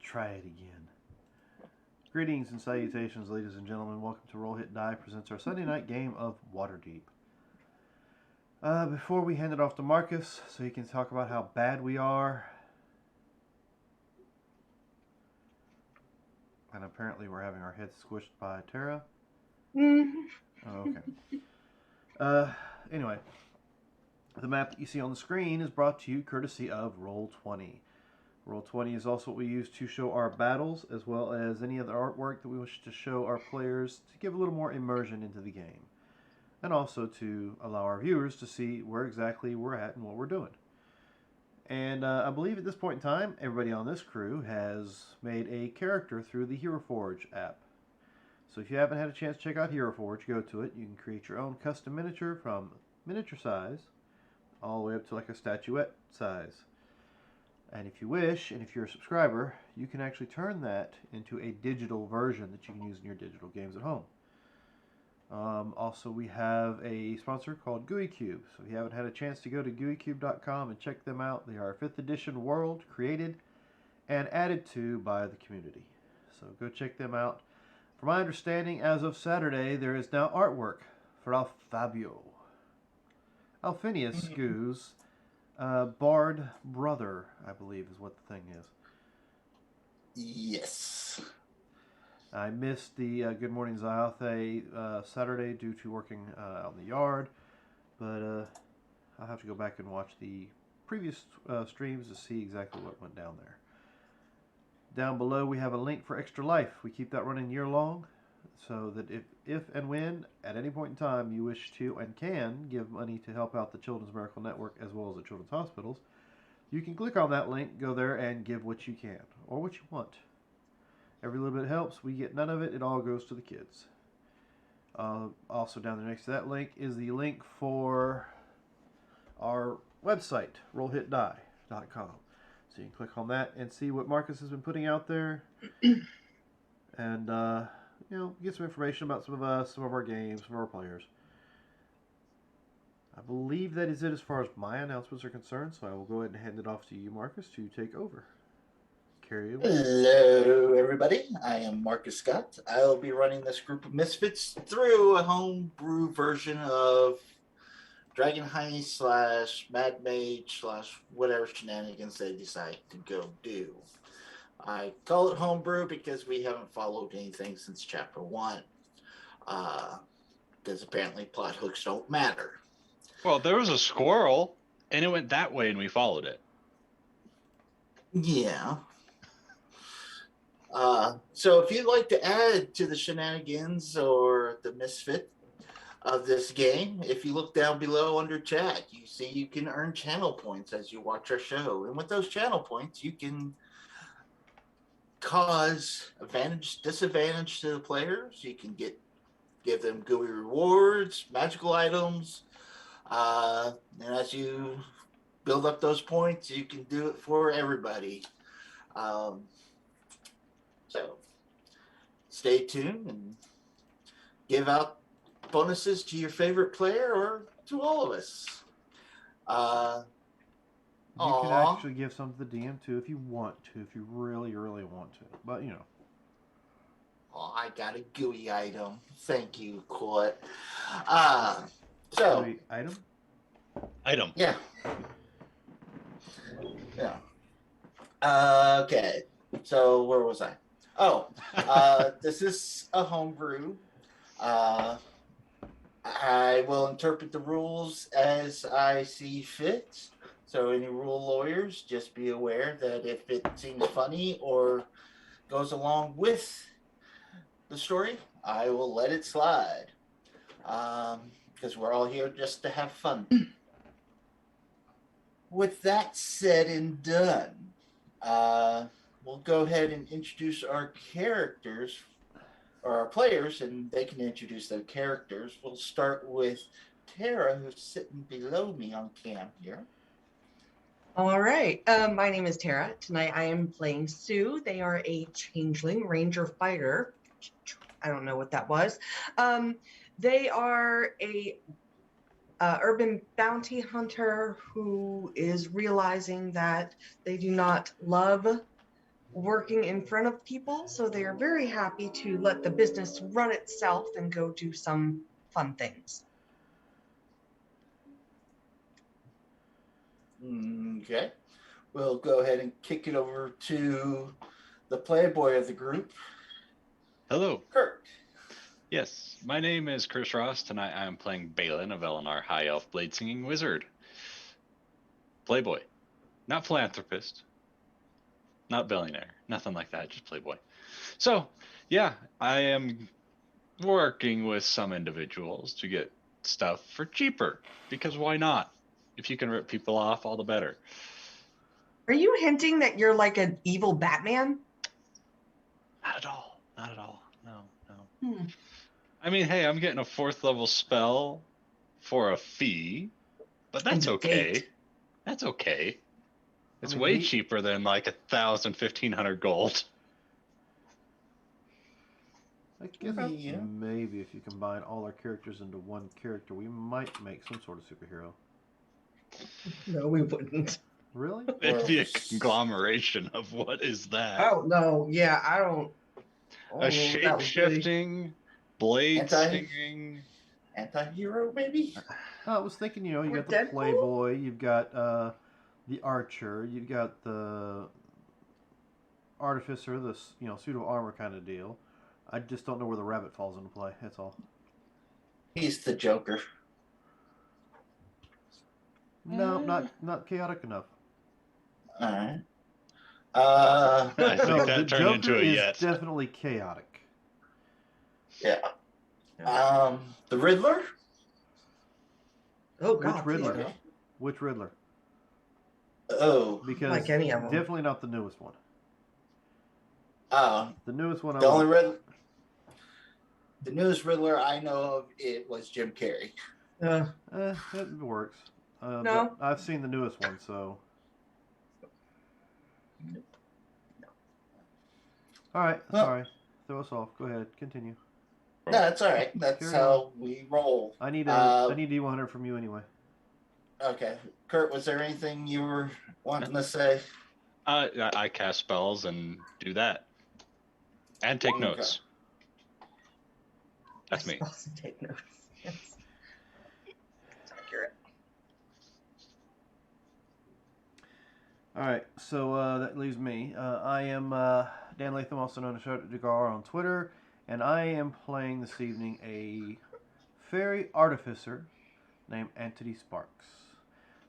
try it again. Greetings and salutations, ladies and gentlemen. Welcome to Roll Hit Die presents our Sunday night game of Waterdeep. Before we hand it off to Marcus so he can talk about how bad we are, and apparently we're having our heads squished by Tara. Oh, okay. Anyway, the map that you see on the screen is brought to you courtesy of Roll20. Roll20 is also what we use to show our battles, as well as any other artwork that we wish to show our players to give a little more immersion into the game. And also to allow our viewers to see where exactly we're at and what we're doing. And I believe at this point in time, everybody on this crew has made a character through the Hero Forge app. So if you haven't had a chance to check out Hero Forge, go to it. You can create your own custom miniature from miniature size all the way up to like a statuette size. And if you wish, and if you're a subscriber, you can actually turn that into a digital version that you can use in your digital games at home. Also, we have a sponsor called GUI Cube. So if you haven't had a chance to go to GUICube.com and check them out, they are a 5th edition world created and added to by the community. So go check them out. From my understanding, as of Saturday, there is now artwork for Alphinius Goose. Bard Brother, I believe is what the thing is. Yes. I missed the Good Morning Ziothe Saturday due to working out in the yard, but I'll have to go back and watch the previous streams to see exactly what went down there. Down below we have a link for Extra Life. We keep that running year long, so that if and when at any point in time you wish to and can give money to help out the Children's Miracle Network as well as the children's hospitals, you can click on that link, go there, and give what you can or what you want. Every little bit helps. We get none of it. It all goes to the kids. Also down there next to that link is the link for our website, rollhitdie.com. So you can click on that and see what Marcus has been putting out there. And get some information about some of us, some of our games, some of our players. I believe that is it as far as my announcements are concerned, so I will go ahead and hand it off to you, Marcus, to take over. Carry away. Hello, everybody. I am Marcus Scott. I'll be running this group of misfits through a homebrew version of Dragon Heist / Mad Mage / whatever shenanigans they decide to go do. I call it homebrew because we haven't followed anything since Chapter 1. Because apparently plot hooks don't matter. Well, there was a squirrel, and it went that way, and we followed it. Yeah. So if you'd like to add to the shenanigans or the misfit of this game, if you look down below under chat, you see you can earn channel points as you watch our show. And with those channel points, you can cause advantage, disadvantage to the players. You can give them GUI rewards, magical items. And as you build up those points, you can do it for everybody. So stay tuned and give out bonuses to your favorite player or to all of us. You can actually give some to the DM too if you want to, if you really, really want to. But Oh, I got a GUI item. Thank you, Court. So GUI item? Item. Yeah. Okay. So where was I? Oh, this is a homebrew. I will interpret the rules as I see fit. So any rule lawyers, just be aware that if it seems funny or goes along with the story, I will let it slide. Because we're all here just to have fun. With that said and done, we'll go ahead and introduce our characters, or our players, and they can introduce their characters. We'll start with Tara, who's sitting below me on cam here. All right. My name is Tara. Tonight I am playing Sue. They are a changeling ranger fighter. I don't know what that was. They are a urban bounty hunter who is realizing that they do not love working in front of people, so they are very happy to let the business run itself and go do some fun things. Okay. We'll go ahead and kick it over to the playboy of the group, Hello. Kurt. Yes, my name is Chris Ross. Tonight I am playing Balin, a Velenar High Elf Blade Singing Wizard. Playboy. Not philanthropist. Not billionaire. Nothing like that, just playboy. So, yeah, I am working with some individuals to get stuff for cheaper. Because why not? If you can rip people off, all the better. Are you hinting that you're like an evil Batman? Not at all. Not at all. No, no. Hmm. I mean, hey, I'm getting a 4th level spell for a fee, but that's And a okay. date. That's okay. It's mean, way cheaper than like 1,000, 1,500 gold. I guess Yeah. maybe if you combine all our characters into one character, we might make some sort of superhero. No, we wouldn't. Really? It'd be a conglomeration of what is that? Oh no, yeah, I don't. A that was really- shape-shifting, blade Anti- singing. Anti-hero, maybe? I was thinking, you Or got the Deadpool? playboy, you've got the archer, you've got the artificer, the suit of armor kind of deal. I just don't know where the rabbit falls into play. That's all. He's the Joker. No, not chaotic enough. All right. I think No, that the turned Joker into a is yes. definitely chaotic. Yeah. The Riddler? Oh Which God, please Riddler? no. Which Riddler? Oh. Because Like any of them. definitely not the newest one. The The newest one. only Riddler. The newest Riddler I know of, it was Jim Carrey. It works. No. But I've seen the newest one, so. All right, Well- sorry. Throw us off. Go ahead, continue. No, that's all right. That's Carry how we roll. I need Uh, I need D100 from you anyway. Okay. Kurt, was there anything you were wanting to say? I cast spells and do that. And take Okay. notes. That's me. Also take notes. Yes. It's accurate. All right, so that leaves me. I am Dan Latham, also known as Dagar on Twitter, and I am playing this evening a fairy artificer named Entity Sparks.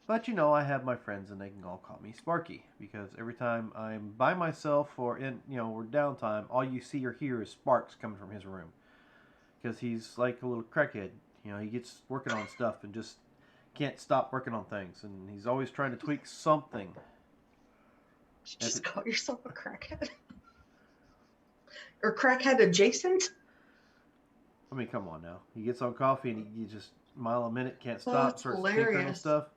But I have my friends, and they can all call me Sparky because every time I'm by myself or we're downtime, all you see or hear is sparks coming from his room because he's like a little crackhead. He gets working on stuff and just can't stop working on things, and he's always trying to tweak something. Did you just call yourself a crackhead? Or crackhead adjacent? I mean, come on now. He gets on coffee and he just mile a minute, can't Oh, stop, that's starts tinkering and hilarious. stuff.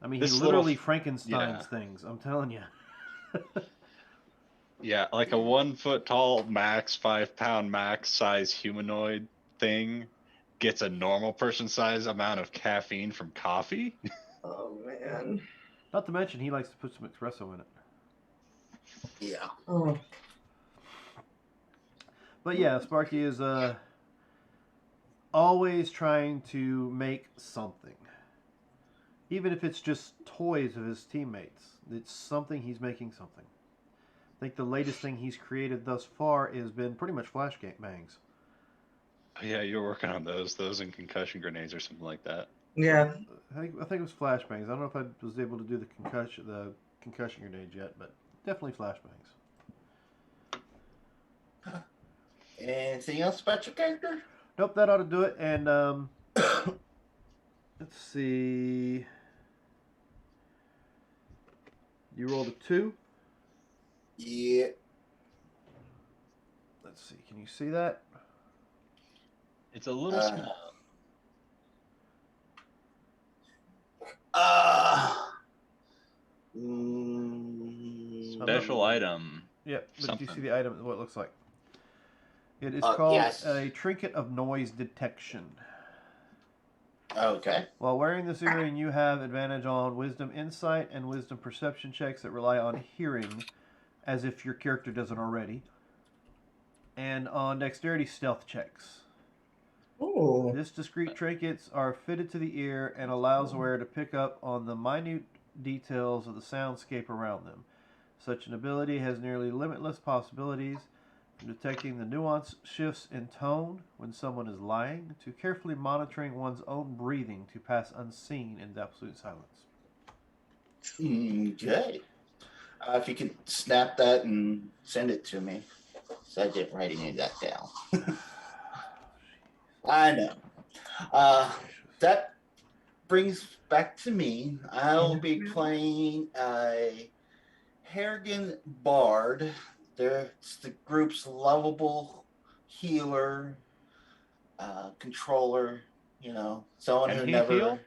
I mean, This he little- literally Frankensteins yeah. things. I'm telling you. Yeah, like a 1 foot tall max, 5 pound max size humanoid thing gets a normal person size amount of caffeine from coffee. Oh man. Not to mention, he likes to put some espresso in it. Yeah. Oh. But yeah, Sparky is always trying to make something. Even if it's just toys of his teammates. It's something, he's making something. I think the latest thing he's created thus far has been pretty much flashbangs. Oh, yeah, you're working on those and concussion grenades or something like that. Yeah. I think it was flashbangs. I don't know if I was able to do the concussion grenade yet, but definitely flashbangs. Anything else about your character? Nope, that ought to do it. And let's see. You rolled a 2. Yeah. Let's see. Can you see that? It's a little small. Special item. Yep. But do you see Something. the item? What it looks like? It is called yes. a Trinket of Noise Detection. Okay. While wearing this earring, you have advantage on Wisdom Insight and Wisdom Perception checks that rely on hearing as if your character doesn't already, and on dexterity stealth checks. Ooh. This discreet trinkets are fitted to the ear and allows the wearer to pick up on the minute details of the soundscape around them. Such an ability has nearly limitless possibilities, from detecting the nuanced shifts in tone when someone is lying, to carefully monitoring one's own breathing to pass unseen in absolute silence. Okay. If you could snap that and send it to me. So I didn't write any of that down. I know. That brings back to me. I'll be playing a Harrigan Bard. It's the group's lovable healer, controller, someone Can who he never. heal?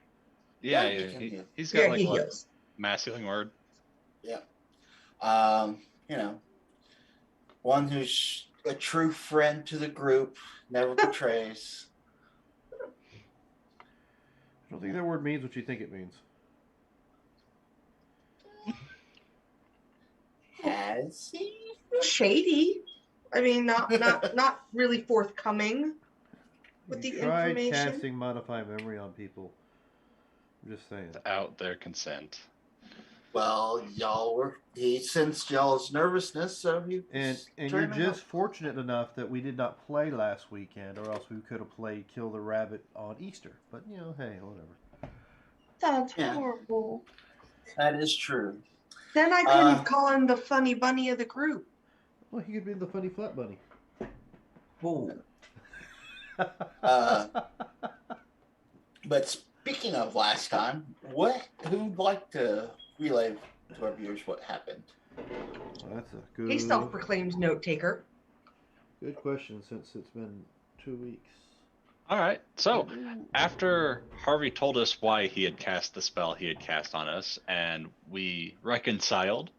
Yeah, he can heal. he's got he what? heals. Mass healing word. Yeah. One who's a true friend to the group, never betrays. I don't think that word means what you think it means. Has he? Shady. I mean, not really forthcoming with the You tried information. casting Modify Memory on people. I'm just saying. Without their consent. Well, he sensed y'all's nervousness, so he. And you're just fortunate enough that we did not play last weekend, or else we could have played Kill the Rabbit on Easter. But, hey, whatever. That's horrible. That is true. Then I couldn't call him the funny bunny of the group. Well, he could be the funny flat bunny. Ooh. But speaking of last time, who'd like to relay to our viewers what happened? Well, that's a good. A self-proclaimed note taker. Good question, since it's been 2 weeks. All right. So after Harvey told us why he had cast the spell he had cast on us, and we reconciled,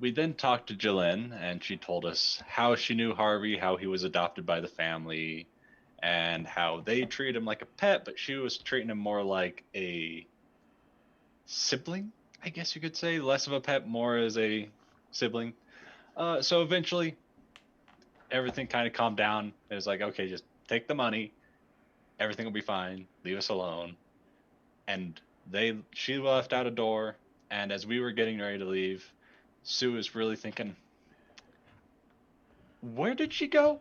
we then talked to Jalen, and she told us how she knew Harvey, how he was adopted by the family, and how they treated him like a pet, but she was treating him more like a sibling, I guess you could say. Less of a pet, more as a sibling. So eventually, everything kind of calmed down. It was like, okay, just take the money. Everything will be fine. Leave us alone. And she left out a door, and as we were getting ready to leave, Sue was really thinking, where did she go?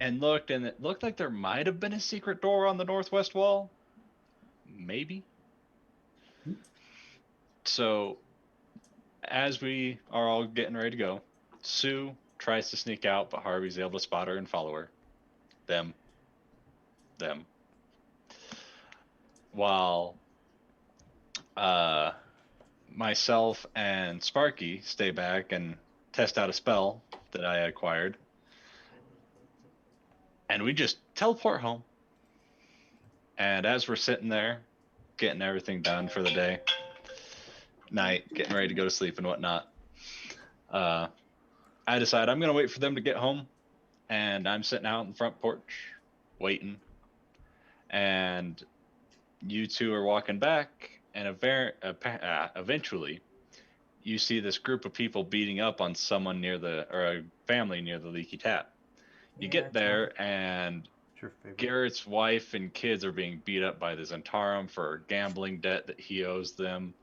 And looked, and it looked like there might have been a secret door on the northwest wall. Maybe. So, as we are all getting ready to go, Sue tries to sneak out, but Harvey's able to spot her and follow her. Them. While myself and Sparky stay back and test out a spell that I acquired. And we just teleport home. And as we're sitting there, getting everything done for the day, night, getting ready to go to sleep and whatnot, I decide I'm going to wait for them to get home. And I'm sitting out on the front porch, waiting. And you two are walking back, and eventually, you see this group of people beating up on someone a family near the leaky tap. You get there, and Garrett's wife and kids are being beat up by the Zentarum for a gambling debt that he owes them.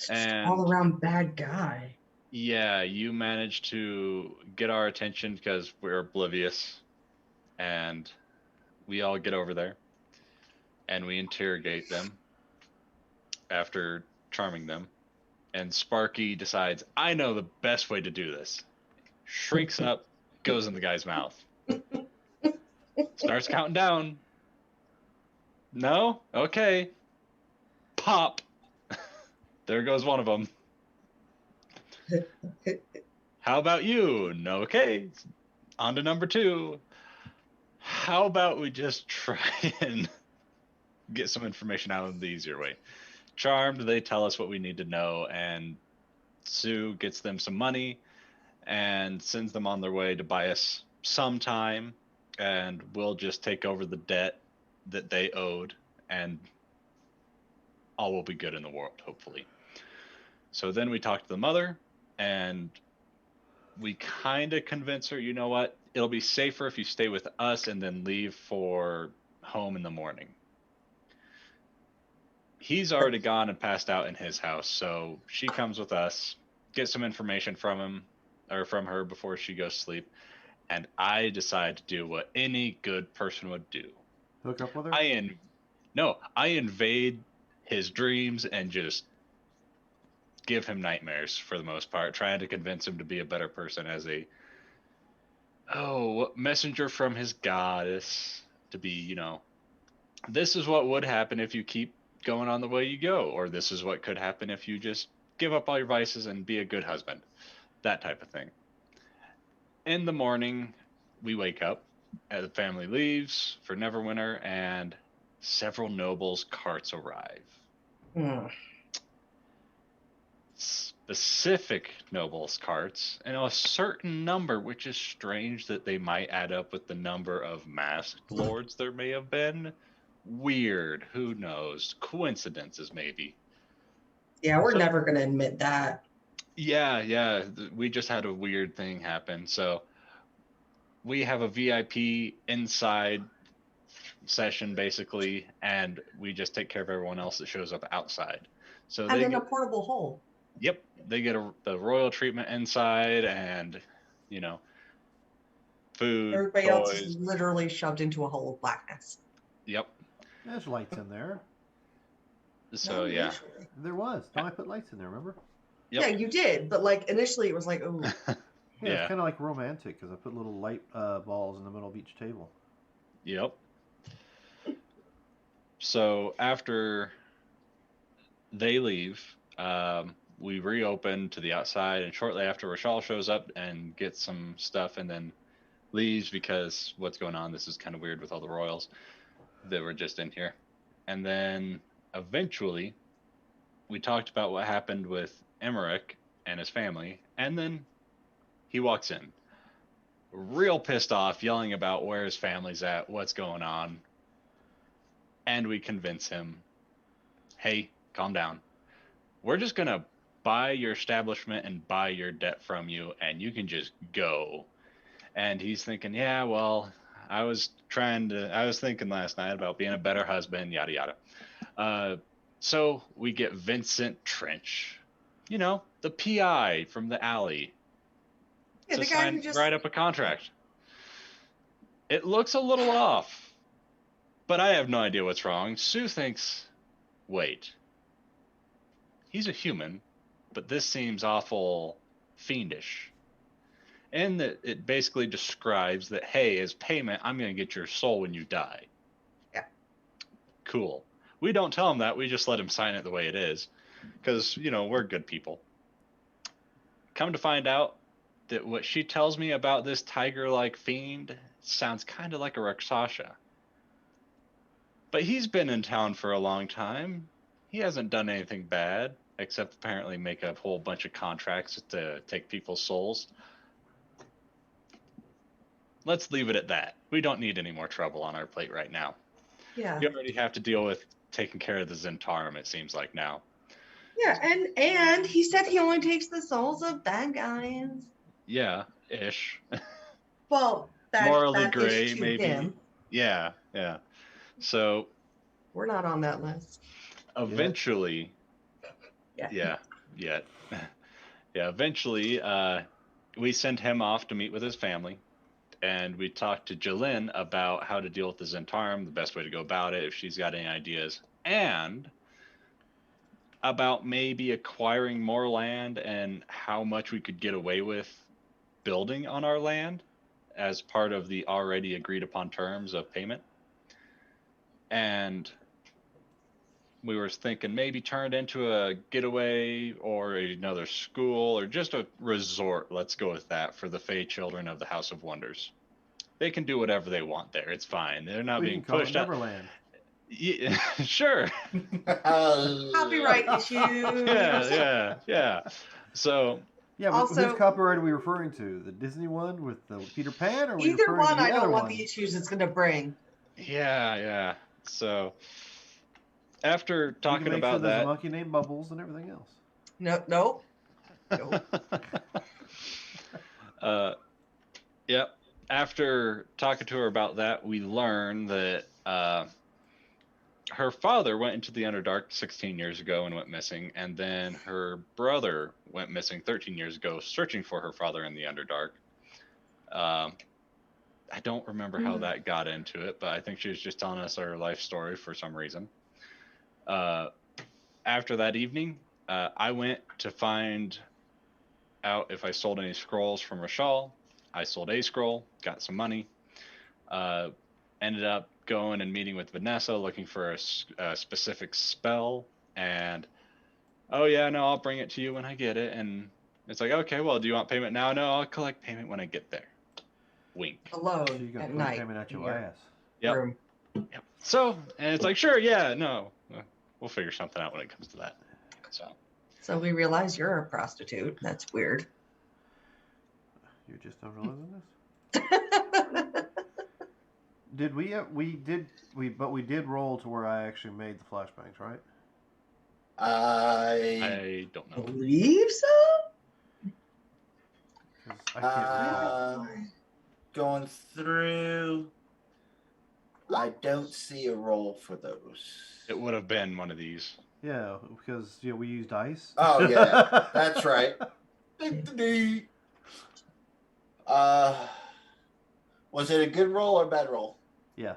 And all around bad guy. Yeah, you managed to get our attention because we're oblivious, and we all get over there, and we interrogate them after charming them. And Sparky decides, I know the best way to do this. Shrinks up, goes in the guy's mouth. Starts counting down. No? Okay. Pop. There goes one of them. How about you? No, okay. On to number 2. How about we just try and get some information out of the easier way? Charmed, they tell us what we need to know, and Sue gets them some money and sends them on their way to buy us some time, and we'll just take over the debt that they owed, and all will be good in the world, hopefully. So then we talk to the mother, And we kind of convince her, you know what? It'll be safer if you stay with us and then leave for home in the morning. He's already gone and passed out in his house, so she comes with us, get some information from him or from her before she goes to sleep, and I decide to do what any good person would do. Hook up with her? I invade his dreams and just give him nightmares for the most part, trying to convince him to be a better person as a messenger from his goddess to be, this is what would happen if you keep going on the way you go, or this is what could happen if you just give up all your vices and be a good husband, that type of thing. In the morning, we wake up, the family leaves for Neverwinter, and several nobles' carts arrive. Specific nobles' carts, and a certain number, which is strange that they might add up with the number of masked lords there may have been. Weird. Who knows? Coincidences, maybe. Yeah, we're never going to admit that. Yeah. We just had a weird thing happen. So we have a VIP inside session, basically, and we just take care of everyone else that shows up outside. So and in a portable hole. Yep, they get the royal treatment inside, and food. Everybody toys. else is literally shoved into a hole of blackness. Yep. There's lights in there. So yeah, Usually. There was. Don't I put lights in there? Remember? Yep. Yeah, you did, but like initially it was like, oh. Yeah, it's kind of like romantic because I put little light balls in the middle of each table. Yep. So after they leave, we reopen to the outside, and shortly after, Rachel shows up and gets some stuff and then leaves because what's going on? This is kind of weird with all the royals that were just in here. And then eventually we talked about what happened with Emmerich and his family, and then he walks in real pissed off, yelling about where his family's at, what's going on. And we convince him, hey, calm down. We're just going to buy your establishment and buy your debt from you, and you can just go. And he's thinking, yeah, well, I was thinking last night about being a better husband, yada, yada. So we get Vincent Trench, the PI from the alley, to sign right up a contract. It looks a little off, but I have no idea what's wrong. Sue thinks, wait, he's a human, but this seems awful fiendish. And that it basically describes that, hey, as payment, I'm going to get your soul when you die. Yeah. Cool. We don't tell him that. We just let him sign it the way it is. Because, we're good people. Come to find out that what she tells me about this tiger-like fiend sounds kind of like a Rakshasa. But he's been in town for a long time. He hasn't done anything bad, except apparently make a whole bunch of contracts to take people's souls. Let's leave it at that. We don't need any more trouble on our plate right now. Yeah. You already have to deal with taking care of the Zentarum, it seems like now. Yeah, and he said he only takes the souls of bad guys. Yeah, ish. Well, morally that gray, to maybe. Him. Yeah. So we're not on that list. Eventually. Yeah. Eventually, we send him off to meet with his family. And we talked to Jalynn about how to deal with the Zentarum, the best way to go about it, if she's got any ideas, and about maybe acquiring more land and how much we could get away with building on our land as part of the already agreed upon terms of payment. And we were thinking maybe turn it into a getaway or another school or just a resort. Let's go with that for the Fey children of the House of Wonders. They can do whatever they want there. It's fine. They're not being pushed out. Neverland. Yeah, sure. Copyright issues. Yeah. So. Yeah, but whose copyright are we referring to? The Disney one with the Peter Pan, or are we either referring one? to the I other don't want one? the issues it's going to bring. Yeah. So after talking make about sure there's that, a monkey named Bubbles and everything else. Nope. Yep. After talking to her about that, we learn that her father went into the Underdark 16 years ago and went missing, and then her brother went missing 13 years ago, searching for her father in the Underdark. I don't remember how that got into it, but I think she was just telling us her life story for some reason. After that evening, I went to find out if I sold any scrolls from Rashal. I sold a scroll, got some money. Ended up going and meeting with Vanessa, looking for a specific spell. And, oh yeah, no, I'll bring it to you when I get it. And it's like, okay, well, do you want payment now? No, I'll collect payment when I get there. Wink. So Alone you got at to night. payment out in your ass. Yep. room. Yep. So, and it's like, sure, yeah, no, we'll figure something out when it comes to that. So we realize you're a prostitute. That's weird. You're just not realizing this? Did we? But we did roll to where I actually made the flashbangs, right? I I don't know. believe so. 'Cause I can't recall. Going through, I don't see a roll for those. It would have been one of these. Yeah, because we used dice. Oh yeah, that's right. Was it a good roll or a bad roll? Yeah,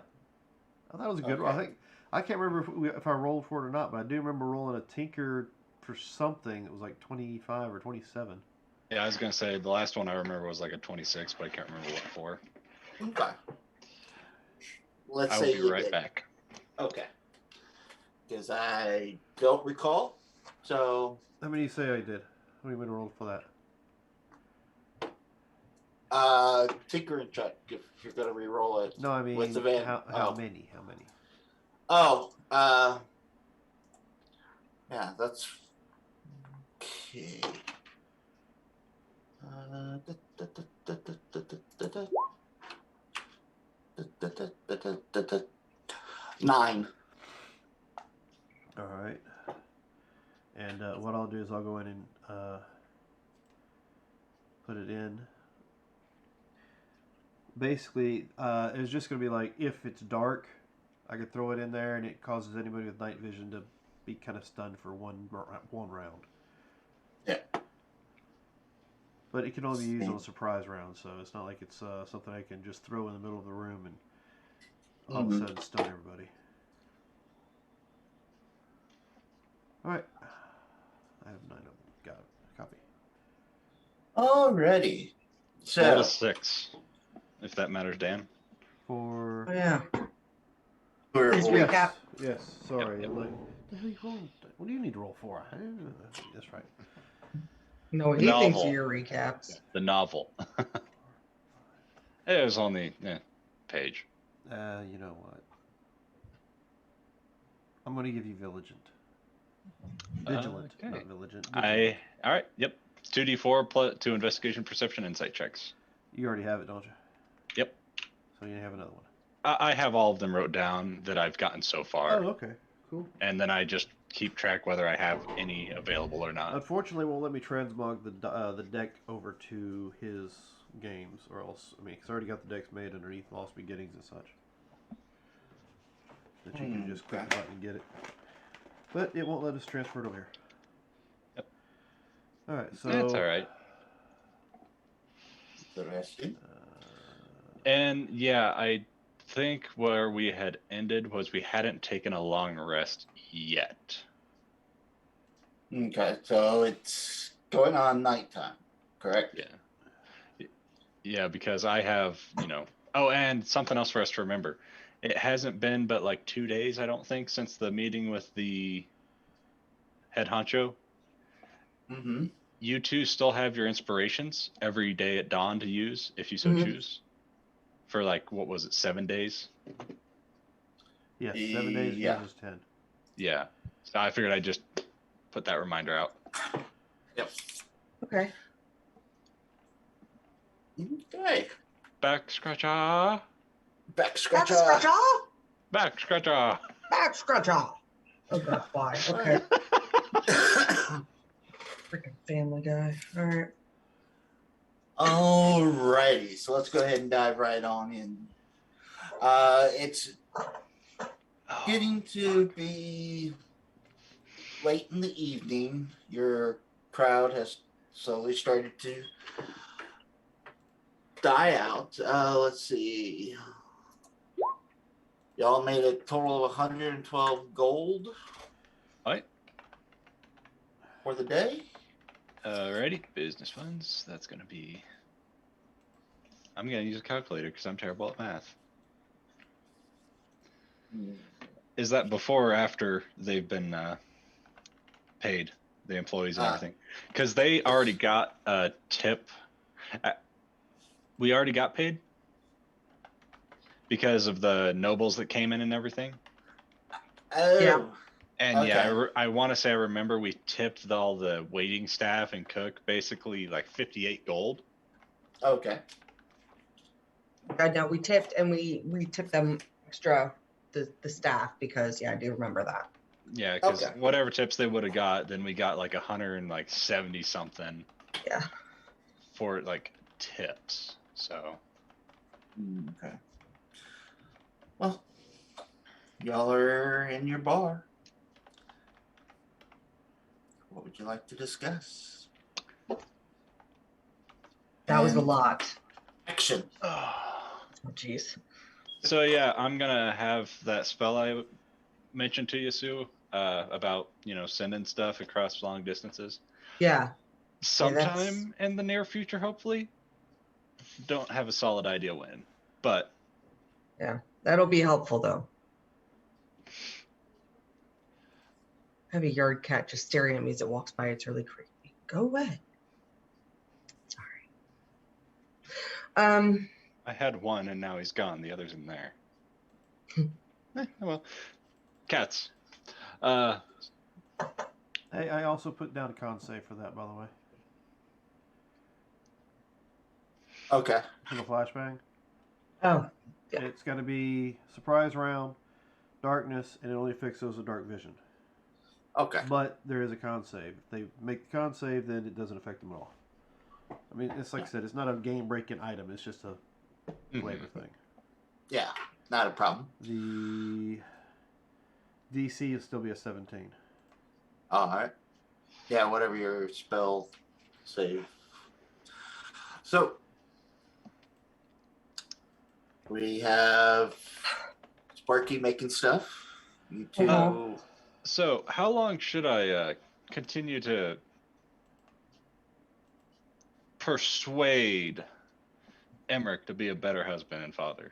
I thought it was a good roll. I can't remember if I rolled for it or not, but I do remember rolling a tinker for something. It was like 25 or 27. Yeah, I was gonna say the last one I remember was like a 26, but I can't remember what for. Okay. Let's I say will be you right did. back. Okay. Because I don't recall. So. How many you say I did? How many rolled for that? Tinker and check if you're gonna re-roll it. No, I mean with the van. how many? How many? Oh, yeah, that's okay. 9. All right. And what I'll do is I'll go in and put it in. Basically, it's just going to be like, if it's dark, I could throw it in there and it causes anybody with night vision to be kind of stunned for one round. Yeah. But it can only be used on a surprise round, so it's not like it's something I can just throw in the middle of the room and all of a sudden stun everybody. Alright. I have 9 of them. Got it. Copy. Alrighty. So. Roll a 6, if that matters, Dan. For... Oh, yeah. Please recap. Yes. Sorry. Yep. Like, the hell you rolled? What do you need to roll for? That's right. No, he thinks of your recaps. The novel. It was on the page. You know what? I'm going to give you Vigilant. Vigilant, Okay. not Vigilant. All right. Yep. 2d4 plus 2 investigation, perception, insight checks. You already have it, don't you? Yep. So you have another one. I have all of them wrote down that I've gotten so far. Oh, okay. Cool. And then I just keep track whether I have any available or not. Unfortunately, it won't let me transmog the deck over to his games, or else, I mean, because I already got the decks made underneath Lost Beginnings and such. That you can just click the button and get it. But it won't let us transfer it over here. Yep. Alright, so... That's alright. Interesting. And yeah, I think where we had ended was we hadn't taken a long rest yet. Okay, so it's going on nighttime, correct? Yeah. Yeah, because I have, Oh, and something else for us to remember. It hasn't been but like 2 days, I don't think, since the meeting with the head honcho. Mm-hmm. You two still have your inspirations every day at dawn to use, if you so choose. For like, what was it, 7 days? Yes, 7 days versus 10. Yeah. So I figured I'd just put that reminder out. Yep. Okay. Okay. Back scratcher. Back scratcher. Back scratcher. Back scratcher. Back scratcher. Okay, why? Okay. Freaking Family Guy. All right. Alrighty, so let's go ahead and dive right on in. It's getting to be late in the evening. Your crowd has slowly started to die out. Let's see. Y'all made a total of 112 gold Alright. for the day. Alrighty. Business funds. That's going to be. I'm going to use a calculator because I'm terrible at math. Is that before or after they've been paid, the employees and everything? Because they already got a tip. We already got paid because of the nobles that came in and everything. Oh, Yeah. And Okay. yeah, I want to say I remember we tipped all the waiting staff and cook basically like 58 gold. okay. I know we tipped and we tipped them extra the staff because I do remember that. Yeah, because Okay. whatever tips they would have got, then we got like 170 something. Yeah. For like tips. So. Okay. Well, y'all are in your bar. What would you like to discuss? That was a And lot. action. Oh, jeez. So yeah, I'm gonna have that spell I mentioned to you, Sue, about sending stuff across long distances. Yeah. Sometime in the near future, hopefully. Don't have a solid idea when, but Yeah, that'll be helpful though. I have a yard cat just staring at me as it walks by. It's really creepy. Go away. Sorry. I had one and now he's gone. The other's in there. Well, cats. Hey, I also put down a con save for that, by the way. Okay. For the flashbang. Oh, yeah. It's got to be surprise round, darkness, and it only affects those with dark vision. Okay. But there is a con save. If they make the con save, then it doesn't affect them at all. I mean, it's like I said, it's not a game-breaking item. It's just a flavor thing. Yeah, not a problem. The DC will still be a 17. All right. Yeah, whatever your spell save. So we have Sparky making stuff. You two. So how long should I continue to persuade Emmerich to be a better husband and father?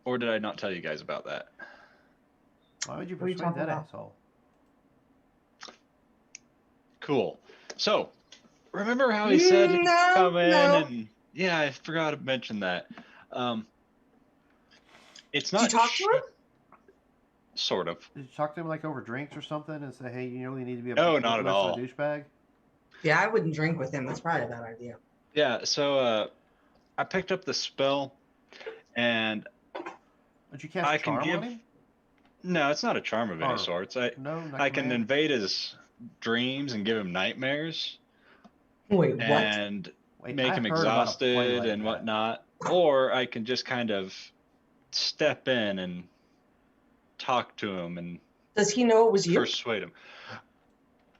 Or did I not tell you guys about that? Why would you What are you persuade talking that about? asshole? Cool. So, remember how he said he'd come in No. and yeah, I forgot to mention that. It's not Did you talk to him? Sort of. Did you talk to him like over drinks or something and say, hey, you really need to be a No, bit not at less all. of a douchebag? Yeah, I wouldn't drink with him. That's probably a bad idea. Yeah, so I picked up the spell and Would you cast I can charm give on him? No, it's not a charm of any Or- sorts. No, not I can command? invade his dreams and give him nightmares Wait, what? and Wait, make I him heard about a play exhausted like and that. whatnot. Or I can just kind of step in and talk to him and Does he know it was you? persuade him.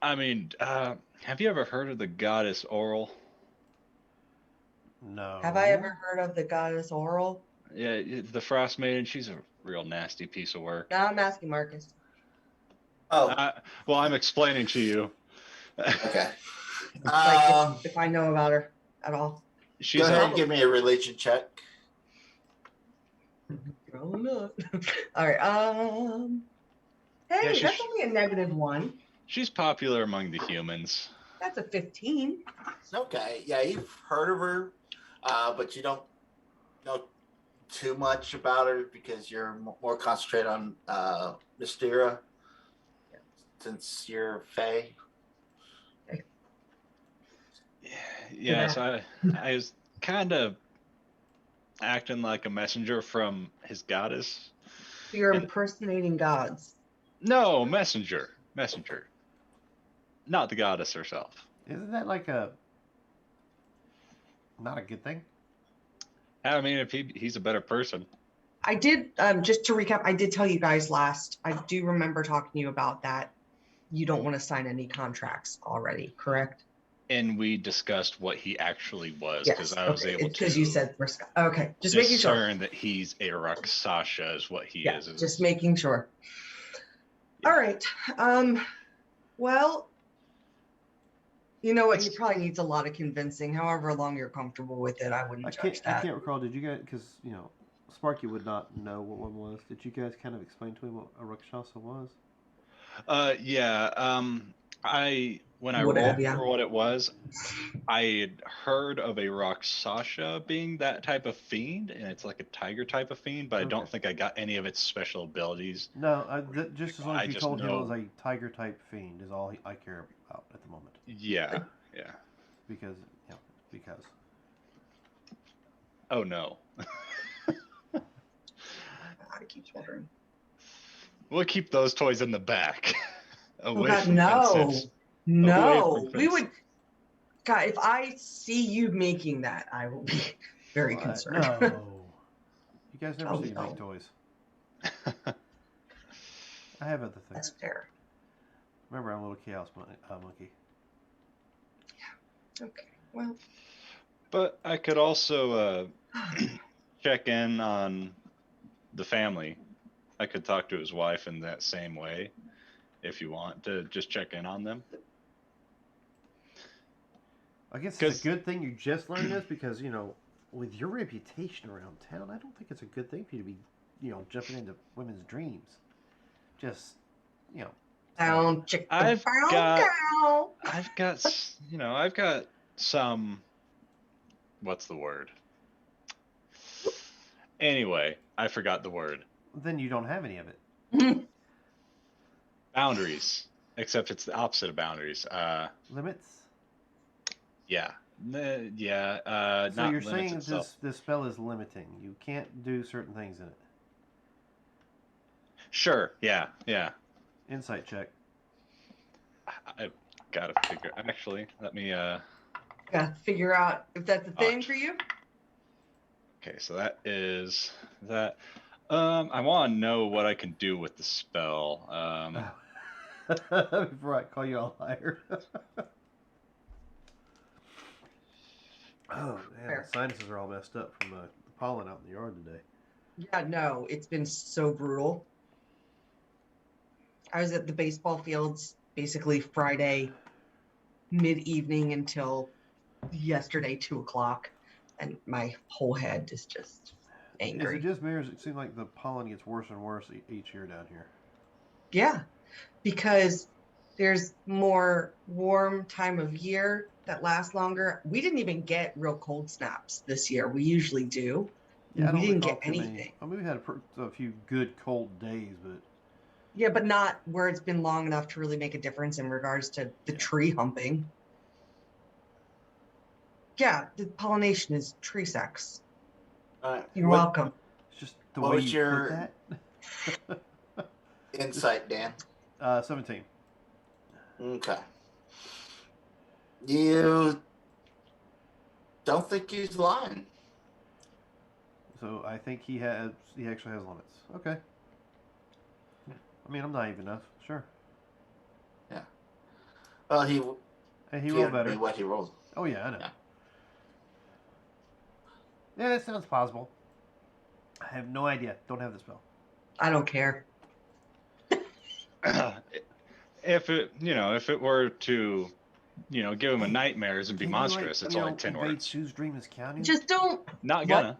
I mean, have you ever heard of the goddess Oral? No. Have I ever heard of the goddess Oral? Yeah, the Frost Maiden. She's a real nasty piece of work. No, I'm asking Marcus. Oh, Well, I'm explaining to you. okay. Like if I know about her at all. She's Go ahead a, and give me a religion check. Probably not. All right. Hey, Yeah, that's only a -1. she's popular among the humans. That's a 15. Okay. Yeah, you've heard of her, but you don't know too much about her because you're more concentrated on Mystera since you're Fae. Yeah, so I was kind of acting like a messenger from his goddess. You're And- impersonating gods. No, messenger. not the goddess herself. Isn't that like not a good thing? I mean, if he's a better person. I did, just to recap, I did tell you guys last, I do remember talking to you about that. You don't want to sign any contracts already, correct? And we discussed what he actually was, Yes. because I was able to Because you said, okay, just making sure. discern that he's a Rakshasa is what he is. Just making sure. Yeah. All right. Well, you know what? He probably needs a lot of convincing. However long you're comfortable with it, I wouldn't judge that. I can't recall. Did you guys? Because Sparky would not know what one was. Did you guys kind of explain to him what a Rakshasa was? Yeah. When I rolled for what it was, I had heard of a Rakshasa being that type of fiend, and it's like a tiger type of fiend, but I don't think I got any of its special abilities. No, just as long as you told him it was a tiger type fiend is all I care about at the moment. Yeah. Because. Oh no. I keep wondering. We'll keep those toys in the back. Oh God, no. No. We would. God, if I see you making that, I will be very concerned. No. You guys never see me make toys. I have other things. That's fair. Remember, I'm a little chaos monkey. Yeah. Okay. Well. But I could also check in on the family. I could talk to his wife in that same way, if you want to just check in on them. I guess it's a good thing you just learned this because, with your reputation around town, I don't think it's a good thing for you to be, jumping into women's dreams. Just, I've got some, what's the word? Anyway, I forgot the word. Then you don't have any of it. Boundaries. Except it's the opposite of boundaries. Limits? Yeah. So not you're saying itself. this spell is limiting. You can't do certain things in it. Sure. Yeah. Insight check. I've got to figure. Actually, let me. Gotta figure out if that's a thing for you. Okay, so that is that. I want to know what I can do with the spell. Before I call you a liar. Oh man, my sinuses are all messed up from the pollen out in the yard today. Yeah, no, it's been so brutal. I was at the baseball fields basically Friday mid-evening until yesterday 2:00, and my whole head is just angry. Is it just me, or does it seem like the pollen gets worse and worse each year down here? Yeah, because there's more warm time of year that lasts longer. We didn't even get real cold snaps this year. We usually do. Yeah, we didn't get anything. I mean, we had a few good cold days, but... Yeah, but not where it's been long enough to really make a difference in regards to the tree humping. Yeah, the pollination is tree sex. You're welcome. It's just the way you put that. Insight, Dan? 17. Okay. You don't think he's lying? So I think he actually has limits. Okay. I mean, I'm naive enough. Sure. Yeah. Well, he rolled better. What he rolled. Oh yeah, I know. Yeah, that sounds plausible. I have no idea. Don't have the spell. I don't care. If it were to, give him a nightmares and be monstrous, it's only 10 words. Sue's dream is counting. Just don't. Not gonna.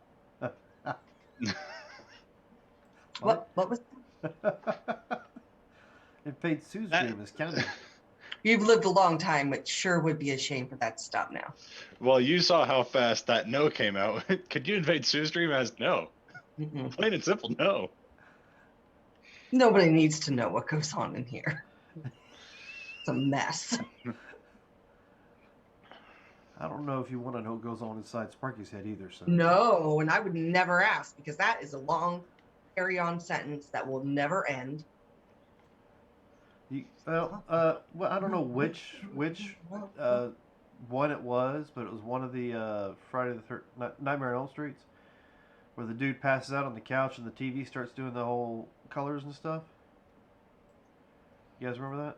What was? Invade Sue's dream is counting. You've lived a long time, which sure would be a shame for that to stop now. Well, you saw how fast that no came out. Could you invade Sue's dream as no? Plain and simple, no. Nobody needs to know what goes on in here. It's a mess. I don't know if you want to know what goes on inside Sparky's head either. So no, and I would never ask because that is a long carry-on sentence that will never end. Well, I don't know which one it was, but it was one of the Friday the Nightmare on Elm Streets, where the dude passes out on the couch and the TV starts doing the whole colors and stuff. You guys remember that?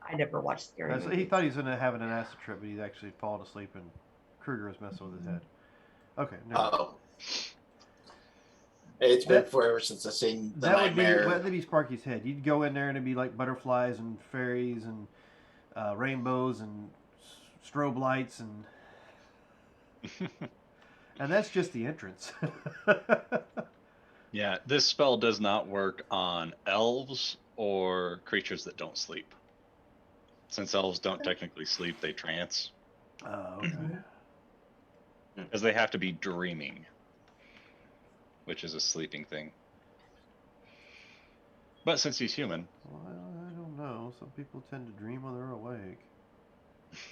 I never watched scary So movies. he thought he was having an acid trip, but he's actually fallen asleep, and Krueger was messing with his head. Okay, never mind. Oh. It's been forever since I've seen the Nightmare. That'd be Sparky's head. You'd go in there and it'd be like butterflies and fairies and rainbows and strobe lights and and that's just the entrance. Yeah, this spell does not work on elves or creatures that don't sleep. Since elves don't technically sleep, they trance. Oh, okay. Because they have to be dreaming, which is a sleeping thing. But since he's human... Well, I don't know. Some people tend to dream when they're awake.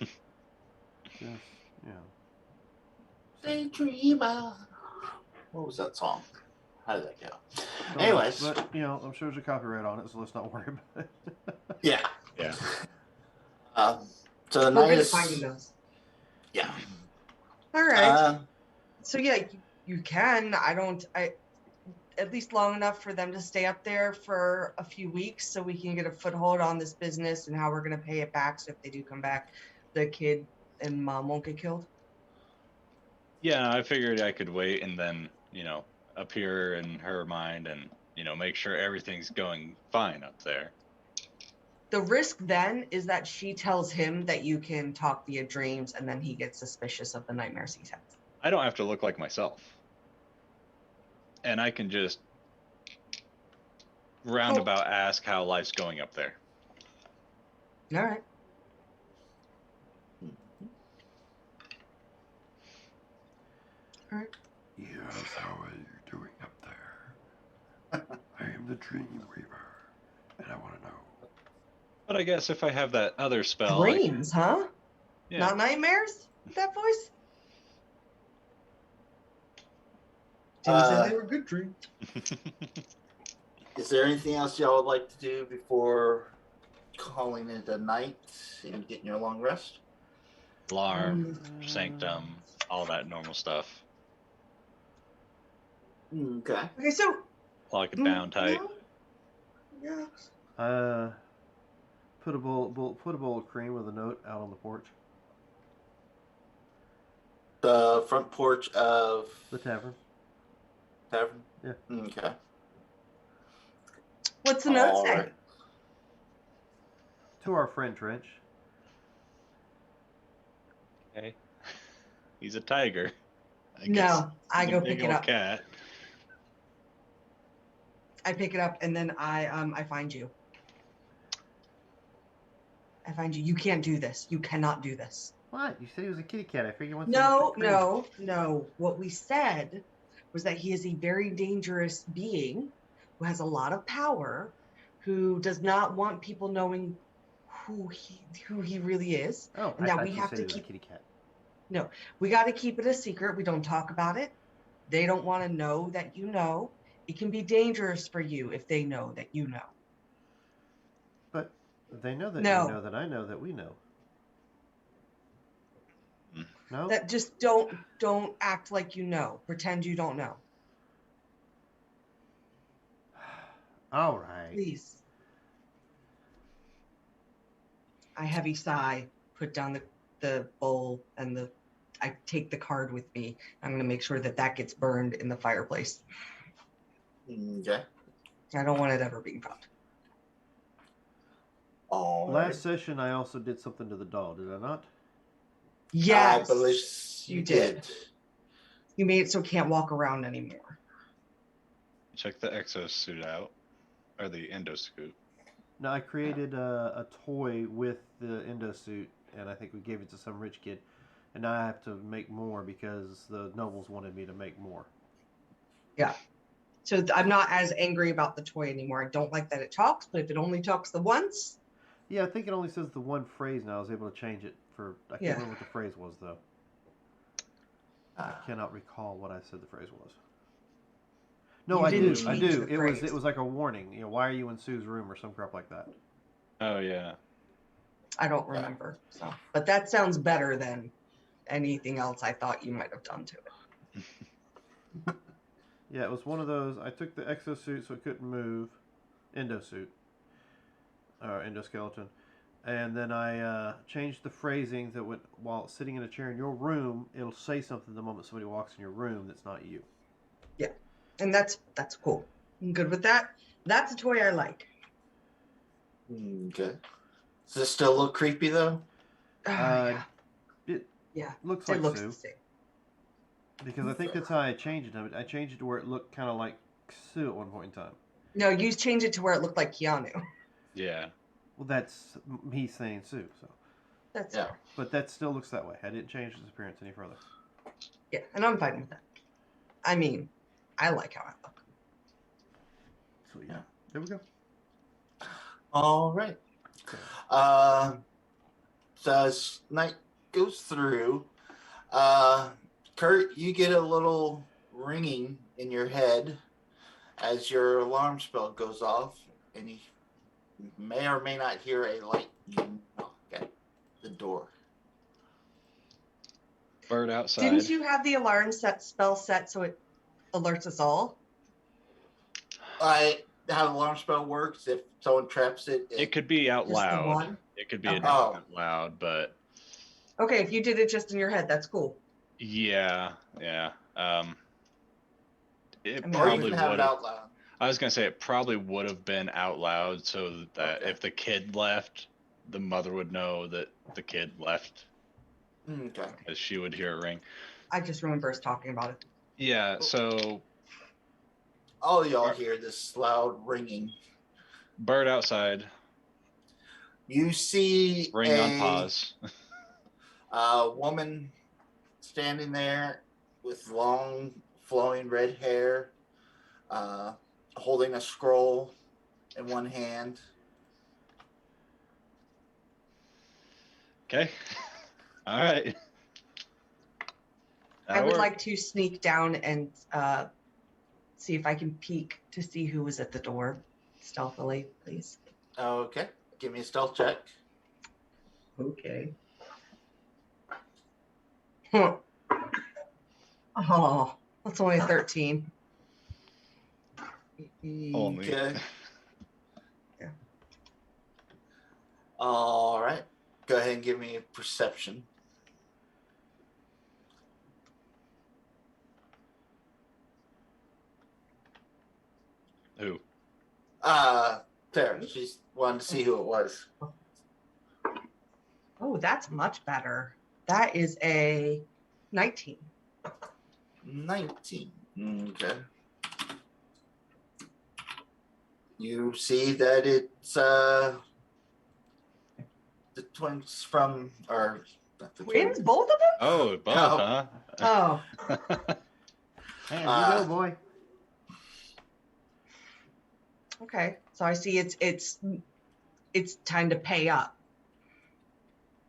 Just, Daydreamer. What was that song? How did that go? Don't Anyways. know, but, I'm sure there's a copyright on it, so let's not worry about it. Yeah. Yeah. So the We're night good at is... finding those. Yeah. All right. So yeah, you can. At least long enough for them to stay up there for a few weeks so we can get a foothold on this business and how we're going to pay it back. So if they do come back, the kid and mom won't get killed. Yeah, I figured I could wait and then, appear in her mind and, make sure everything's going fine up there. The risk then is that she tells him that you can talk via dreams and then he gets suspicious of the nightmares he's had. I don't have to look like myself. And I can just roundabout ask how life's going up there. All right. All right. Yes, how are you doing up there? I am the Dream Weaver, and I want to know. But I guess if I have that other spell... Dreams, huh? Yeah. Not nightmares with that voice? Tim said they were good dreams. Is there anything else y'all would like to do before calling it a night and getting your long rest? Alarm, sanctum, all that normal stuff. Okay. Okay, so... Lock it down tight. Yeah. Put a bowl of cream with a note out on the porch. The front porch of The tavern. tavern? Yeah. Okay. What's the note say? Alright. To our friend Trench. Okay. He's a tiger. No, I He's a go big pick it old up. Cat. I pick it up and then I find you. I find you. You can't do this. You cannot do this. What? You said he was a kitty cat. I figured once. No. What we said was that he is a very dangerous being who has a lot of power, who does not want people knowing who he really is. Oh, and that we have to he was a keep. kitty cat. No, we got to keep it a secret. We don't talk about it. They don't want to know that you know. It can be dangerous for you if they know that you know. But they know that No. you know that I know that we know. No? That just don't act like you know. Pretend you don't know. All right. Please. I heavy sigh, put down the bowl and I take the card with me. I'm going to make sure that gets burned in the fireplace. Okay. I don't want it ever being found. Last session, I also did something to the doll, did I not? Yes. I believe you did. You made it so it can't walk around anymore. Check the exosuit out. Or the endosuit. No, I created a toy with the endosuit, and I think we gave it to some rich kid. And now I have to make more because the nobles wanted me to make more. Yeah. So I'm not as angry about the toy anymore. I don't like that it talks, but if it only talks the once. Yeah, I think it only says the one phrase now. I was able to change it for... I can't remember what the phrase was, though. I cannot recall what I said the phrase was. No, I do. It was like a warning. Why are you in Sue's room or some crap like that? Oh yeah. I don't remember. So, but that sounds better than anything else I thought you might have done to it. Yeah, it was one of those. I took the exosuit so it couldn't move, endosuit, or endoskeleton, and then I changed the phrasing that would, while sitting in a chair in your room, it'll say something the moment somebody walks in your room that's not you. Yeah, and that's cool. I'm good with that. That's a toy I like. Okay. Does this still look creepy though? Yeah, It yeah. looks It like looks Sue the same. because I think that's how I changed it. I changed it to where it looked kind of like Sue at one point in time. No, you changed it to where it looked like Keanu. Yeah. Well, that's me saying Sue, so. That's Yeah. fair. But that still looks that way. I didn't change his appearance any further. Yeah, and I'm fine with that. I mean, I like how I look. So yeah, there we go. All right. So as night goes through, Kurt, you get a little ringing in your head as your alarm spell goes off, and you may or may not hear a light knock at the door. Bird outside. Didn't you have the alarm spell set so it alerts us all? How the alarm spell works, if someone traps it, It could be out Just the loud. one? It could be Okay. out loud, but Okay, if you did it just in your head, that's cool. yeah. It I mean, or you probably can have would it have. out loud. I was gonna say it probably would have been out loud, so that Okay. if the kid left, the mother would know that the kid left, Okay. as she would hear a ring. I just remember us talking about it. Yeah. So All y'all hear this loud ringing. bird outside. You see Ring on pause. a woman standing there with long, flowing red hair, holding a scroll in one hand. Okay. All right. I would like to sneak down and see if I can peek to see who was at the door stealthily, please. Okay. Give me a stealth check. Okay. Huh. Oh, that's only 13. Only. Okay. Yeah. All right. Go ahead and give me a perception. Who? Tara. She's wanted to see who it was. Oh, that's much better. That is a 19. 19. Okay. You see that it's the twins from, or not the Twins? Both of them? Oh, both, No. huh? Oh, Hey, you go, boy. okay. So I see it's time to pay up.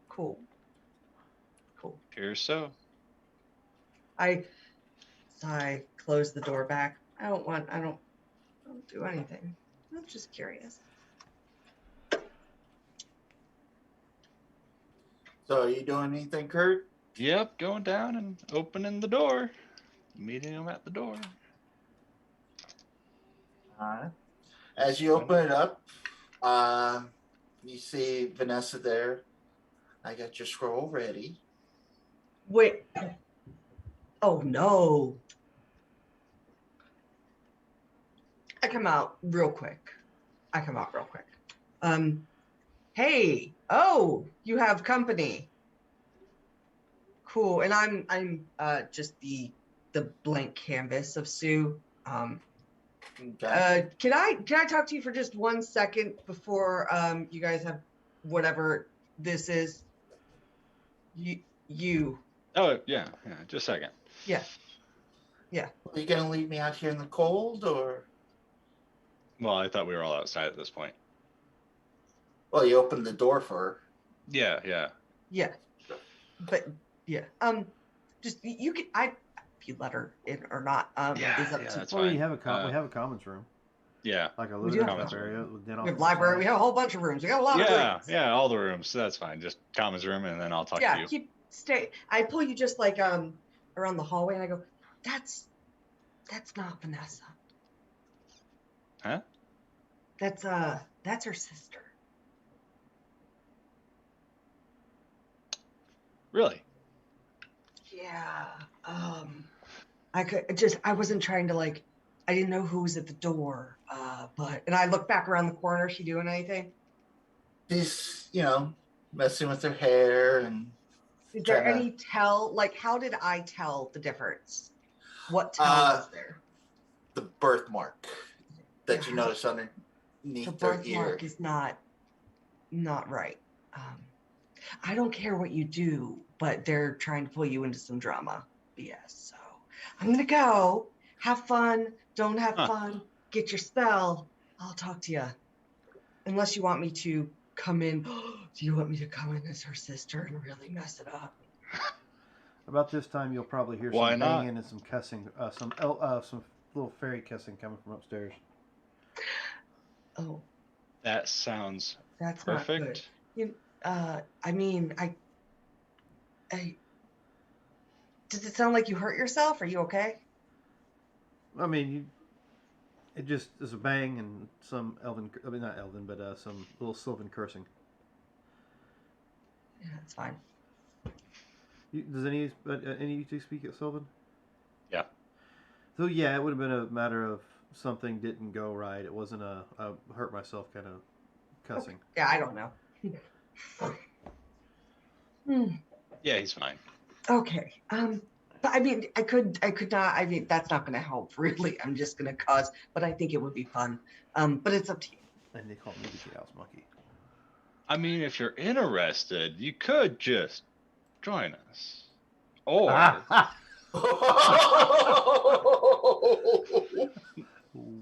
Cool. Here's so. I close the door back. I don't do anything. I'm just curious. So are you doing anything, Kurt? Yep, going down and opening the door. Meeting him at the door. All right. As you open it up, you see Vanessa there. I got your scroll ready. Wait. Oh no. I come out real quick. Hey. Oh, you have company. Cool. And I'm just the blank canvas of Sue. Okay. Can I talk to you for just 1 second before you guys have whatever this is? You. Oh, yeah, just a second. Yeah. Are you going to leave me out here in the cold, or? Well, I thought we were all outside at this point. Well, you opened the door for her. Yeah. Yeah. But yeah. Just you can if you let her in or not. Yeah, is up yeah, to that's Well, fine. we have a commons room. Yeah. Like a We do looter have type a- area. With den We off have to the library. side. We have a whole bunch of rooms. We got a lot of Yeah, rooms. yeah, all the rooms. So that's fine. Just commons room, and then I'll talk to Yeah, you. stay. I pull you just like around the hallway, and I go, that's not Vanessa. Huh? That's her sister. Really? Yeah. I wasn't trying to like, I didn't know who was at the door. And I look back around the corner. Is she doing anything? She's, messing with her hair and Is there Kinda- any tell? Like, how did I tell the difference? What tell was there? the birthmark that you Yeah. notice The underneath her birthmark ear. is not right. I don't care what you do, but they're trying to pull you into some drama. BS. So I'm gonna go. Have fun. Don't have fun. Get your spell. I'll talk to you. Unless you want me to come in. Do you want me to come in as her sister and really mess it up? About this time, you'll probably hear Why some not? banging and some cussing, some little fairy kissing coming from upstairs. Oh, That sounds that's not good. perfect. I mean, I does it sound like you hurt yourself? Are you okay? I mean, it just is a bang and some elven. I mean, not elven, but some little sylvan cursing. Yeah, it's fine. Does any of you two speak at Sylvan? Yeah. So yeah, it would have been a matter of something didn't go right. It wasn't a hurt myself kind of cussing. Yeah, I don't know. Yeah, he's fine. Okay. But I mean, I could not. I mean, that's not going to help really. I'm just going to cause. But I think it would be fun. But it's up to you. And they call me the chaos monkey. I mean, if you're interested, you could just join us. Or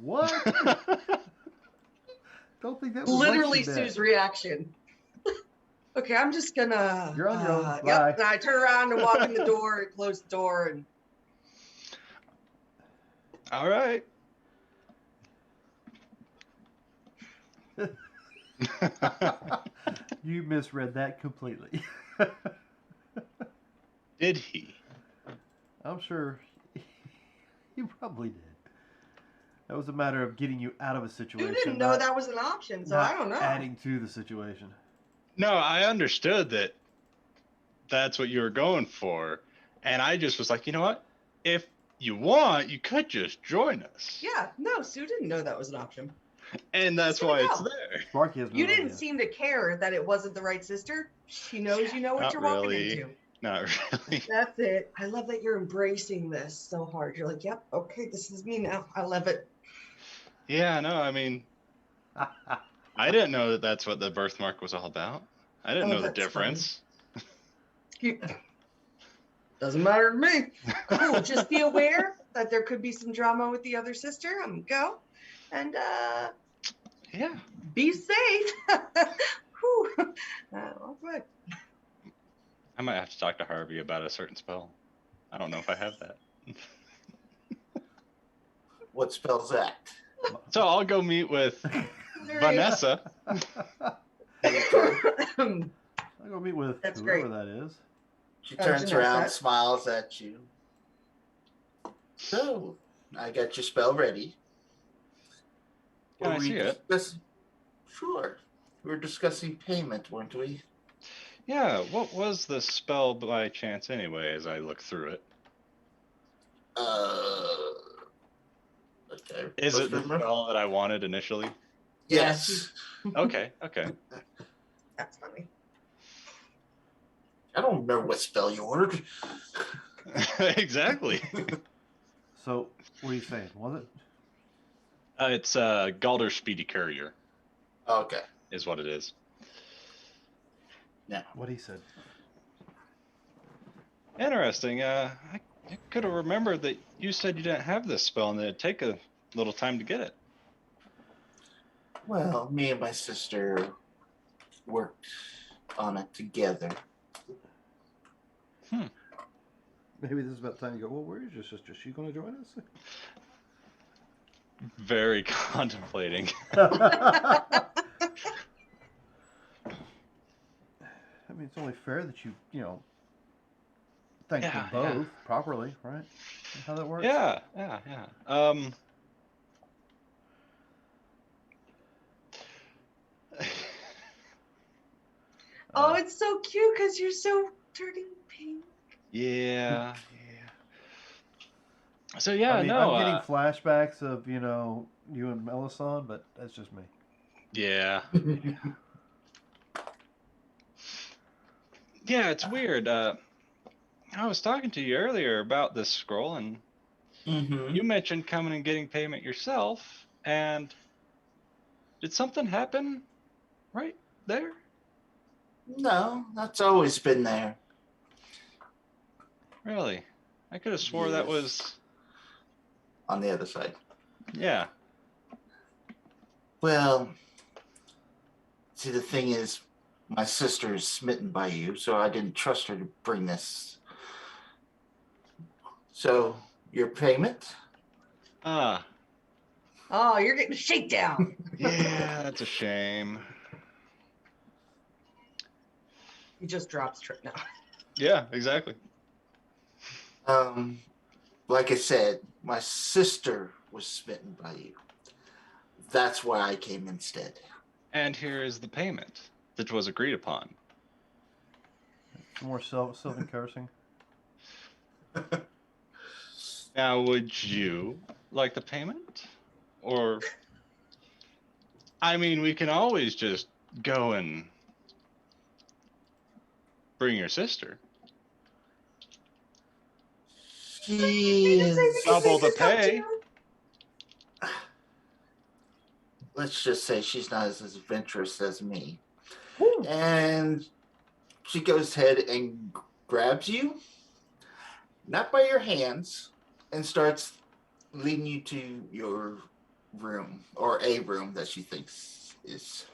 What? Don't think that was Literally what you meant. Sue's reaction. Okay, I'm just gonna. You're on your own. Yep. Bye. And I turn around and walk in the door and close the door and. all right. You misread that completely. Did he? I'm sure you probably did. That was a matter of getting you out of a situation. You didn't know not- that was an option, so not I don't know. Adding to the situation. No, I understood that that's what you were going for. And I just was like, you know what? If you want, you could just join us. Yeah, no, Sue didn't know that was an option. And that's Just why gonna it's go. there. Sparky has no You didn't idea. seem to care that it wasn't the right sister. She knows you know what Not you're walking really. into. Not really. That's it. I love that you're embracing this so hard. You're like, yep, okay, this is me now. I love it. Yeah, no, I mean, I didn't know that that's what the birthmark was all about. I didn't Oh, know the that's difference. Doesn't matter to me. Cool. Just be aware that there could be some drama with the other sister. I'm gonna go. And Yeah. be safe. Whew. All good. I might have to talk to Harvey about a certain spell. I don't know if I have that. What spell's that? So I'll go meet with Vanessa. I'll go meet with That's whoever great. that is. She Oh, turns Janessa. around, smiles at you. So, I got your spell ready. Can I Were we see it? Sure. We were discussing payment, weren't we? Yeah, what was the spell by chance anyway as I look through it? Okay. Is it the Remember? spell that I wanted initially? Yes. Okay, okay. That's funny. I don't remember what spell you ordered. Exactly. So, what are you saying? Was it? It's Galder Speedy Courier Okay. is what it is. What he said. Interesting. I could have remembered that you said you didn't have this spell and that it'd take a little time to get it. Well, me and my sister worked on it together. Maybe this is about the time you go, well, where is your sister? Is she going to join us? very contemplating. I mean, it's only fair that you know, thank them both properly, right? How that works? Yeah. Oh, it's so cute because you're so turning pink. Yeah. So yeah, I mean, no. I'm getting flashbacks of you and Melisande, but that's just me. Yeah. Yeah, it's weird. I was talking to you earlier about this scroll, and you mentioned coming and getting payment yourself. And did something happen right there? No, that's always been there. Really? I could have swore that was on the other side. Yeah. Well, see, the thing is, my sister is smitten by you, so I didn't trust her to bring this. So, your payment? Ah. Oh, you're getting a shakedown. Yeah, that's a shame. He just drops trip now. Yeah, exactly. Like I said, my sister was smitten by you. That's why I came instead. And here is the payment that was agreed upon. Some more Sylvan cursing. Now, would you like the payment? Or, I mean, we can always just go and bring your sister. She is Double the pay. Let's just say she's not as adventurous as me. Ooh. And she goes ahead and grabs you, not by your hands, and starts leading you to your room, or a room that she thinks is.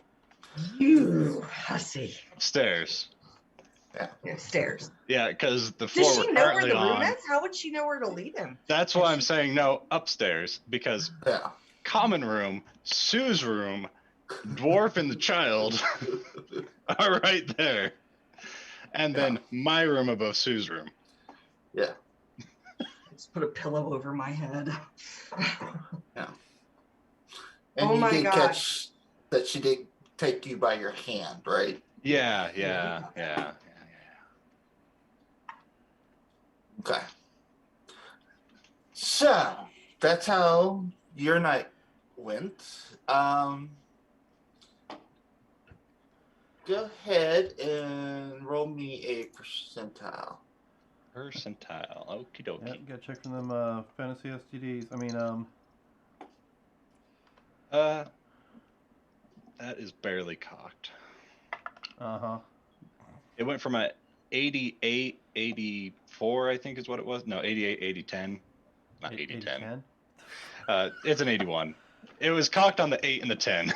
You hussy. Stairs. Yeah, stairs. Yeah, because the floor Does we're she know where currently the room on. is? How would she know where to lead him? That's why I'm saying no, upstairs. Because common room, Sue's room, dwarf and the child are right there. And then my room above Sue's room. Yeah. Just put a pillow over my head. Yeah. And Oh you my did gosh. catch that she did take you by your hand, right? Yeah. Okay. So that's how your night went. Go ahead and roll me a percentile. Percentile. Okie dokie. Yep, gotta check for them fantasy STDs. I mean, that is barely cocked. Uh-huh. It went from a 88, 84, I think is what it was. No, 88, 80, 10. Not 80, 10. It's an 81. It was cocked on the 8 and the 10.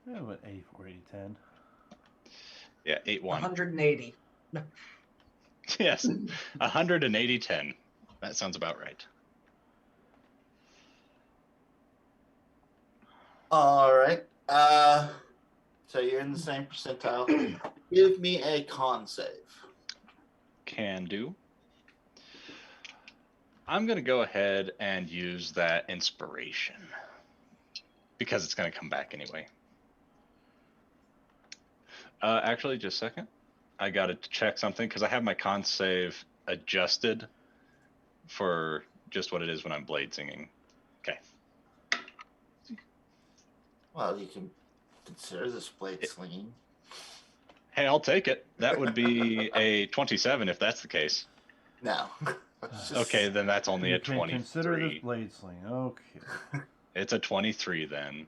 Yeah, what, 84, 80, 10. Yeah, 8, 1. 180. No. Yes, 180, 10. That sounds about right. All right. So you're in the same percentile. Give me a con save. Can do. I'm going to go ahead and use that inspiration because it's going to come back anyway. Actually, just a second. I got to check something because I have my con save adjusted for just what it is when I'm blade singing. Okay. Well, you can consider this blade slinging. Hey, I'll take it. That would be a 27 if that's the case. No. Okay, then that's only You a can 23. consider this blade sling. Okay. It's a 23 then.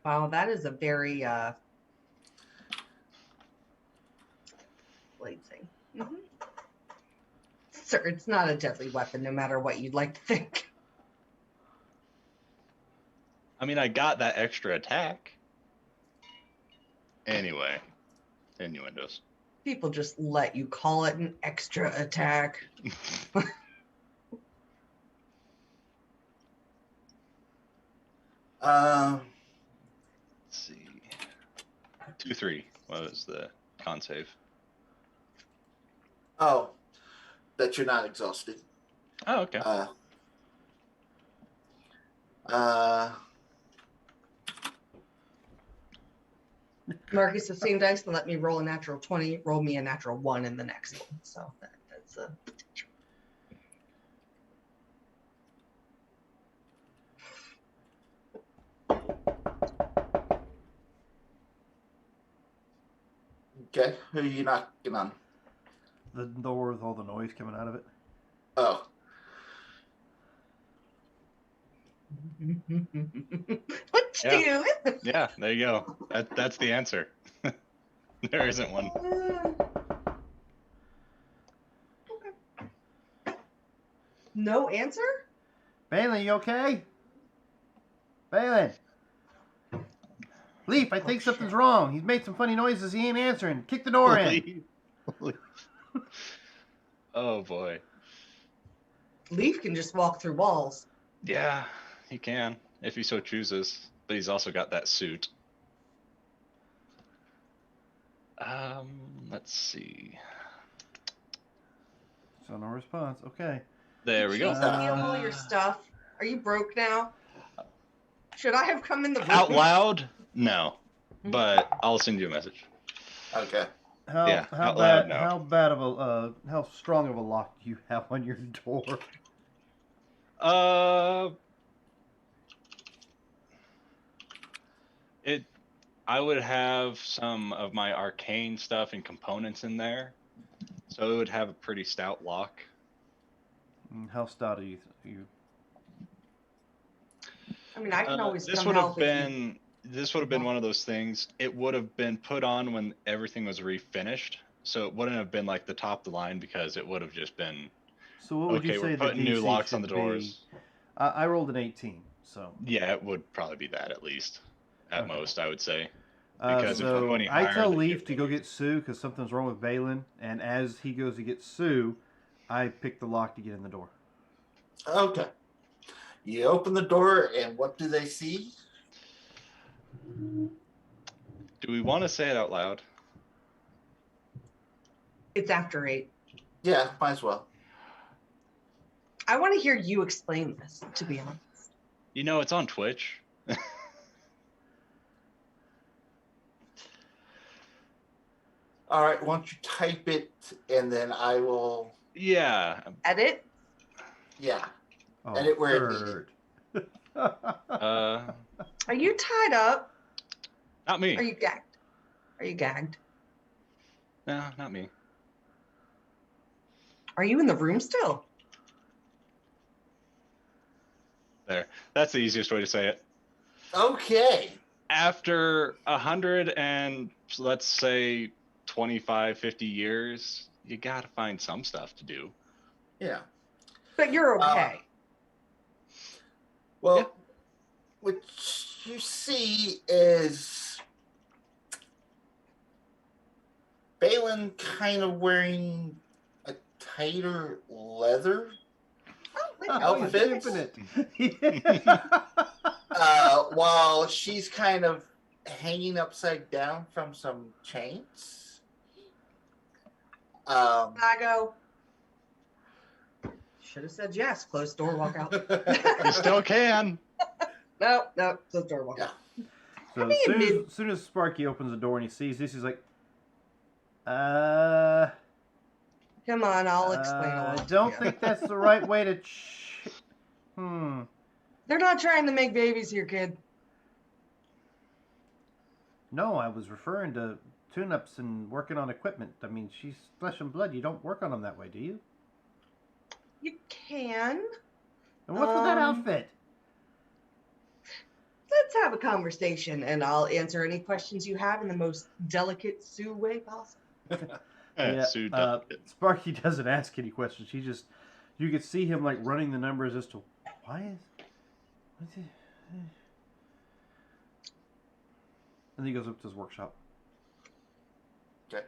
Wow, that is a very blade thing. Mm-hmm. Sir, it's not a deadly weapon, no matter what you'd like to think. I mean, I got that extra attack. Anyway, innuendos. People just let you call it an extra attack. Um, Let's see. 2-3 was the con save. oh, that you're not exhausted. Oh, okay. Marcus, the same dice and let me roll a natural 20, roll me a natural 1 in the next one. So that's a potential. Okay, who are you knocking on? The door with all the noise coming out of it. Oh, What you doing? Yeah, there you go. That's the answer. There isn't one. No answer? Balin, you okay? Balin! Leaf, I think something's shit. wrong. He's made some funny noises. He ain't answering. Kick the door in. Leaf. Oh boy. Leaf can just walk through walls. Yeah, he can if he so chooses, but he's also got that suit. Let's see. So no response. Okay. There we go. Jeez, steal all your stuff. Are you broke now? Should I have come in the room? Out loud? No, but I'll send you a message. okay. How out loud, no. how strong of a lock do you have on your door? I would have some of my arcane stuff and components in there, so it would have a pretty stout lock. How stout are you? I mean, I can always This come would have help if you... been this would have been one of those things. It would have been put on when everything was refinished, so it wouldn't have been like the top of the line because it would have just been. So what would Okay, you say we're the putting new DC locks on should the doors. be? I rolled an 18, so Yeah, it would probably be that at least, at Okay. most, I would say. Because if so we're going I higher, tell then Leaf it to would go be- get Sue because something's wrong with Balin, and as he goes to get Sue, I pick the lock to get in the door. Okay. You open the door, and what do they see? Do we want to say it out loud? It's after 8. Yeah, might as well. I want to hear you explain this, to be honest. You know, it's on Twitch. All right, why don't you type it, and then I will. Yeah. Edit? Yeah. Oh, Edit where it third. Uh, Are you tied up? not me. Are you gagged? Are you gagged? No, not me. Are you in the room still? There. That's the easiest way to say it. Okay. After 100 and let's say 25, 50 years, you gotta find some stuff to do. Yeah. But you're okay. Well, Yeah. what you see is Balin kind of wearing a tighter leather outfit, Infinite. while she's kind of hanging upside down from some chains. I go. Should have said yes. Close door, walk out. You still can. No, close door, walk out. So mean, as soon as Sparky opens the door and he sees this, he's like, Come on, I'll explain a I lot. don't think that's the right way to. They're not trying to make babies here, kid. No, I was referring to tune-ups and working on equipment. I mean, she's flesh and blood. You don't work on them that way, do you? You can. And what's with that outfit? Let's have a conversation, and I'll answer any questions you have in the most delicate Sue way possible. Sue Delicate. Sparky doesn't ask any questions. He just, you could see him like running the numbers as to why is, what's it? And then he goes up to his workshop. Okay.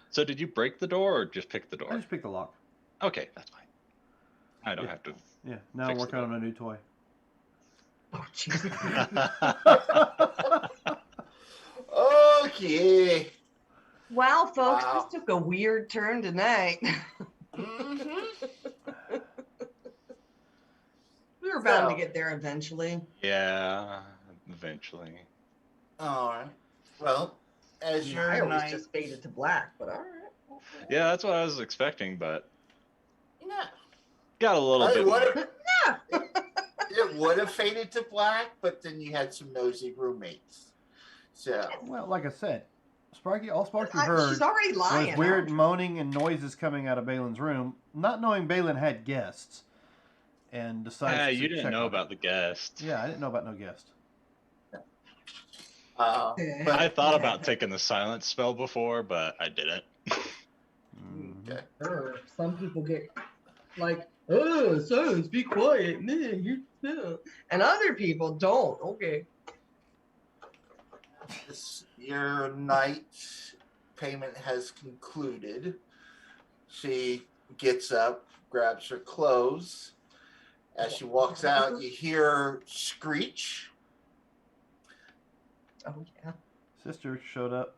So did you break the door or just pick the I door? just picked the lock. Okay, that's fine. I don't have to. Yeah, now I'm Fix the working on a new toy. Oh, Jesus. Okay. Wow, folks, Wow. this took a weird turn tonight. Mm-hmm. We were bound to So- get there eventually. Yeah, eventually. All right. Well, as I your always night, just faded to black, but all right. Yeah, that's what I was expecting, but yeah, got a little it bit would more. have it would have faded to black, but then you had some nosy roommates. So Well, like I said, all Sparky She's heard already was lying. weird moaning and noises coming out of Balin's room, not knowing Balin had guests, and decided Yeah, to you didn't check know on about the guest. it. Yeah, I didn't know about no guest. Okay. but I thought Okay. about taking the silence spell before, but I didn't. Mhm. okay. Sure. Some people get like, oh, silence, be quiet, man, you know. And other people don't. Okay. Your night payment has concluded. She gets up, grabs her clothes. As she walks out, you hear her screech. Oh yeah. Sister showed up.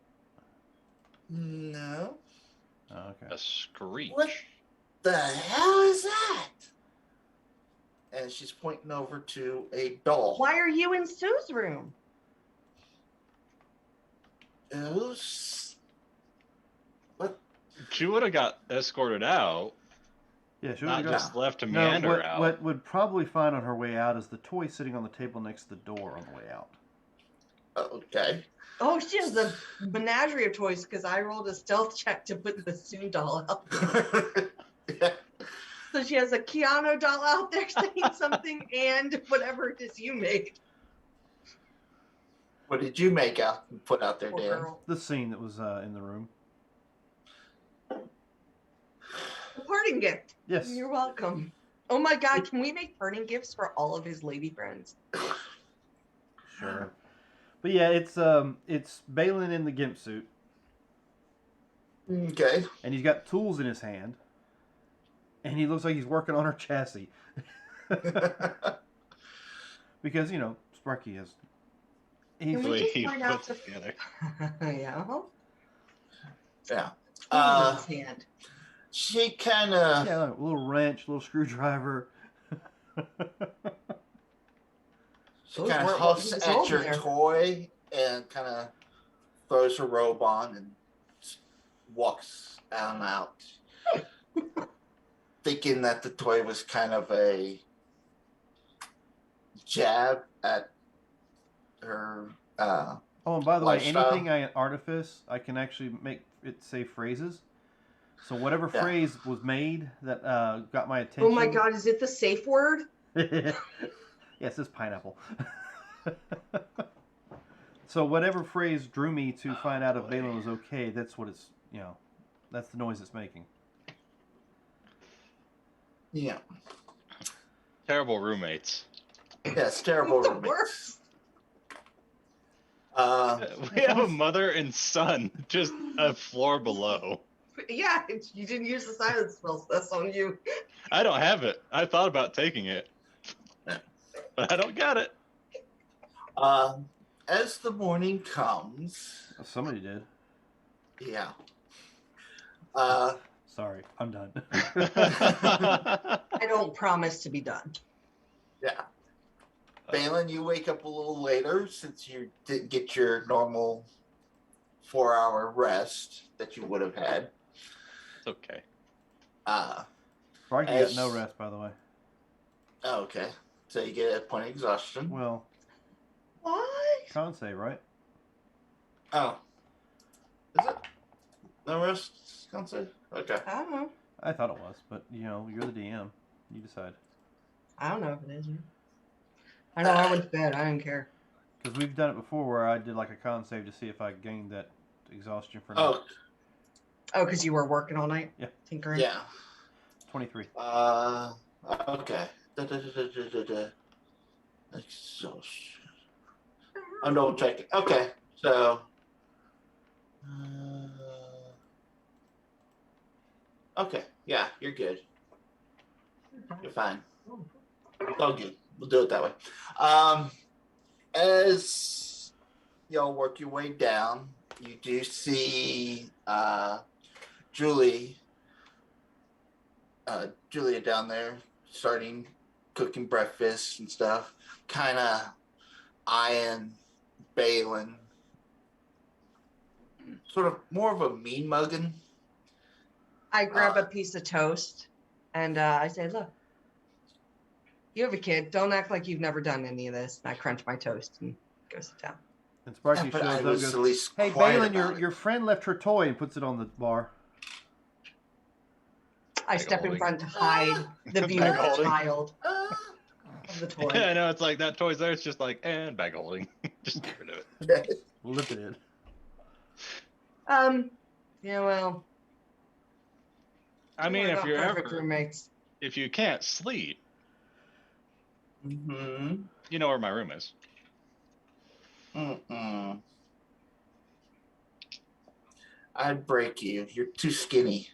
No. Oh, okay. A screech. What the hell is that? And she's pointing over to a doll. Why are you in Sue's room? What? She would have got escorted out, Yeah, she not would've got. just left to No, meander out. what would probably find on her way out is the toy sitting on the table next to the door on the way out. Okay. Oh, she has a menagerie of toys because I rolled a stealth check to put the Sue doll out there. Yeah. So she has a Keanu doll out there saying something and whatever it is you made. What did you make out and put out there, Poor Dan? girl. The scene that was in the room. A parting gift. Yes. You're welcome. Oh my God, can we make parting gifts for all of his lady friends? Sure. But yeah, it's Balin in the gimp suit, Okay. and he's got tools in his hand, and he looks like he's working on her chassis. Because Sparky has. He's, Can The we way just he point out puts to- it together. Yeah. Yeah. Tools in his hand. She kind of. yeah, like a little wrench, little screwdriver. She Those kind of weren't what huffs he was at holding your there. toy and kind of throws her robe on and walks out, thinking that the toy was kind of a jab at her. Oh, and by the Lifestyle. way, anything I artifice, I can actually make it say phrases. So whatever Yeah. phrase was made that got my attention. Oh my God, is it the safe word? Yes, it's pineapple. So whatever phrase drew me to find out if boy. Balin was okay, that's what it's, that's the noise it's making. Yeah. Terrible roommates. Yes, terrible The roommates. worst. We have a mother and son just a floor below. Yeah, you didn't use the silence spell, so that's on you. I don't have it. I thought about taking it, but I don't got it. As the morning comes, Somebody did. yeah. Sorry, I'm done. I don't promise to be done. Yeah. Balin, you wake up a little later since you didn't get your normal 4-hour rest that you would have had. It's okay. Sparky As- got no rest, by the way. Okay. So you get a point of exhaustion. Well, What? con save, right? Oh. Is it? No rest, can't say? Okay. I don't know. I thought it was, but you're the DM. You decide. I don't know if it is. I know I went to bed. I didn't care. Because we've done it before where I did like a con save to see if I gained that exhaustion for Oh, Oh, because you were working all night? Yeah. Tinkering? yeah. 23. Okay. Exhaustion. I'm double checking. Okay. So. Okay. Yeah, you're good. You're fine. It's all good. We'll do it that way. As y'all work your way down, you do see Julia down there starting cooking breakfast and stuff, kind of eyeing Balin, sort of more of a mean mugging. I grab a piece of toast and I say, look, you have a kid. Don't act like you've never done any of this. And I crunch my toast and go sit down. And Sparky But shows I up and was goes, at least "Hey, quiet Balin, about your friend left her toy," and puts it on the bar. I step in front to hide the view of the child of the toy. Yeah, I know. It's like that toy's there. It's just like, and bag holding. Just get rid of it. Limited. Yeah, well. I mean, we're if not you're perfect ever, roommates. if you can't sleep, Mm-hmm. you know where my room is. Mm-mm. I'd break you. You're too skinny.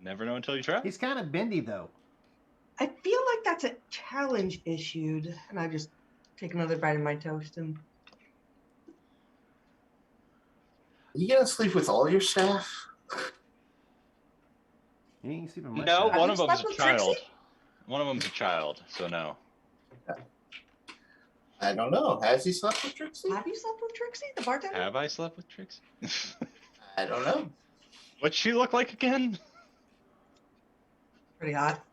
Never know until you try. He's kind of bendy though. I feel like that's a challenge issued. And I just take another bite of my toast and. You gonna sleep with all your staff? He ain't sleeping much. No, Have one you of them's slept a with child. Trixie? One of them's a child, so no. I don't know. Has he slept with Trixie? Have you slept with Trixie, the bartender? Have I slept with Trixie? I don't know. What's she look like again? Pretty hot.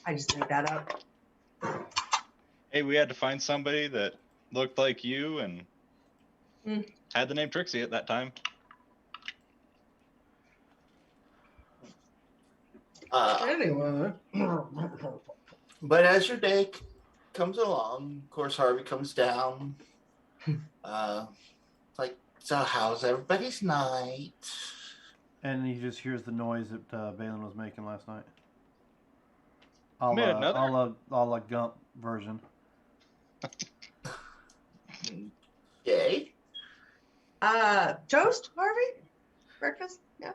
I just made that up. Hey, we had to find somebody that looked like you and had the name Trixie at that time. Anyway. But as your day comes along, of course, Harvey comes down. Like, so how's everybody's night? And he just hears the noise that Balin was making last night. Made another? A la Gump version. Yay. Toast, Harvey? Breakfast? Yeah.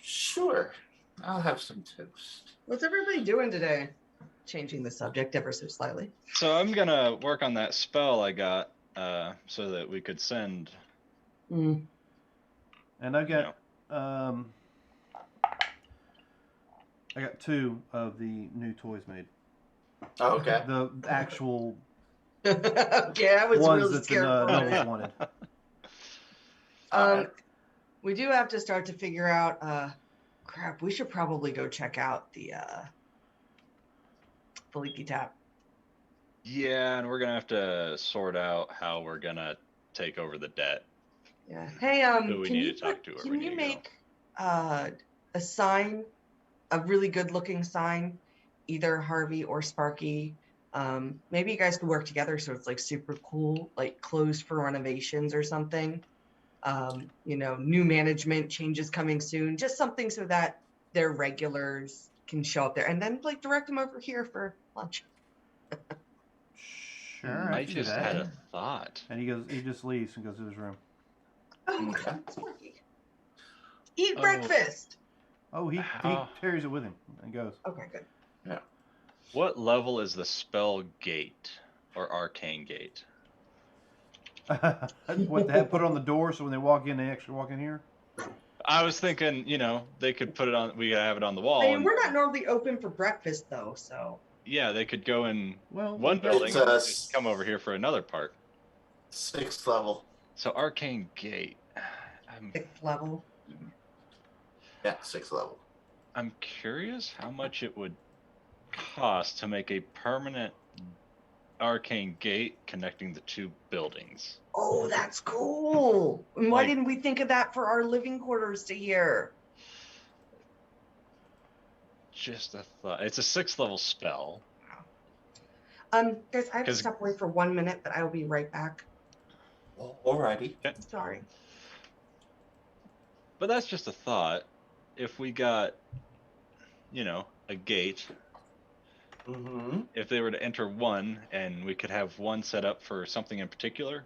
Sure. I'll have some toast. What's everybody doing today? Changing the subject ever so slightly. So I'm gonna work on that spell I got, so that we could send. And I've got I got 2 of the new toys made. Oh, okay. The actual Okay, I was ones really that scared the for a nobles minute. wanted. We do have to start to figure out. Crap, we should probably go check out the leaky tap. Yeah, and we're gonna have to sort out how we're gonna take over the debt. Yeah. Hey, Who we can need you to talk to or we can need you to make a sign, a really good looking sign, either Harvey or Sparky? Maybe you guys could work together so it's like super cool, like closed for renovations or something. New management changes coming soon, just something so that their regulars can show up there and then like direct them over here for lunch. Sure, I can do just that. had a thought. And he just leaves and goes to his room. Oh, Okay. Sparky. Eat Oh. breakfast. Oh, he How- carries it with him and goes. Okay, good. What level is the spell gate or arcane gate? What they have put on the door so when they walk in, they actually walk in here? I was thinking, they could put it on. We gotta have it on the wall. I mean, and, we're not normally open for breakfast though, so. yeah, they could go in Well, one building It's and a just come over here for another part. 6th level. So arcane gate. 6th level. Yeah, 6th level. I'm curious how much it would cost to make a permanent arcane gate connecting the 2 buildings. Oh, that's cool. And why Like- didn't we think of that for our living quarters to here? Just a thought. It's a 6th level spell. Guys, I have to 'Cause- step away for 1 minute, but I will be right back. Alrighty. Sorry. But that's just a thought. If we got, a gate, Mm-hmm. if they were to enter one and we could have one set up for something in particular,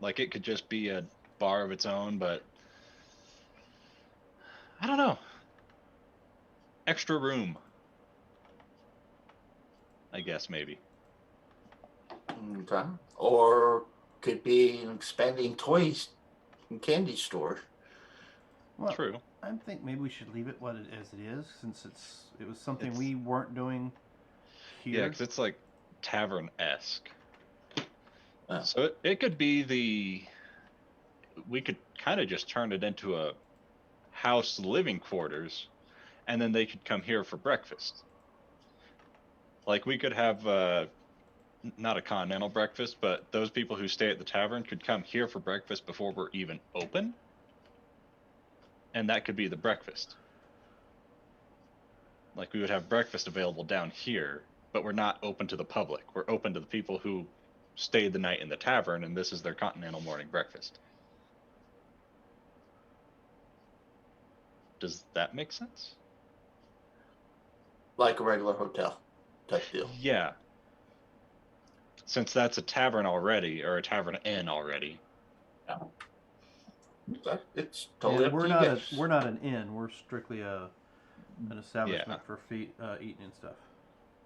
like it could just be a bar of its own, but I don't know. Extra room. I guess maybe. Okay. Or could be an expanding toys and candy store. Well, True. I think maybe we should leave it as it is, since it was something It's- we weren't doing Yeah, here. because it's like tavern-esque. Oh. So it could be we could kind of just turn it into a house living quarters, and then they could come here for breakfast. Like we could have not a continental breakfast, but those people who stay at the tavern could come here for breakfast before we're even open, and that could be the breakfast. Like we would have breakfast available down here, but we're not open to the public. We're open to the people who stayed the night in the tavern, and this is their continental morning breakfast. Does that make sense? Like a regular hotel type deal. Yeah. Since that's a tavern already, or a tavern inn already. Okay. It's totally And up to you guys. we're not an inn. We're strictly an establishment for eating and stuff.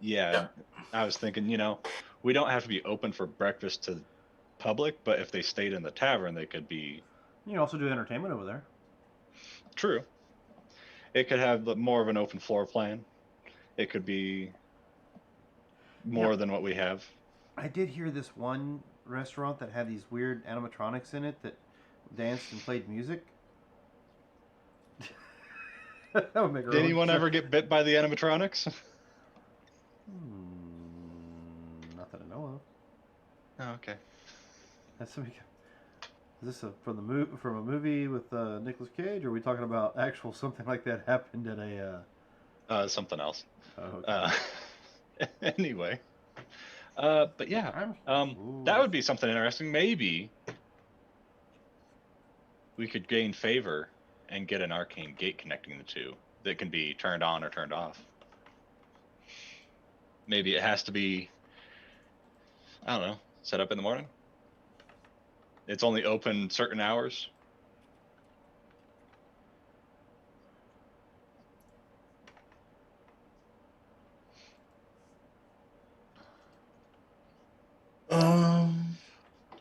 Yeah, I was thinking, we don't have to be open for breakfast to the public, but if they stayed in the tavern, they could be. You can also do entertainment over there. True. It could have more of an open floor plan. It could be more than what we have. I did hear this one restaurant that had these weird animatronics in it that danced and played music. That would make Did anyone ever get bit by the animatronics? Not that I know of. Oh, okay. Is this from a movie with Nicolas Cage, or are we talking about actual something like that happened at a? Something else. Oh, okay. Anyway. But yeah, that would be something interesting. Maybe we could gain favor and get an arcane gate connecting the two that can be turned on or turned off. Maybe it has to be, I don't know, set up in the morning. It's only open certain hours.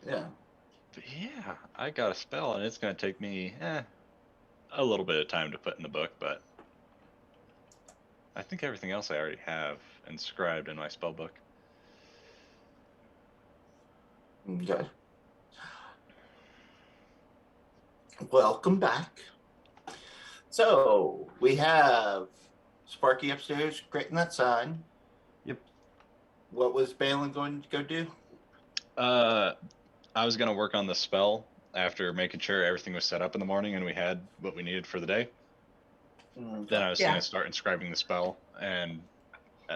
Yeah. But yeah, I got a spell, and it's going to take me a little bit of time to put in the book, but I think everything else I already have inscribed in my spell book. Okay. Welcome back. So we have Sparky upstairs creating that sign. Yep. What was Balin going to go do? I was going to work on the spell after making sure everything was set up in the morning and we had what we needed for the day. Okay. Then I was going to start inscribing the spell, and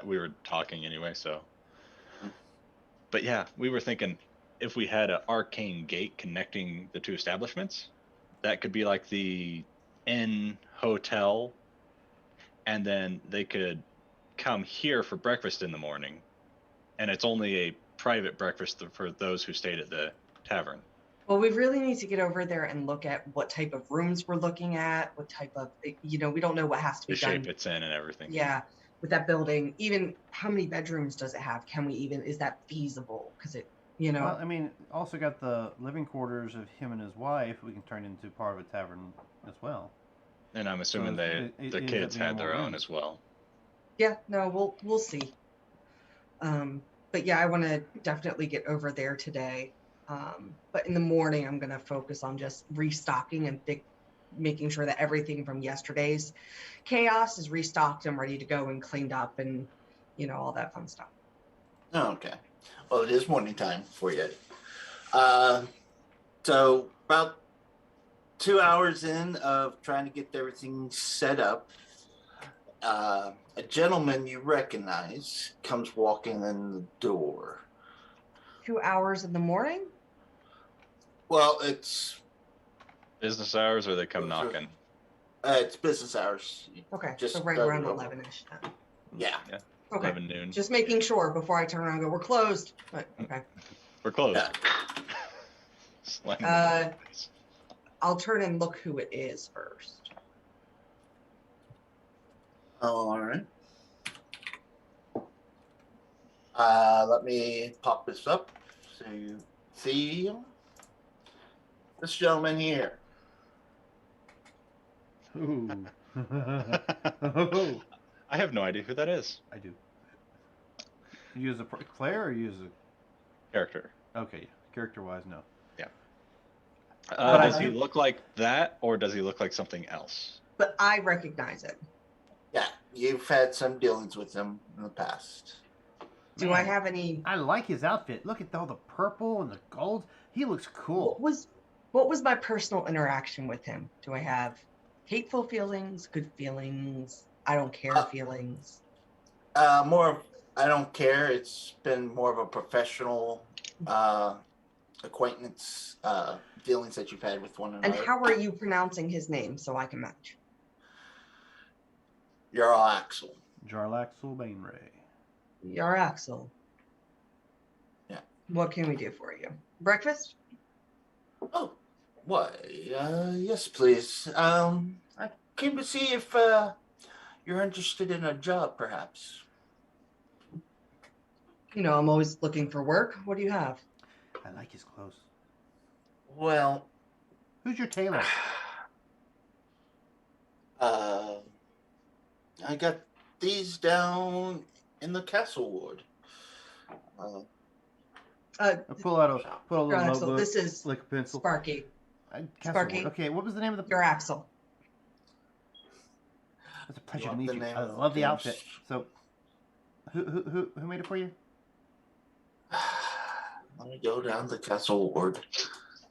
we were talking anyway, so. But yeah, we were thinking if we had an arcane gate connecting the two establishments, that could be like the inn hotel, and then they could come here for breakfast in the morning, and it's only a private breakfast for those who stayed at the tavern. Well, we really need to get over there and look at what type of rooms we're looking at, what type of, we don't know what has to be The done. shape it's in and everything. Yeah, with that building, even how many bedrooms does it have? Is that feasible? Because Well, I mean, also got the living quarters of him and his wife. We can turn into part of a tavern as well. And I'm assuming So the kids had their own as well. Yeah, no, we'll see. But yeah, I want to definitely get over there today. But in the morning, I'm going to focus on just restocking and making sure that everything from yesterday's chaos is restocked and ready to go and cleaned up and, all that fun stuff. Okay. Well, it is morning time for you. So about 2 hours in of trying to get everything set up, a gentleman you recognize comes walking in the door. 2 hours in the morning? Well, it's Business hours, or they come knocking? it's business hours. Okay, Just so right around 11-ish then. Yeah. Okay, 11 noon. just making sure before I turn around and go, we're closed. But, okay. We're closed. Yeah. Slam the door. I'll turn and look who it is first. All right. Let me pop this up so you see this gentleman here. Ooh. Oh, I have no idea who that is. I do. You use a player or you use a Character. okay? Character-wise, no. But Does I he do- look like that, or does he look like something else? But I recognize it. Yeah, you've had some dealings with him in the past. Do I Man, have any? I like his outfit. Look at all the purple and the gold. He looks cool. What was my personal interaction with him? Do I have hateful feelings, good feelings, I don't care feelings? More of, I don't care. It's been more of a professional acquaintance dealings that you've had with one And another. how are you pronouncing his name so I can match? Jarl Axel. Jarlaxle Bainray. You're Axel. Yeah. What can we do for you? Breakfast? Oh, why? Yes, please. I came to see if you're interested in a job, perhaps. You know, I'm always looking for work. What do you have? I like his clothes. Well, Who's your tailor? I got these down in the castle ward. Pull out a little Axel, notebook, this is like a pencil. Sparky. Castle Sparky. Ward. Okay, what was the name of the? You're Axel. It's a pleasure You to want meet the you. name I of the love the games? outfit. So, who made it for you? Let me go down the castle ward.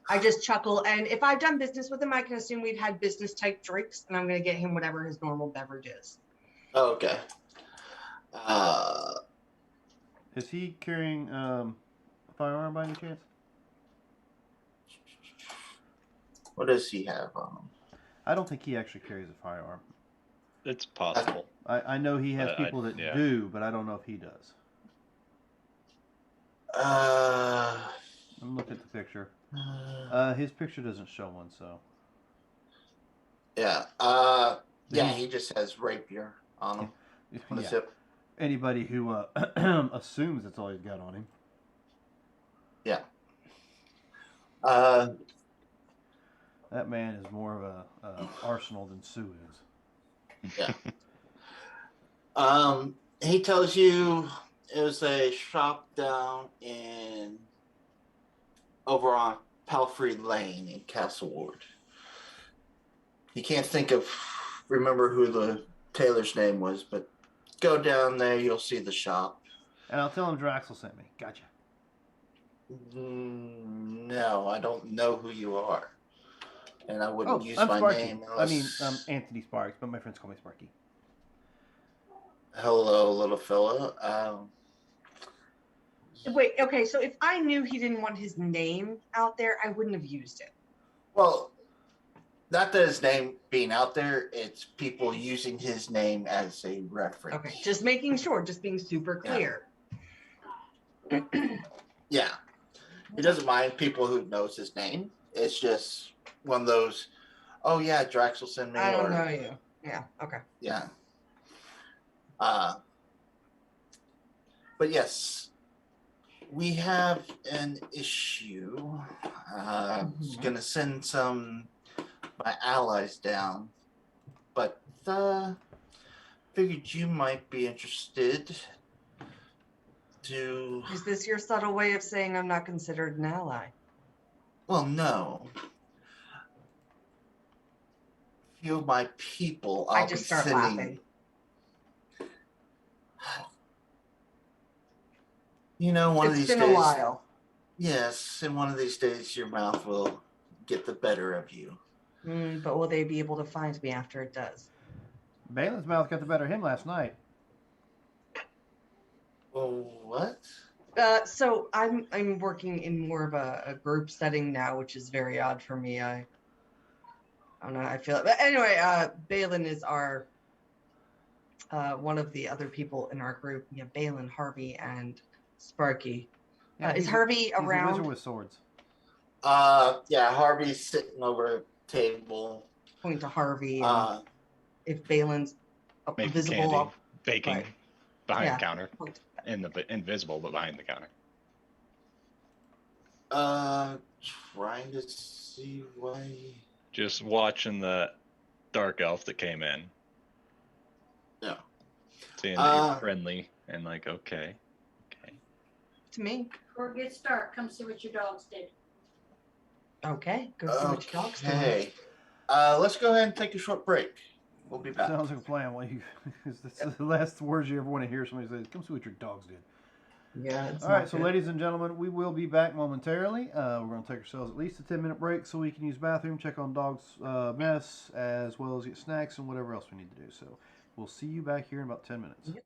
I just chuckle, and if I've done business with him, I can assume we've had business type drinks, and I'm going to get him whatever his normal beverage is. Oh, okay. Is he carrying a firearm by any chance? What does he have on him? I don't think he actually carries a firearm. It's possible. I know he has I- people that yeah. do, but I don't know if he does. I'm looking at the picture. His picture doesn't show one, so. Yeah. Yeah, he just has rapier on him. On his Yeah. hip. Anybody who assumes that's all he's got on him. Yeah. That man is more of a arsenal than Sue is. Yeah. He tells you it was a shop down over on Palfrey Lane in Castle Ward. He can't remember who the tailor's name was, but go down there, you'll see the shop. And I'll tell him Draxel sent me. Gotcha. No, I don't know who you are. And I wouldn't use I'm my Sparky. name I unless... mean, Anthony Sparks, but my friends call me Sparky. Hello, little fella. Wait, okay, so if I knew he didn't want his name out there, I wouldn't have used it. Well, not that his name being out there, it's people using his name as a reference. Okay, just making sure, just being super clear. Yeah. He doesn't mind people who knows his name. It's just one of those, oh yeah, Drax will send me. I don't know you. Yeah, okay. Yeah. But yes, we have an issue. I was going to send my allies down, but figured you might be interested to... Is this your subtle way of saying I'm not considered an ally? Well, no. Few of my people I just start laughing. You know, one of these It's days... been a while. Yes, and one of these days your mouth will get the better of you. But will they be able to find me after it does? Balin's mouth got the better of him last night. Well, what? So I'm working in more of a group setting now, which is very odd for me. I don't know. I feel it. But anyway, Balin is our one of the other people in our group. We have Balin, Harvey, and Sparky. Yeah, Is Harvey around? He's a wizard with swords. Yeah, Harvey's sitting over a table. Point to Harvey. And if Balin's Making visible, candy, I'll- baking. right. behind Yeah. the counter, invisible, but behind the counter. Trying to see why. Just watching the dark elf that came in. Yeah. Seeing that you're friendly and like, okay. To me. Before it gets dark, come see what your dogs did. Okay. Go see what your dog's doing. Okay. Let's go ahead and take a short break. We'll be back. Sounds like a plan. Well, that's the last words you ever want to hear somebody say. Come see what your dogs did. Yeah. All right, so ladies and gentlemen, we will be back momentarily. We're going to take ourselves at least a 10-minute break so we can use the bathroom, check on dog's mess, as well as get snacks and whatever else we need to do. So we'll see you back here in about 10 minutes. Yep.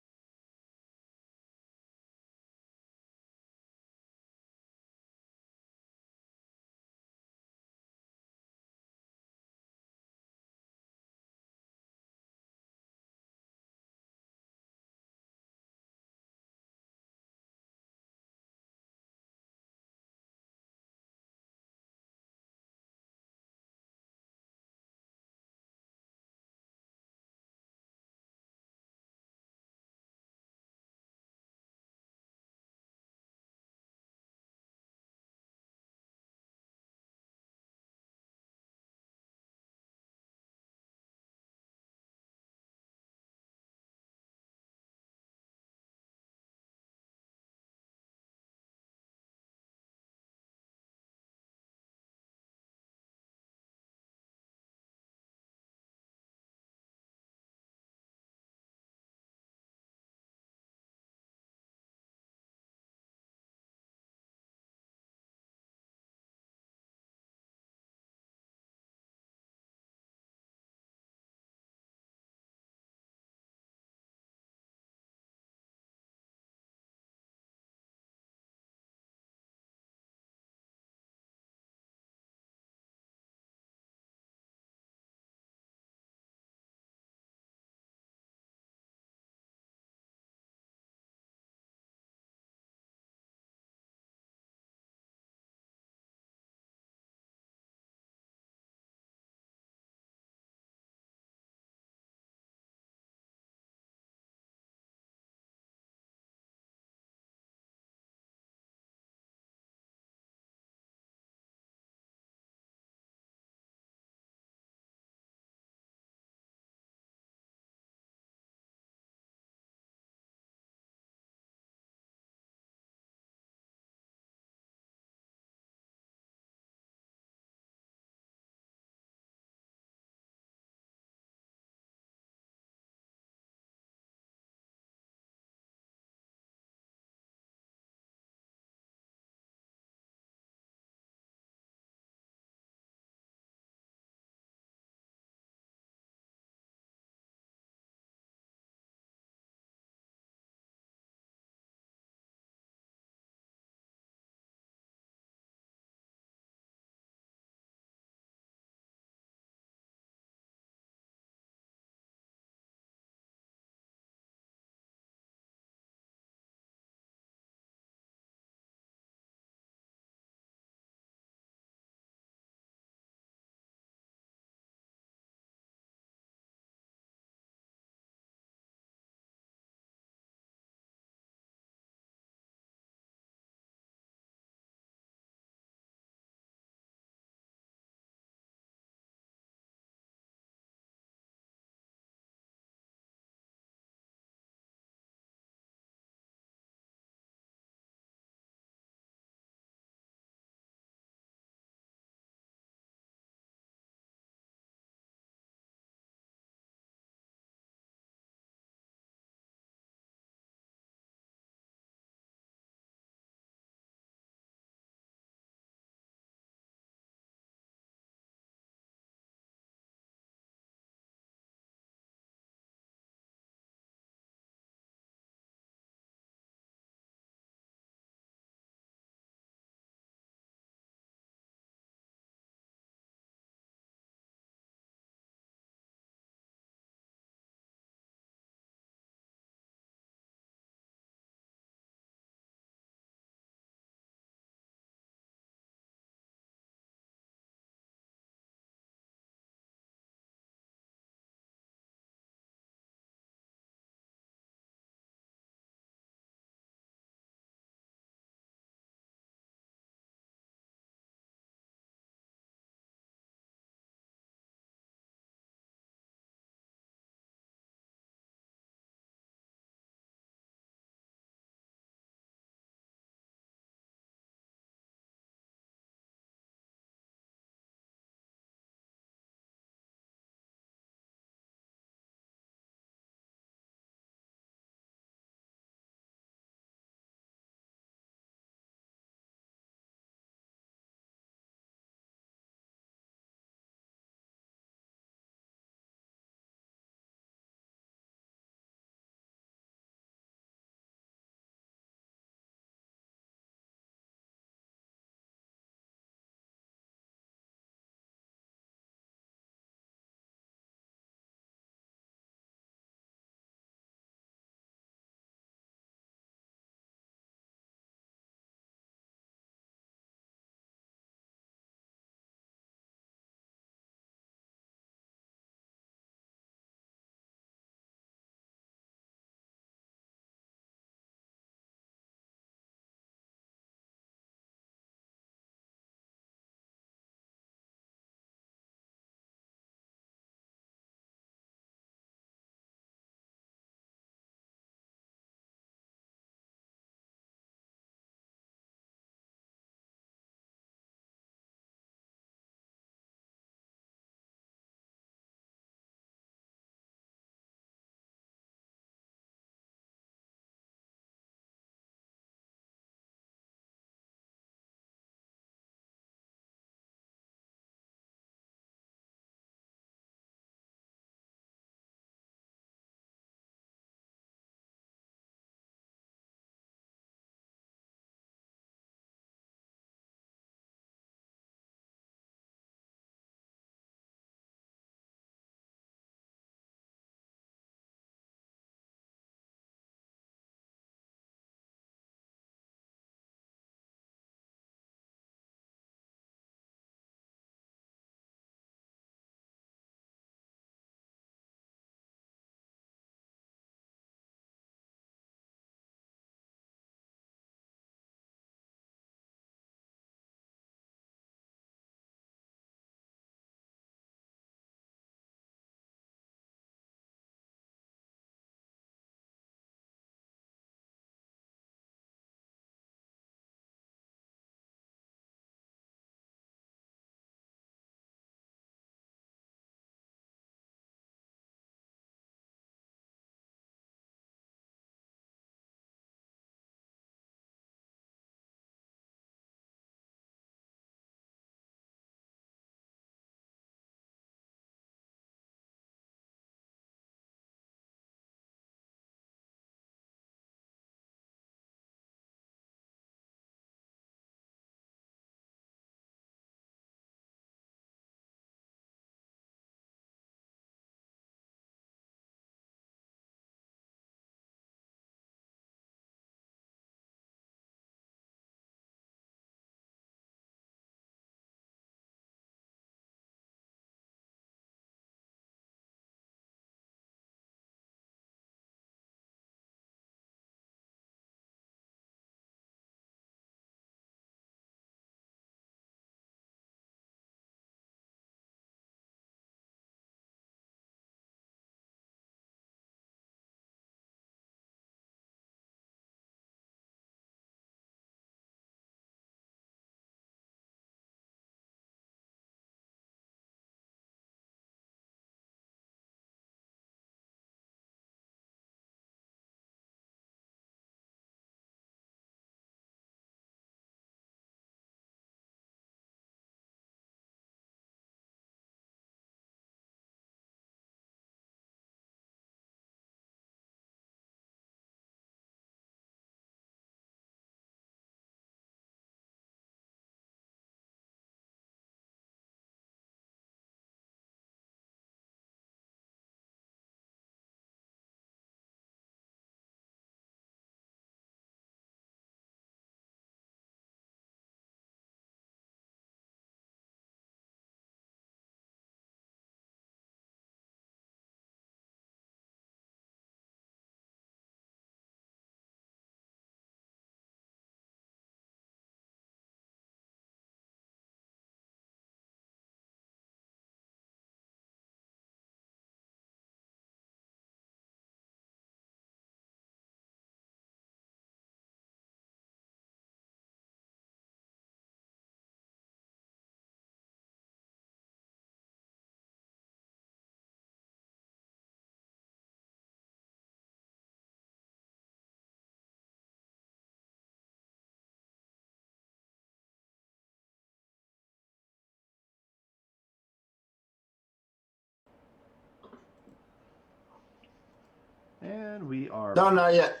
And we are No, not yet.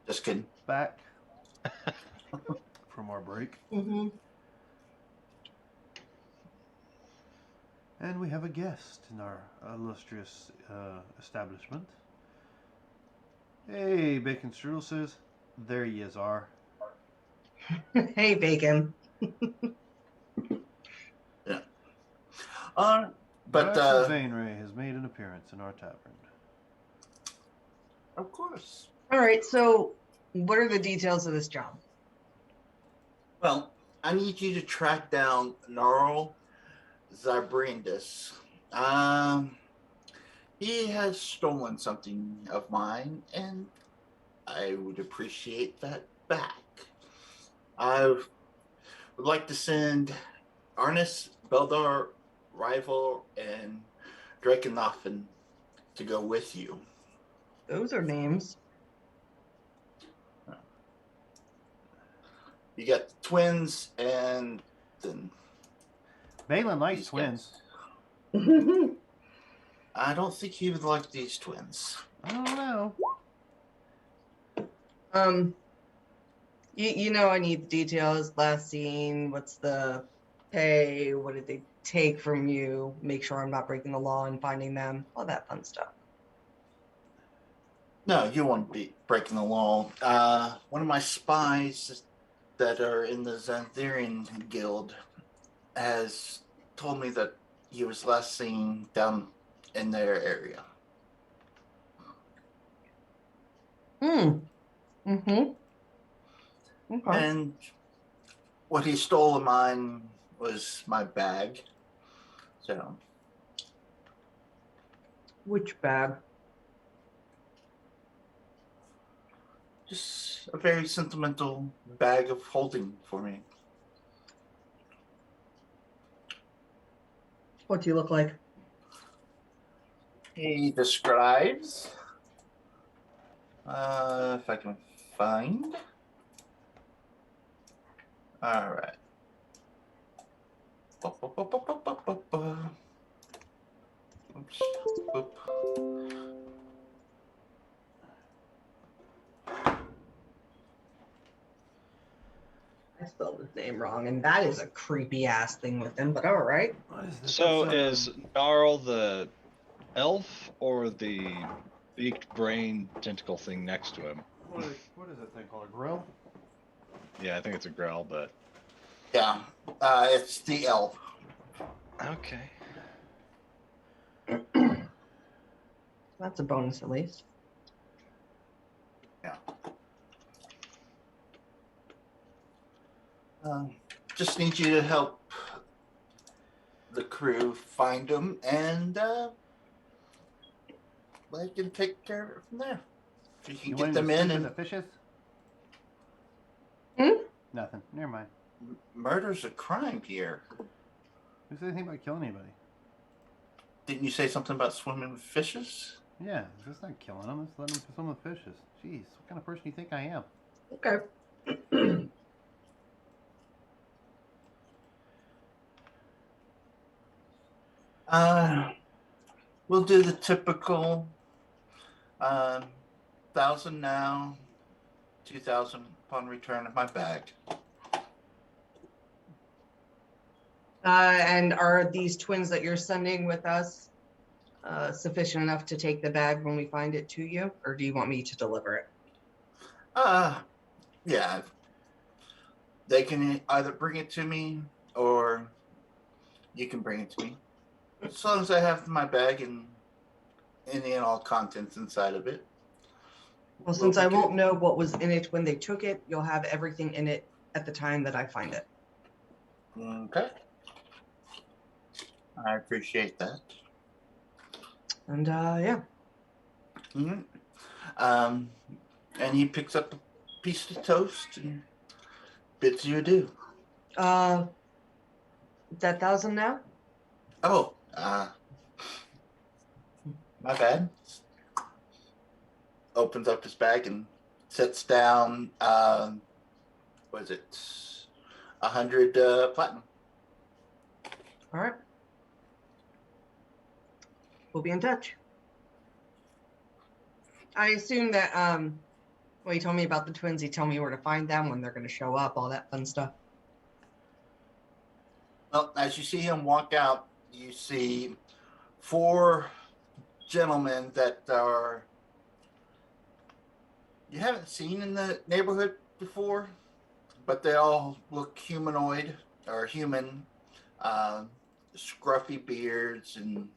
Just kidding. back from our break. Mm-hmm. And we have a guest in our illustrious establishment. Hey, Bacon Strudel says, there yous are. Hey, Bacon. Yeah. But But Vainray has made an appearance in our tavern. of course. All right, so what are the details of this job? Well, I need you to track down Gnarl Zabrindis. He has stolen something of mine, and I would appreciate that back. I would like to send Arnis, Beldar, Rival, and Drakenoffen to go with you. Those are names. You got the twins and then Balin likes these twins. guys. I don't think he would like these twins. I don't know. You know I need the details. Last scene, what's the pay? What did they take from you? Make sure I'm not breaking the law and finding them. All that fun stuff. No, you won't be breaking the law. One of my spies that are in the Xantharian Guild has told me that he was last seen down in their area. Mm-hmm. Okay. And what he stole of mine was my bag. So, Which bag? just a very sentimental bag of holding for me. What do you look like? He describes, if I can find. All right. Oops. Oop. I spelled his name wrong, and that is a creepy ass thing with him, but all right. What is this? So That's, is Gnarl the elf or the beaked brain tentacle thing next to him? what is that thing called? A grill? Yeah, I think it's a growl, but Yeah, it's the elf. okay. That's a bonus at least. Yeah. Just need you to help the crew find them, and they can take care of it from there. If you can You get want them him to in sleep and with the fishes? Hmm? Nothing. Never mind. murder's a crime here. Who said anything about killing anybody? Didn't you say something about swimming with fishes? Yeah, that's not killing them. It's letting them swim with fishes. Jeez, what kind of person do you think I am? Okay. We'll do the typical 1,000 now, 2,000 upon return of my bag. And are these twins that you're sending with us sufficient enough to take the bag when we find it to you, or do you want me to deliver it? Yeah. They can either bring it to me or you can bring it to me. As long as I have my bag and any and all contents inside of it. Well, since I won't know what was in it when they took it, you'll have everything in it at the time that I find it. Okay. I appreciate that. And yeah. Mm-hmm. And he picks up a piece of toast and bids you adieu. That 1,000 now? Oh, my bad. Opens up his bag and sets down, what is it, 100 platinum. All right. We'll be in touch. I assume that well, he told me about the twins. He told me where to find them, when they're going to show up, all that fun stuff. Well, as you see him walk out, you see 4 gentlemen that are you haven't seen in the neighborhood before, but they all look humanoid or human, scruffy beards, and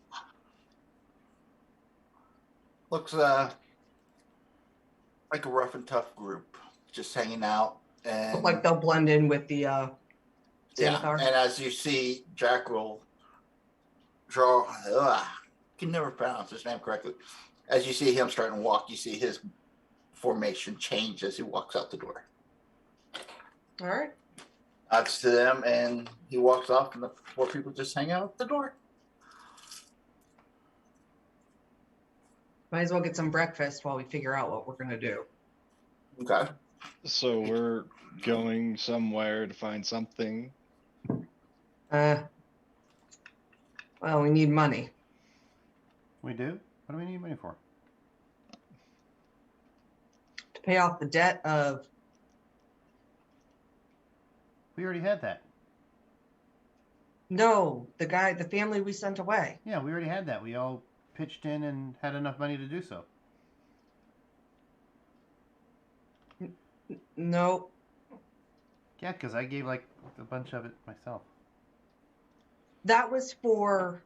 looks like a rough and tough group, just hanging out. And Like they'll blend in with the yeah, Xanathar. and as you see, Jack will draw. Can never pronounce his name correctly. As you see him starting to walk, you see his formation change as he walks out the door. All right. Nods to them, and he walks off, and the 4 people just hang out at the door. Might as well get some breakfast while we figure out what we're going to do. Okay. So we're going somewhere to find something. Well, we need money. We do? What do we need money for? To pay off the debt of... We already had that. No, the family we sent away. Yeah, we already had that. We all pitched in and had enough money to do so. No. Yeah, because I gave like a bunch of it myself. That was for...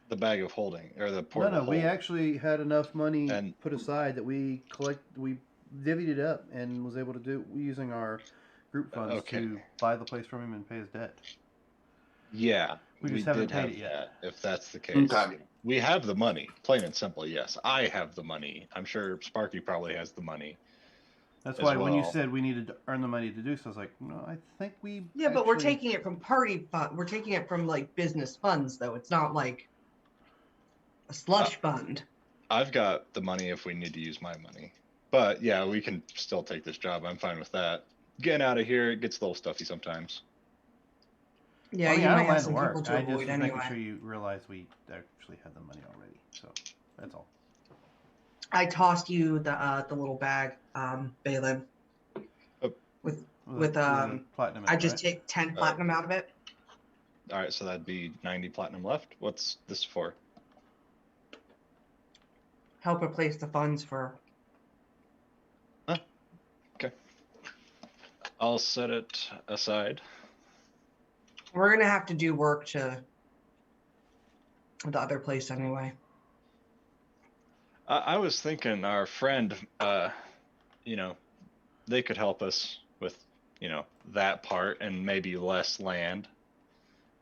The bag of holding, or the portable No, we hold. actually had enough money And- put aside that we divvied it up and was able to do using our group funds Okay. to buy the place from him and pay his debt. Yeah, We just haven't did paid have it yet. that, if that's the case. Okay. We have the money, plain and simple. Yes, I have the money. I'm sure Sparky probably has the money. That's As why when you well. said we needed to earn the money to do so, I was like, no, I think we. Yeah, but we're actually- taking it from party fund. We're taking it from like business funds, though. It's not like a slush fund. I've got the money if we need to use my money. But yeah, we can still take this job. I'm fine with that. Getting out of here, it gets a little stuffy sometimes. Yeah, I mean, you I might don't have mind some the work. people to I just avoid was making anyway. sure you realize we actually had the money already. So that's all. I tossed you the little bag, Balin. Oh. With platinum. in I it, just right? take 10 platinum out of it. All right, so that'd be 90 platinum left. What's this for? Help replace the funds for... I'll set it aside. We're going to have to do work to the other place anyway. I was thinking our friend, they could help us with, that part and maybe less land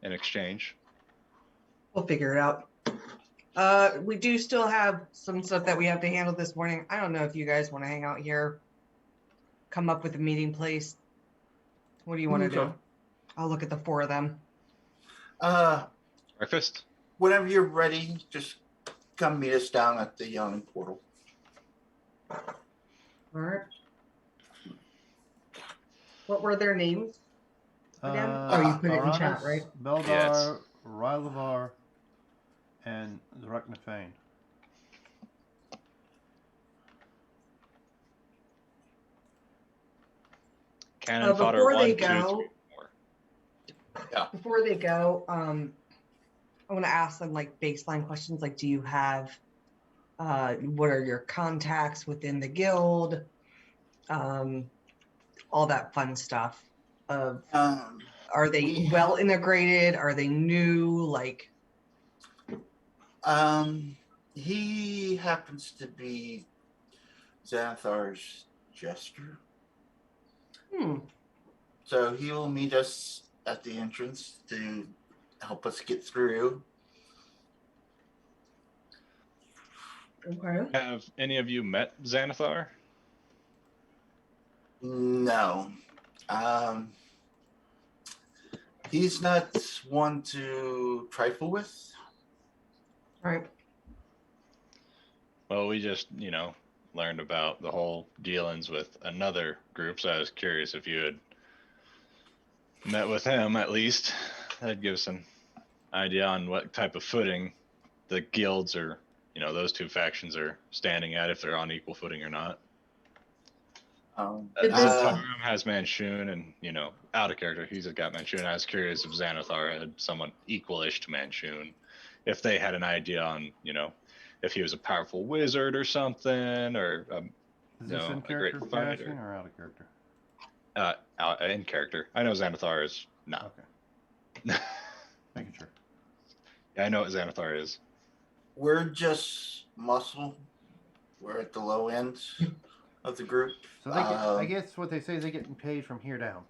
in exchange. We'll figure it out. We do still have some stuff that we have to handle this morning. I don't know if you guys want to hang out here, come up with a meeting place. What do you want to do? I'll look at the 4 of them. Breakfast? Whenever you're ready, just come meet us down at the Yawning Portal. All right. What were their names again? Oh, you put it in chat, Aranis, right? Beldar, Yes. Rylavar, and Draknafane. Cannon fodder Before 1, they 2, go- 3, 4. Before they go, I want to ask them like baseline questions, like, do you have, what are your contacts within the guild? All that fun stuff. Of are they well integrated? Are they new? Like, he happens to be Xanathar's jester. So he will meet us at the entrance to help us get through. Okay. Have any of you met Xanathar? No. He's not one to trifle with. All right. Well, we just, learned about the whole dealings with another group, so I was curious if you had met with him at least. That'd give us an idea on what type of footing the guilds are those two factions are standing at, if they're on equal footing or not. Did this- Zentarum has Manchun, and out of character, he's got Manchun. I was curious if Xanathar had someone equalish to Manchun, if they had an idea on, if he was a powerful wizard or something, or Is this in a great character fighter. fashion or out of character? In character. I know Xanathar is not. Okay. Making sure. Yeah, I know what Xanathar is. We're just muscle. We're at the low end of the group. So they get, I guess what they say is they get paid from here down.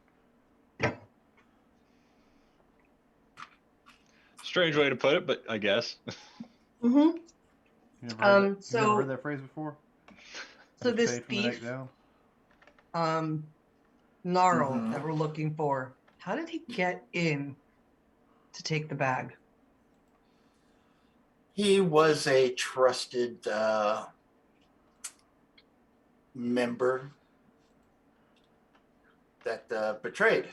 Strange way to put it, but I guess. Mm-hmm. You never heard, you So- never heard that phrase before? So Just this paid from the neck thief, down? Gnarl, Mhm. that we're looking for, how did he get in to take the bag? He was a trusted member that betrayed.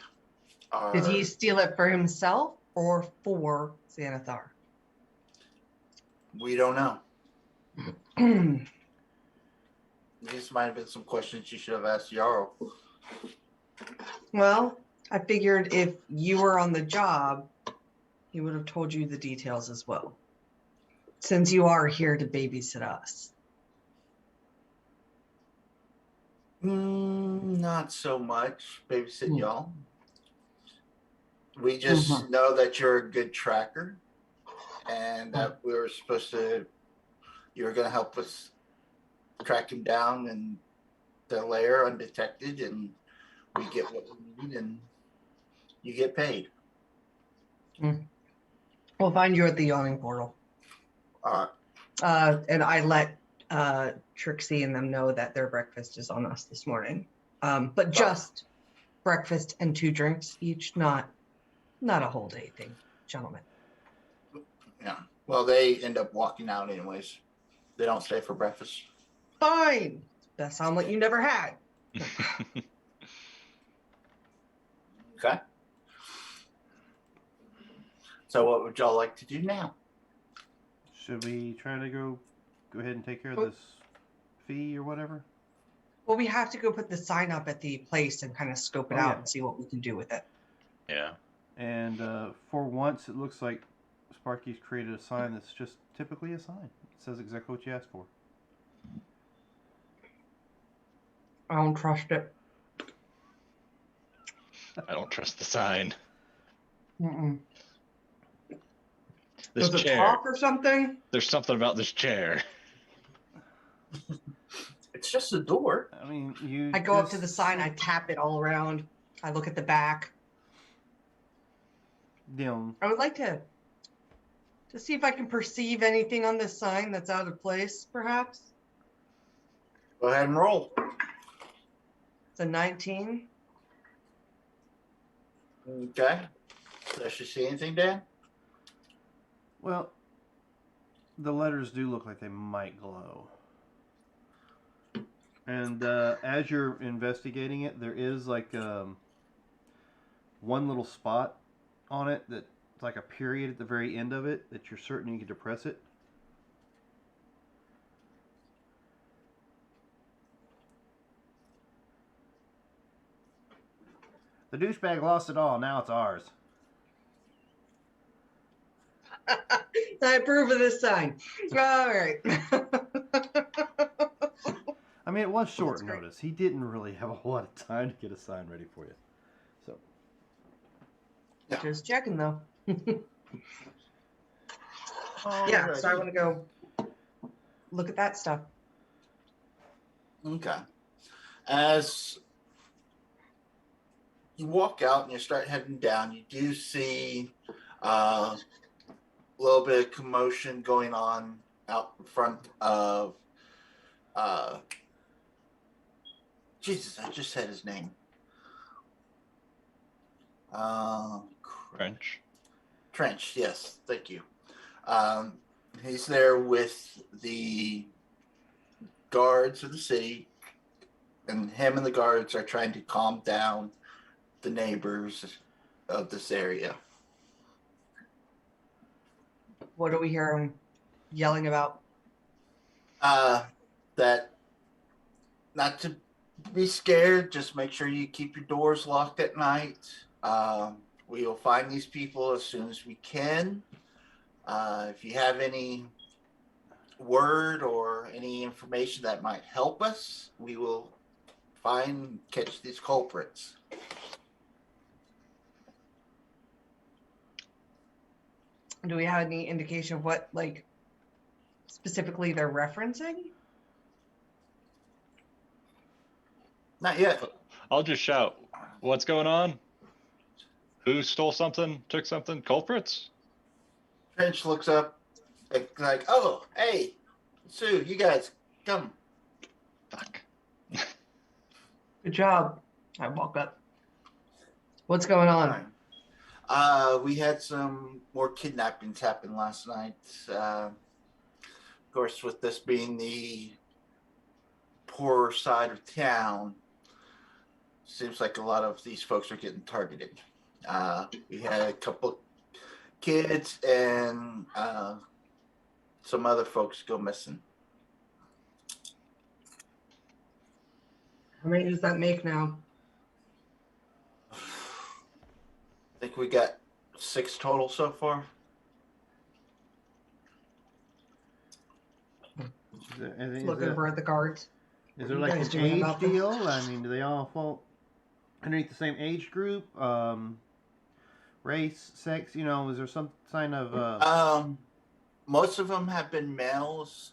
Did he steal it for himself or for Xanathar? We don't know. These might have been some questions you should have asked Jarl. Well, I figured if you were on the job, he would have told you the details as well, since you are here to babysit us. Not so much babysit Hmm. y'all. We just know that you're a good tracker, and that we were supposed to. You were going to help us track him down in the lair undetected, and we get what we need, and you get paid. We'll find you at the Yawning Portal. All right. And I let Trixie and them know that their breakfast is on us this morning. But just breakfast and 2 drinks each, not a whole day thing, gentlemen. Yeah. Well, they end up walking out anyways. They don't stay for breakfast. Fine. Best omelet you never had. Okay. So, what would y'all like to do now? Should we try to go ahead and take care of this fee or whatever? Well, we have to go put the sign up at the place and kind of scope it Oh, out yeah. and see what we can do with it. Yeah. And for once, it looks like Sparky's created a sign that's just typically a sign. It says exactly what you asked for. I don't trust it. I don't trust the sign. Mm-mm. This Does it chair. talk or something? There's something about this chair. It's just a door. I mean, you. I go up to just the sign, I said- tap it all around. I look at the back. I would like to see if I can perceive anything on this sign that's out of place, perhaps. Go ahead and roll. It's a 19. Okay. Does you see anything, Dan? Well, the letters do look like they might glow. And as you're investigating it, there is like one little spot on it that's like a period at the very end of it that you're certain you can depress it. The douchebag lost it all. Now it's ours. I approve of this sign. All right. I mean, it was short That's great. notice. He didn't really have a whole lot of time to get a sign ready for you. So, Just checking, though. Yeah, Alrighty. so I want to go look at that stuff. Okay. As you walk out and you start heading down, you do see a little bit of commotion going on out in front of Jesus, I just said his name. French. Trench, yes, thank you. He's there with the guards of the city, and him and the guards are trying to calm down the neighbors of this area. What do we hear him yelling about? That not to be scared. Just make sure you keep your doors locked at night. We will find these people as soon as we can. If you have any word or any information that might help us, we will catch these culprits. Do we have any indication of what, like, specifically they're referencing? Not yet. I'll just shout, "What's going on? Who stole something? Took something? Culprits?" Finch looks up, like, "Oh, hey, Sue, you guys, come." Fuck. Good job. I walk up. What's going on? We had some more kidnappings happen last night. Of course, with this being the poorer side of town, seems like a lot of these folks are getting targeted. We had a couple kids and some other folks go missing. How many does that make now? I think we got 6 total so far. Look over at the guards. Is there You like guys an doing age about this? deal? I mean, do they all fall underneath the same age group? Race, sex? You know, is there some sign of? Most of them have been males,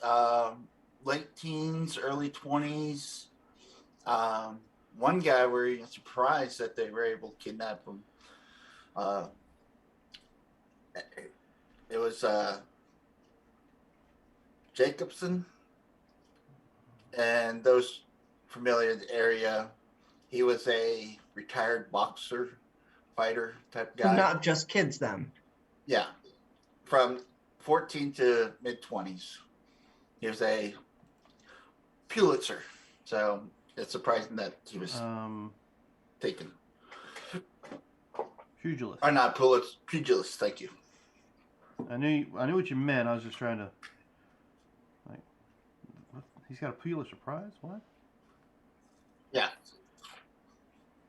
late teens, early 20s. One guy, we're surprised that they were able to kidnap him. It was Jacobson, and those familiar in the area, he was a retired boxer, fighter type guy. Not just kids, then. Yeah, from 14 to mid-20s. He was a Pulitzer, so it's surprising that he was taken. Pugilist. Or not Pulitzer, pugilist. Thank you. I knew what you meant. I was just trying to. Like, he's got a Pulitzer Prize. What? Yeah,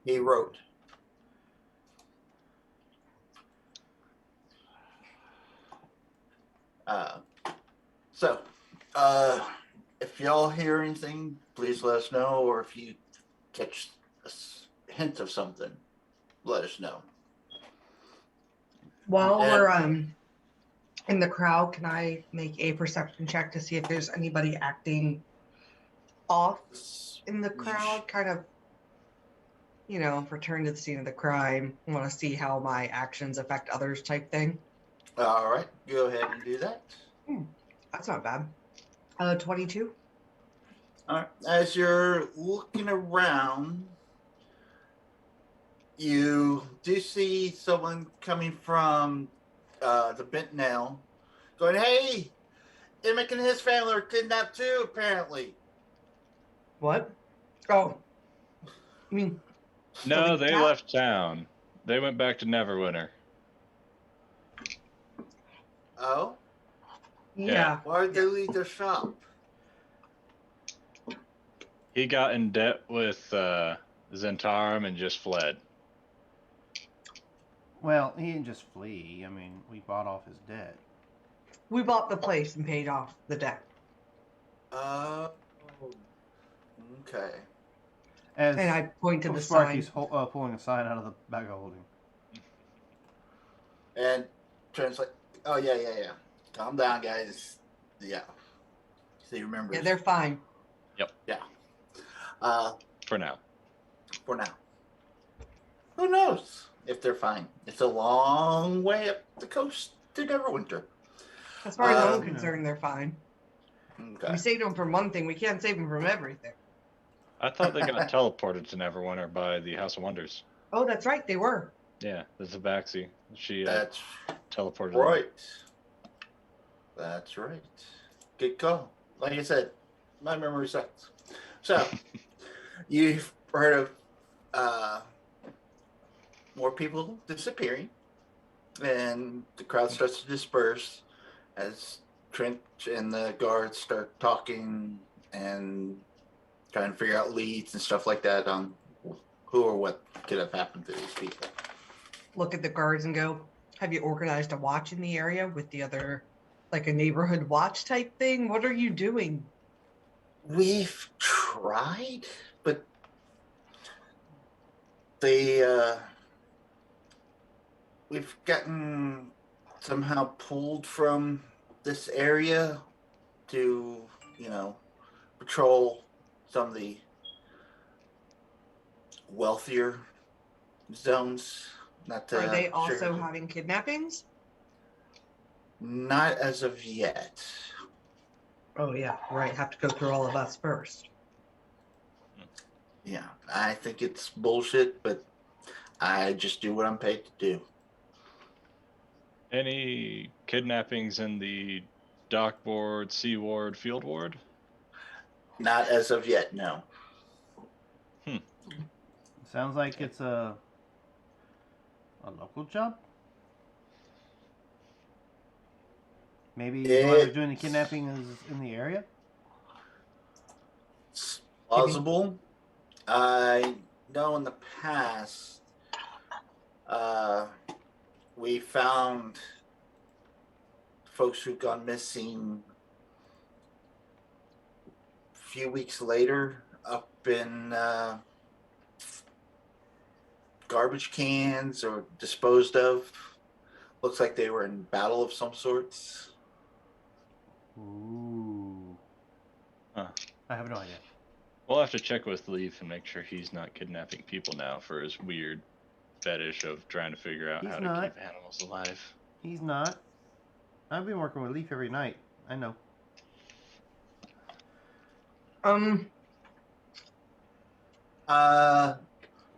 he wrote. If y'all hear anything, please let us know, or if you catch a hint of something, let us know. While we're in the crowd, can I make a perception check to see if there's anybody acting off in the crowd? Kind of, return to the scene of the crime. I want to see how my actions affect others type thing. All right, go ahead and do that. That's not bad. 22. All right. As you're looking around, you do see someone coming from the Bent Nail, going, "Hey, Emmett and his family are kidnapped too, apparently." What? Oh. I mean... No, they left town. They went back to Neverwinter. Oh? Yeah. Why did they leave their shop? He got in debt with Zentarum and just fled. Well, he didn't just flee. I mean, we bought off his debt. We bought the place and paid off the debt. Oh. Okay. And I point to the Sparky's sign. pulling a sign out of the bag of holding. And Trent's like, "Oh, yeah. Calm down, guys. Yeah." So you remember. Yeah, they're fine. Yep. Yeah. For now. For now. Who knows if they're fine? It's a long way up the coast to Neverwinter. As far as I'm concerned, they're fine. Okay. We saved them from one thing. We can't save them from everything. I thought they got teleported to Neverwinter by the House of Wonders. Oh, that's right. They were. Yeah, the Tabaxi. She That's teleported. right. That's right. Good call. Like I said, my memory sucks. So, you've heard of more people disappearing, and the crowd starts to disperse as Trent and the guards start talking and trying to figure out leads and stuff like that on who or what could have happened to these people. Look at the guards and go, have you organized a watch in the area with the other, like a neighborhood watch type thing? What are you doing? We've tried, but they we've gotten somehow pulled from this area to, patrol some of the wealthier zones. Not Are they also sure. having kidnappings? Not as of yet. Oh, yeah, right. Have to go through all of us first. Yeah, I think it's bullshit, but I just do what I'm paid to do. Any kidnappings in the dock ward, sea ward, field ward? Not as of yet, no. Sounds like it's a local job. Maybe whoever's doing the kidnapping is in the area. It's plausible. I know in the past, we found folks who've gone missing a few weeks later up in garbage cans or disposed of. Looks like they were in battle of some sorts. Ooh. Huh. I have no idea. We'll have to check with Leaf and make sure he's not kidnapping people now for his weird fetish of trying to figure out how to keep animals alive. He's not. I've been working with Leaf every night. I know.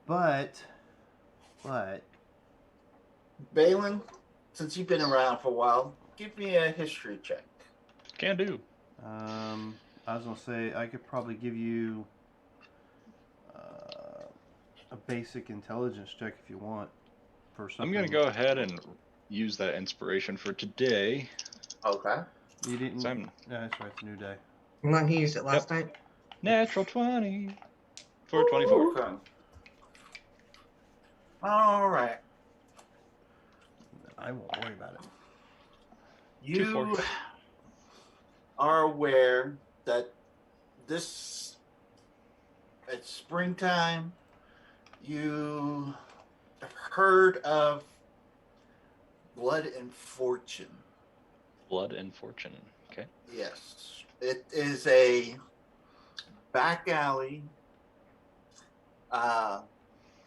But Balin, since you've been around for a while, give me a history check. Can do. I was gonna say I could probably give you a basic intelligence check if you want. For something. I'm gonna go ahead and use that inspiration for today. Okay. You didn't. So That's right. It's a new day. Well, he used it last night. Natural 20 for 24. Okay. All right. I won't worry about it. You are aware that it's springtime. You have heard of Blood and Fortune. Blood and Fortune. Okay. Yes. It is a back alley,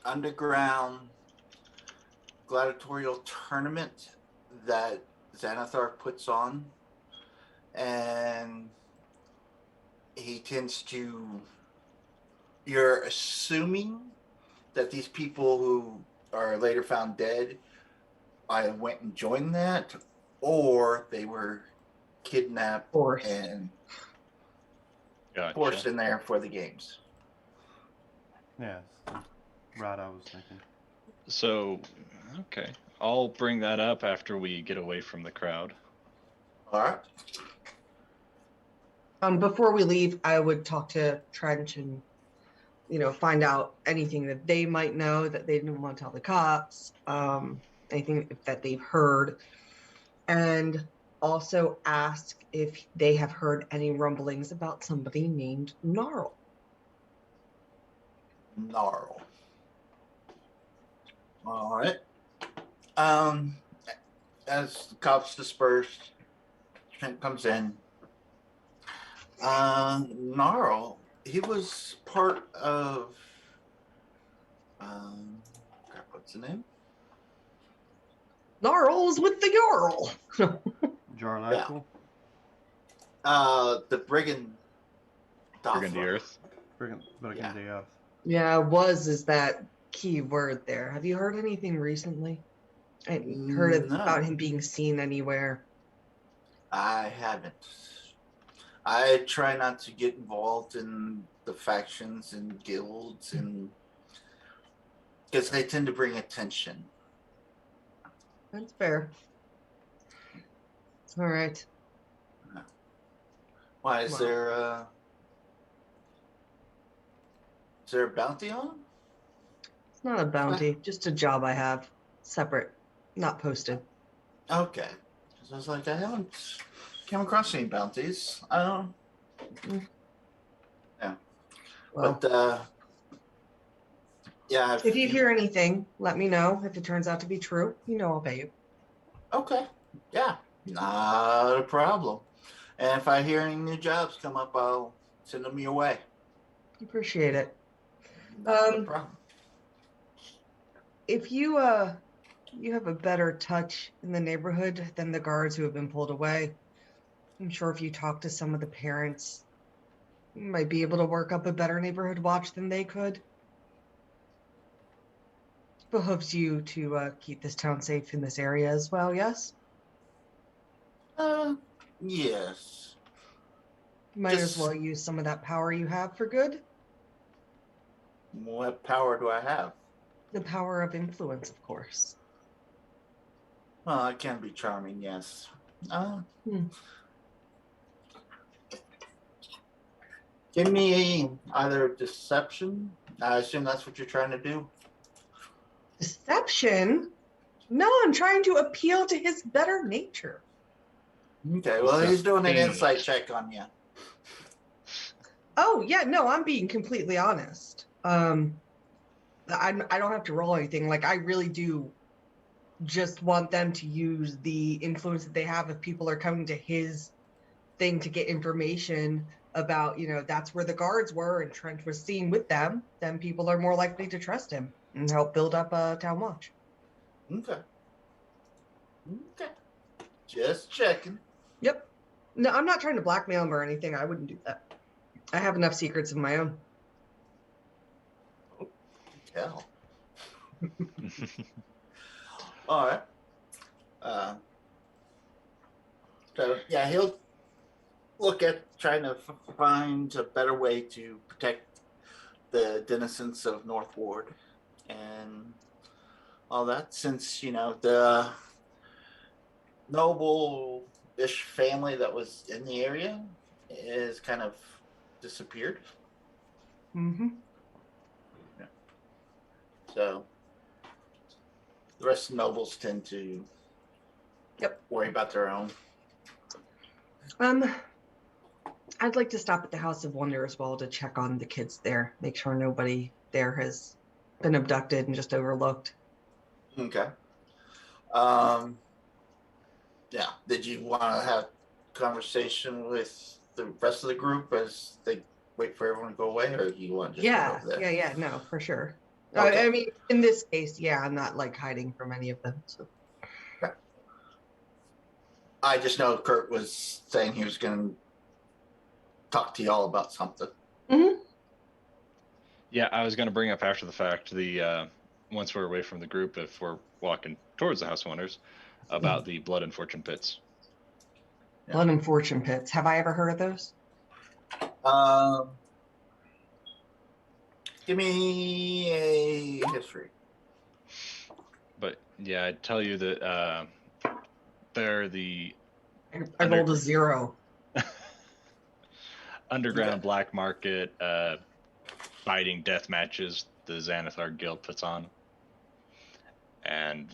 underground gladiatorial tournament that Xanathar puts on. And he tends to... You're assuming that these people who are later found dead either went and joined that, or they were kidnapped and forced in there for the games. Yeah, right. I was thinking. So, okay, I'll bring that up after we get away from the crowd. All right. Before we leave, I would talk to Trent and, find out anything that they might know that they didn't want to tell the cops, anything that they've heard, and also ask if they have heard any rumblings about somebody named Gnarl. Gnarl. All right. As the cops disperse, Trent comes in. Gnarl, he was part of what's the name? Gnarl's with the Jarl. Jarlaxle? The Brigand Brigand the Earth. Brigand the Earth. Yeah, is that key word there. Have you heard anything recently? I heard about him being seen anywhere. I haven't. I try not to get involved in the factions and guilds, and because they tend to bring attention. That's fair. All right. Why is Wow. there a bounty on him? It's not a bounty, just a job I have. Separate, not posted. Okay. 'Cause I was like, I haven't come across any bounties. I don't. Yeah. Well, But yeah. if you hear anything, let me know. If it turns out to be true, I'll pay you. Okay. Yeah. Not a problem. And if I hear any new jobs come up, I'll send them your way. Appreciate it. Not a problem. If you you have a better touch in the neighborhood than the guards who have been pulled away, I'm sure if you talk to some of the parents, you might be able to work up a better neighborhood watch than they could. Behooves you to keep this town safe in this area as well, yes? Yes. Might as well use some of that power you have for good. What power do I have? The power of influence, of course. Well, I can be charming, yes. Give me either deception. I assume that's what you're trying to do. Deception? No, I'm trying to appeal to his better nature. Okay, well, he's doing an insight check on you. Oh, yeah, no, I'm being completely honest. I don't have to roll anything. Like, I really do just want them to use the influence that they have if people are coming to his thing to get information about, that's where the guards were and Trent was seen with them, then people are more likely to trust him and help build up a town watch. Okay. Just checking. Yep. No, I'm not trying to blackmail him or anything. I wouldn't do that. I have enough secrets of my own. Tell. All right. So yeah, he'll look at trying to find a better way to protect the denizens of North Ward and all that, since the noble-ish family that was in the area is kind of disappeared. Mm-hmm. Yeah. So the rest of the nobles tend to worry about their own. I'd like to stop at the House of Wonder as well to check on the kids there, make sure nobody there has been abducted and just overlooked. Okay. Yeah. Did you want to have conversation with the rest of the group as they wait for everyone to go away, or do you want to just head over there? Yeah, no, for sure. Okay. I mean, in this case, I'm not like hiding from any of them. So. Okay. I just know Kurt was saying he was going to talk to y'all about something. Mm-hmm. Yeah, I was going to bring up after the fact, once we're away from the group, if we're walking towards the House of Wonders, about the Blood and Fortune Pits. Blood and Fortune Pits. Have I ever heard of those? Give me a history. But yeah, I'd tell you that they're the I rolled a 0. underground black market fighting death matches the Xanathar Guild puts on. And,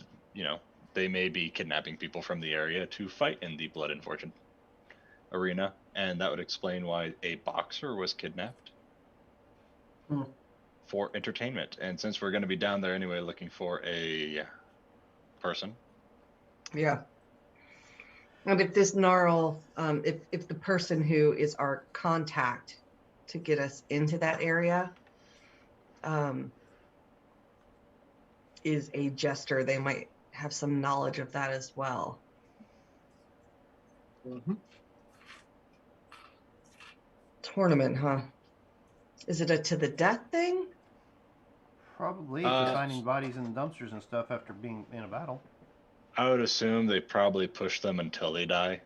they may be kidnapping people from the area to fight in the Blood and Fortune arena. And that would explain why a boxer was kidnapped for entertainment. And since we're going to be down there anyway looking for a person. Yeah. And if this Gnarl, if the person who is our contact to get us into that area is a jester, they might have some knowledge of that as well. Mm-hmm. Tournament, huh? Is it a to the death thing? Probably, if you're finding bodies in dumpsters and stuff after being in a battle. I would assume they probably push them until they die.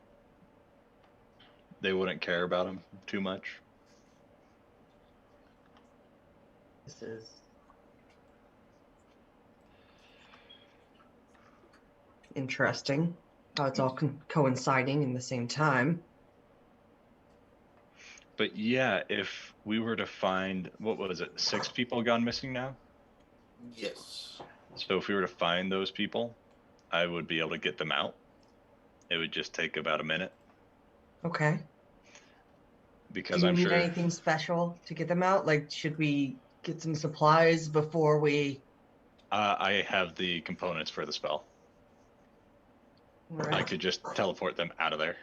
They wouldn't care about them too much. This is interesting how it's all coinciding in the same time. But yeah, if we were to find, what was it, 6 people gone missing now? Yes. So if we were to find those people, I would be able to get them out. It would just take about a minute Okay. because Do you I'm need sure anything special to get them out? Like, should we get some supplies before we? I have the components for the spell. I Right. could just teleport them out of there.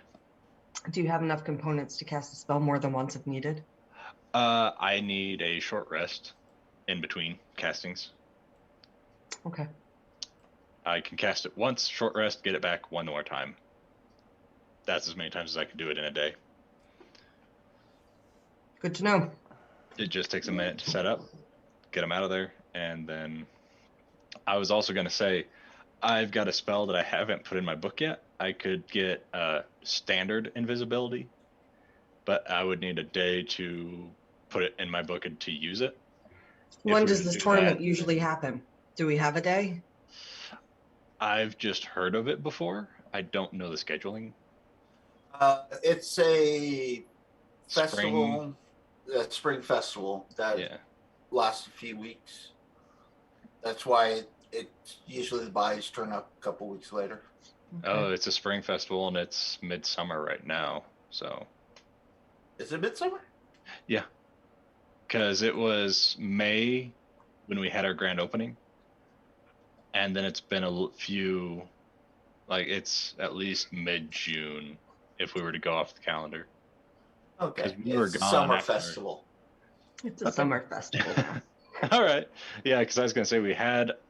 Do you have enough components to cast the spell more than once if needed? I need a short rest in between castings. Okay. I can cast it once, short rest, get it back one more time. That's as many times as I can do it in a day. Good to know. It just takes a minute to set up, get them out of there, and then I was also going to say, I've got a spell that I haven't put in my book yet. I could get standard invisibility, but I would need a day to put it in my book and to use it. When we does were to this do tournament that- usually happen? Do we have a day? I've just heard of it before. I don't know the scheduling. It's a Spring. festival, spring festival that Yeah. lasts a few weeks. That's why it usually the buys turn up a couple weeks later. Oh, Okay. it's a spring festival and it's midsummer right now. So, Is it midsummer? yeah. Because it was May when we had our grand opening. And then it's been few, like it's at least mid-June if we were to go off the calendar. Okay. 'Cause we were It's a gone summer after- festival. It's a summer festival. All right. Yeah, because I was going to say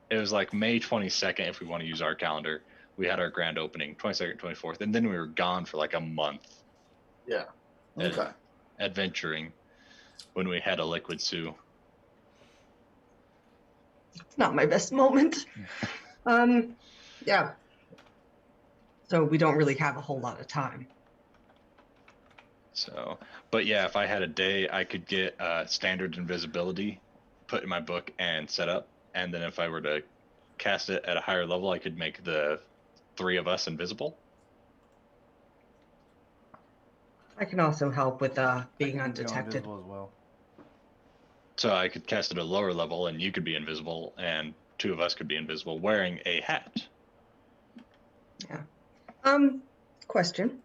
it was like May 22nd if we want to use our calendar. We had our grand opening, 22nd, 24th, and then we were gone for like a month. Yeah. Ed- Okay. Adventuring when we had a liquid Sue. It's not my best moment. Yeah. So we don't really have a whole lot of time. So, but yeah, if I had a day, I could get standard invisibility put in my book and set up. And then if I were to cast it at a higher level, I could make the 3 of us invisible. I can also help with being I can go undetected. invisible as well. So I could cast it at a lower level and you could be invisible and 2 of us could be invisible wearing a hat. Question.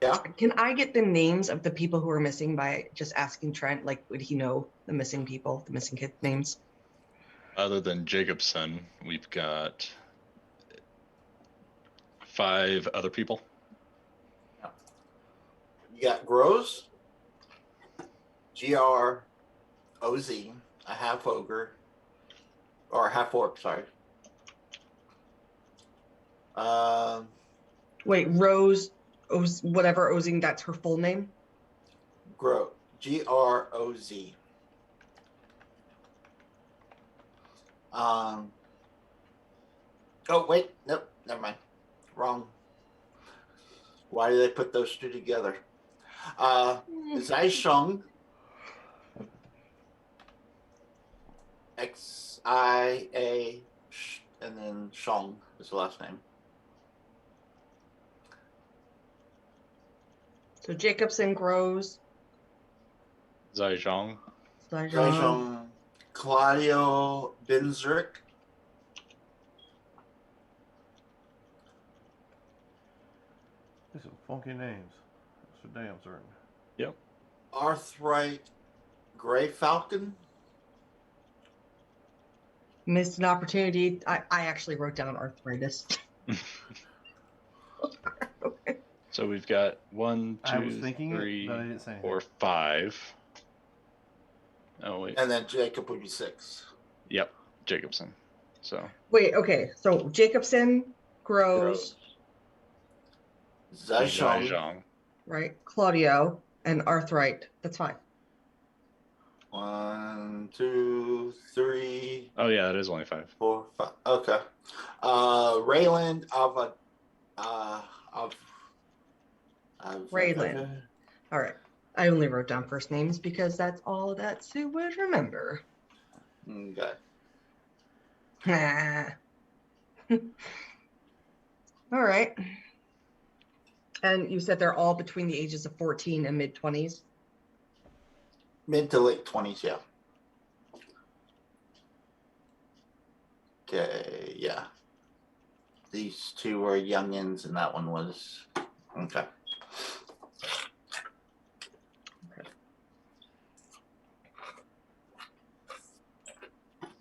Yeah. Can I get the names of the people who are missing by just asking Trent? Like, would he know the missing people, the missing kids' names? Other than Jacobson, we've got 5 other people. You got Groz, Groz, a half ogre, or half orc, sorry. Wait, Rose, whatever Ozing, that's her full name? Groz, Groz. Oh wait, nope, never mind. Wrong. Why do they put those 2 together? Zai Sheng, XIA, and then Sheng is the last name. So Jacobson, Grows, Zai Zhang. Zai Sheng, Claudio Benzrick, These are funky names. That's for damn certain. Yep. Arthright Gray Falcon. Missed an opportunity. I actually wrote down arthritis. Okay. So we've got 1, I was 2, thinking it, 3, but I didn't say anything. 4, 5. Oh wait. And then Jacob would be 6. Yep, Jacobson. So Wait, okay. So Jacobson, Grows, Zai Zai Sheng, Zhang. right? Claudio, and Arthright. That's 5. 1, 2, 3, Oh yeah, it is only 5. 4, 5. Okay. Rayland Raylan. All right. I only wrote down first names because that's all that Sue would remember. Okay. All right. And you said they're all between the ages of 14 and mid-20s? Mid to late 20s, yeah. Okay, yeah. These two were youngins, and that one was okay.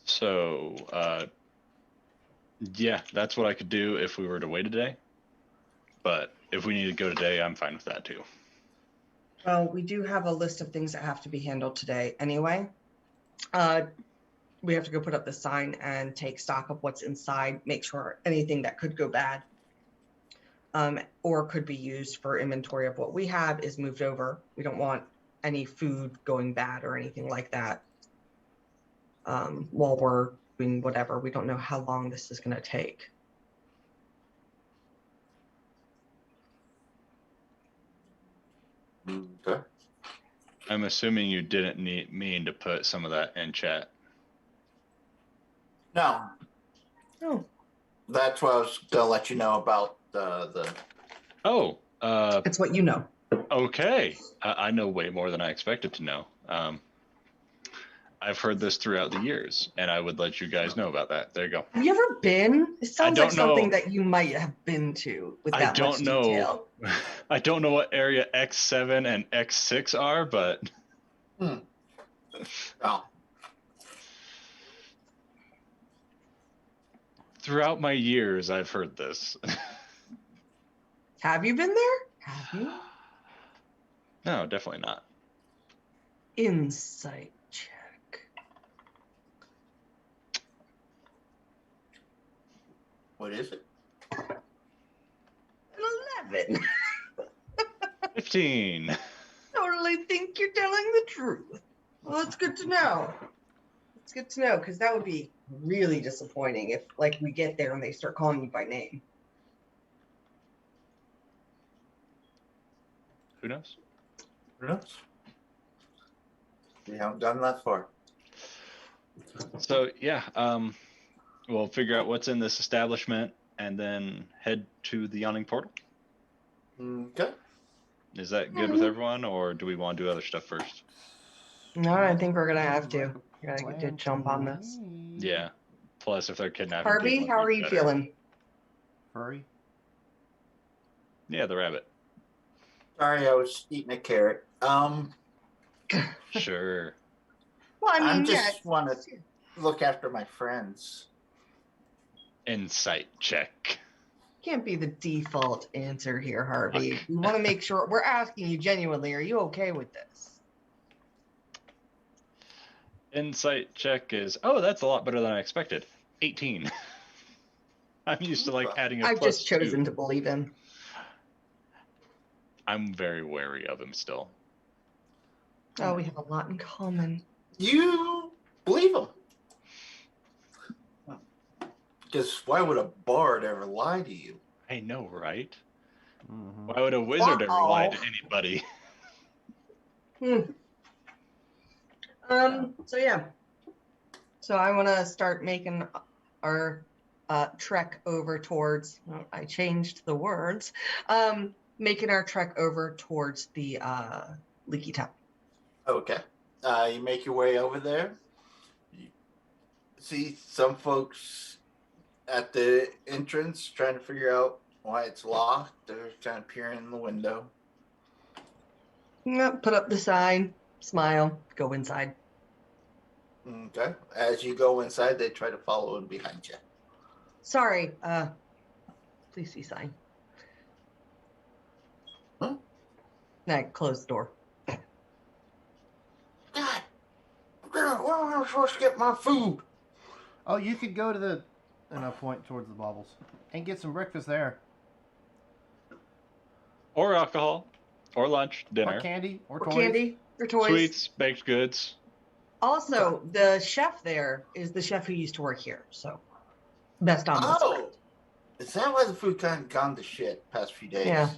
So, yeah, that's what I could do if we were to wait a day. But if we need to go today, I'm fine with that too. Well, we do have a list of things that have to be handled today anyway. We have to go put up the sign and take stock of what's inside, make sure anything that could go bad or could be used for inventory of what we have is moved over. We don't want any food going bad or anything like that while we're doing whatever. We don't know how long this is going to take. Okay. I'm assuming you didn't mean to put some of that in chat. No. Oh. That's what I was gonna let you know about the. Oh. It's what you know. Okay. I know way more than I expected to know. I've heard this throughout the years, and I would let you guys know about that. There you go. Have you ever been? It sounds like don't know. something that you might have been to with that much detail. I don't know what area X7 and X6 are, but Oh. Throughout my years, I've heard this. Have you been there? Have you? No, definitely not. Insight check. What is it? An 11. 15. Totally think you're telling the truth. Well, that's good to know. It's good to know, because that would be really disappointing if, like, we get there and they start calling you by name. Who knows? Who knows? We haven't gotten that far. So yeah, we'll figure out what's in this establishment and then head to the Yawning Portal. Okay. Is that good with everyone, or do we want to do other stuff first? No, I think we're gonna have to. We gotta get to jump on this. Yeah. Plus, if they're kidnapping Harvey, people, how are it'd be you better. feeling? Furry? Yeah, the rabbit. Sorry, I was eating a carrot. Sure. Well, I I mean, just want to look after my friends. Insight check. can't be the default answer here, Harvey. We want to make sure we're asking you genuinely. Are you okay with this? Insight check is, oh, that's a lot better than I expected. 18. I'm used to like adding a I've plus just chosen 2. to believe him. I'm very wary of him still. Oh, we have a lot in common. You believe them. Because why would a bard ever lie to you? I know, right? Mm-hmm. Why would a wizard ever lie to anybody? So yeah. So I want to start making our trek over towards, well, I changed the words, making our trek over towards the Leaky Town. Okay. You make your way over there. You see some folks at the entrance trying to figure out why it's locked. They're kind of peering in the window. Put up the sign, smile, go inside. Okay. As you go inside, they try to follow in behind you. Sorry, please see sign. Huh? Now close the door. God, where am I supposed to get my food? Oh, you could go to the, and I point towards the baubles, and get some breakfast there. Or alcohol, or lunch, dinner, Or candy, or toys. Candy, or toys. sweets, baked goods. Also, the chef there is the chef who used to work here, so best on this. Oh, is that why the food kind of gone to shit past few days? Yeah.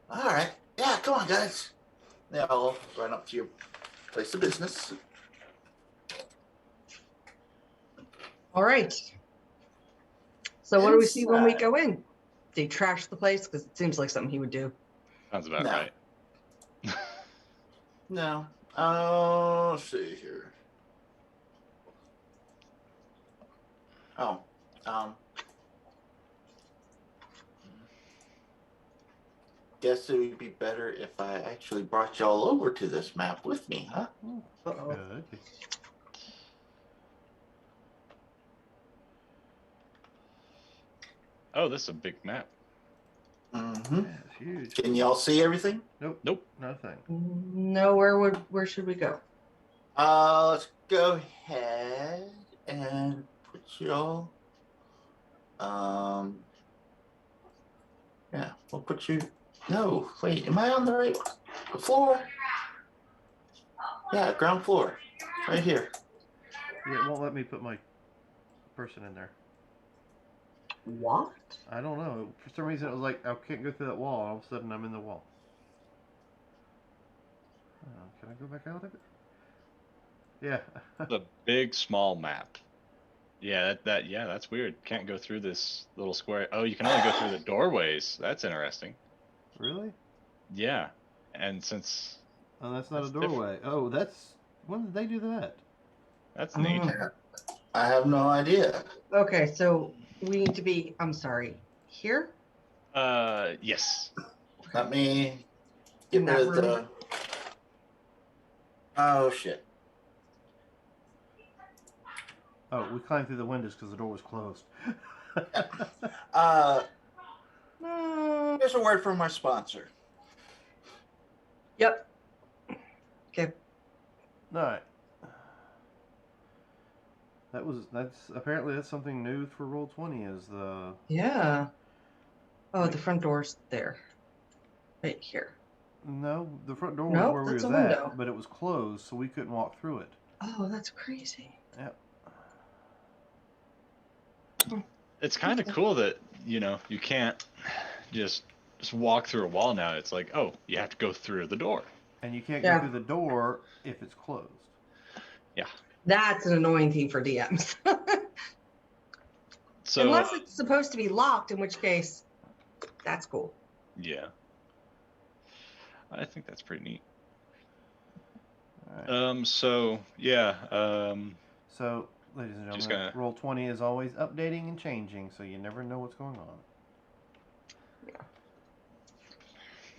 All right. Yeah, come on, guys. They all run up to your place of business. All right. So what do we see when we Inside. go in? They trash the place because it seems like something he would do. Sounds about No. right. No, Let's see here. Oh, guess it would be better if I actually brought y'all over to this map with me, huh? Uh-oh. Good. Oh, this is a big map. Mm-hmm. Yeah, it's huge. Can y'all see everything? Nope. Nothing. No, where should we go? Let's go ahead and put y'all. Yeah, we'll put you. No, wait, am I on the right floor? Yeah, ground floor, right here. Yeah, it won't let me put my person in there. What? I don't know. For some reason, it was like I can't go through that wall. All of a sudden, I'm in the wall. Can I go back out of it? Yeah. The big small map. Yeah, that's weird. Can't go through this little square. Oh, you can only go through the doorways. That's interesting. Really? Yeah, and since Oh, that's not That's a doorway. Oh, that's when did they do that? that's neat. I have no idea. Okay, so we need to be. I'm sorry. Here Yes. Let me get in rid that of room. the. Oh shit! Oh, we climbed through the windows because the door was closed. Here's a word from our sponsor. Yep. Okay. All right. That's something new for Roll20 is the Yeah. Oh, the front door's there. Right here. no, the front door was Nope, where we that's was a window. at, but it was closed, so we couldn't walk through it. Oh, that's crazy. Yep. It's kind of cool that you can't just walk through a wall now. It's like, oh, you have to go through the door. And you can't Yeah. go through the door if it's closed. Yeah. That's an annoying thing for DMs. So Unless it's supposed to be locked, in which case, that's cool. yeah, I think that's pretty neat. All right. So yeah. So, ladies and Just gentlemen, Roll20 is always updating and changing, so you never know what's going on. Yeah.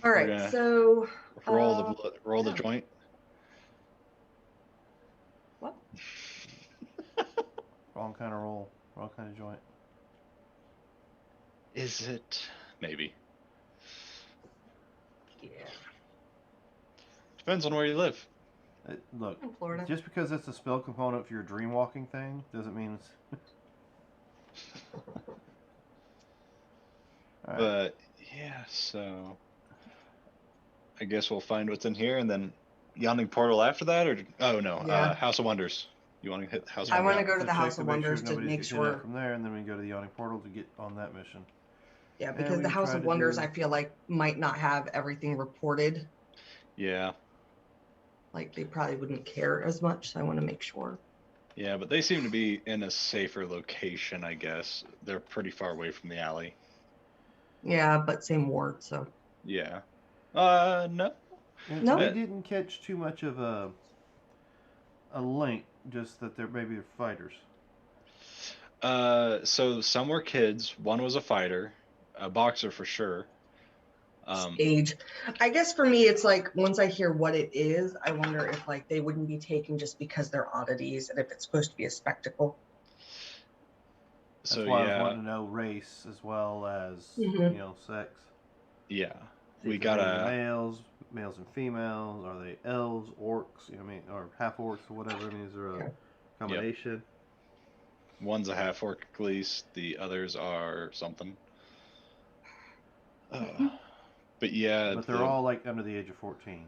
All right. gonna So roll the yeah. joint. What? Wrong kind of roll. Wrong kind of joint. Is it? Maybe. Yeah. Depends on where you live. Look, In Florida. just because it's a spell component for your dream walking thing doesn't mean it's. All right. But yeah, so I guess we'll find what's in here and then Yawning Portal after that, or oh no, Yeah. House of Wonders. You want to hit House of I Wonders? want to go to So the check House of make Wonders to nobody's make getting kidnapped sure. from there, and then we go to the Yawning Portal to get on that mission. Yeah, And because we the House try of to Wonders, do- I feel like might not have everything reported. Yeah, Like they probably wouldn't care as much. So I want to make sure. yeah, but they seem to be in a safer location, I guess. They're pretty far away from the alley. Yeah, but same ward. So Yeah. No. And No. we didn't catch too much of a link, just that they're maybe fighters. So some were kids. One was a fighter, a boxer for sure. age. I guess for me, it's like once I hear what it is, I wonder if like they wouldn't be taken just because they're oddities, and if it's supposed to be a spectacle. That's So why I was yeah, wanting to know race as well as Mhm. sex. yeah. See We if they're got mainly males and females. Are they elves, orcs? Or half orcs or whatever. I mean, is there a combination? one's a half orc at least. The others are something. But yeah, But they're all like under the age of 14.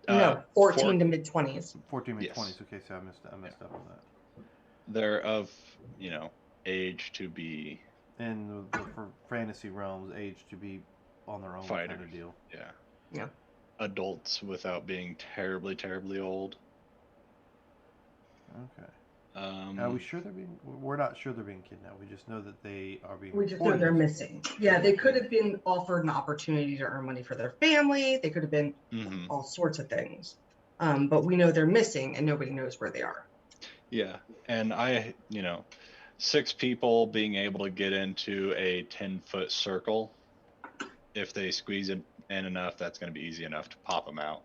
No, 14 four- to mid 20s. 14 mid Yes. 20s. Okay, so I messed up on that. They're of age to be And for fantasy realms, age to be on their own kind fighters. of deal. Yeah. Adults without being terribly, terribly old. Okay. Are we sure we're not sure they're being kidnapped. We just know that they are being We just know they're missing. Yeah, they could have been offered an opportunity to earn money for their family. They could have been all sorts of things. But we know they're missing and nobody knows where they are. Yeah, and 6 people being able to get into a 10-foot circle, if they squeeze it in enough, that's going to be easy enough to pop them out.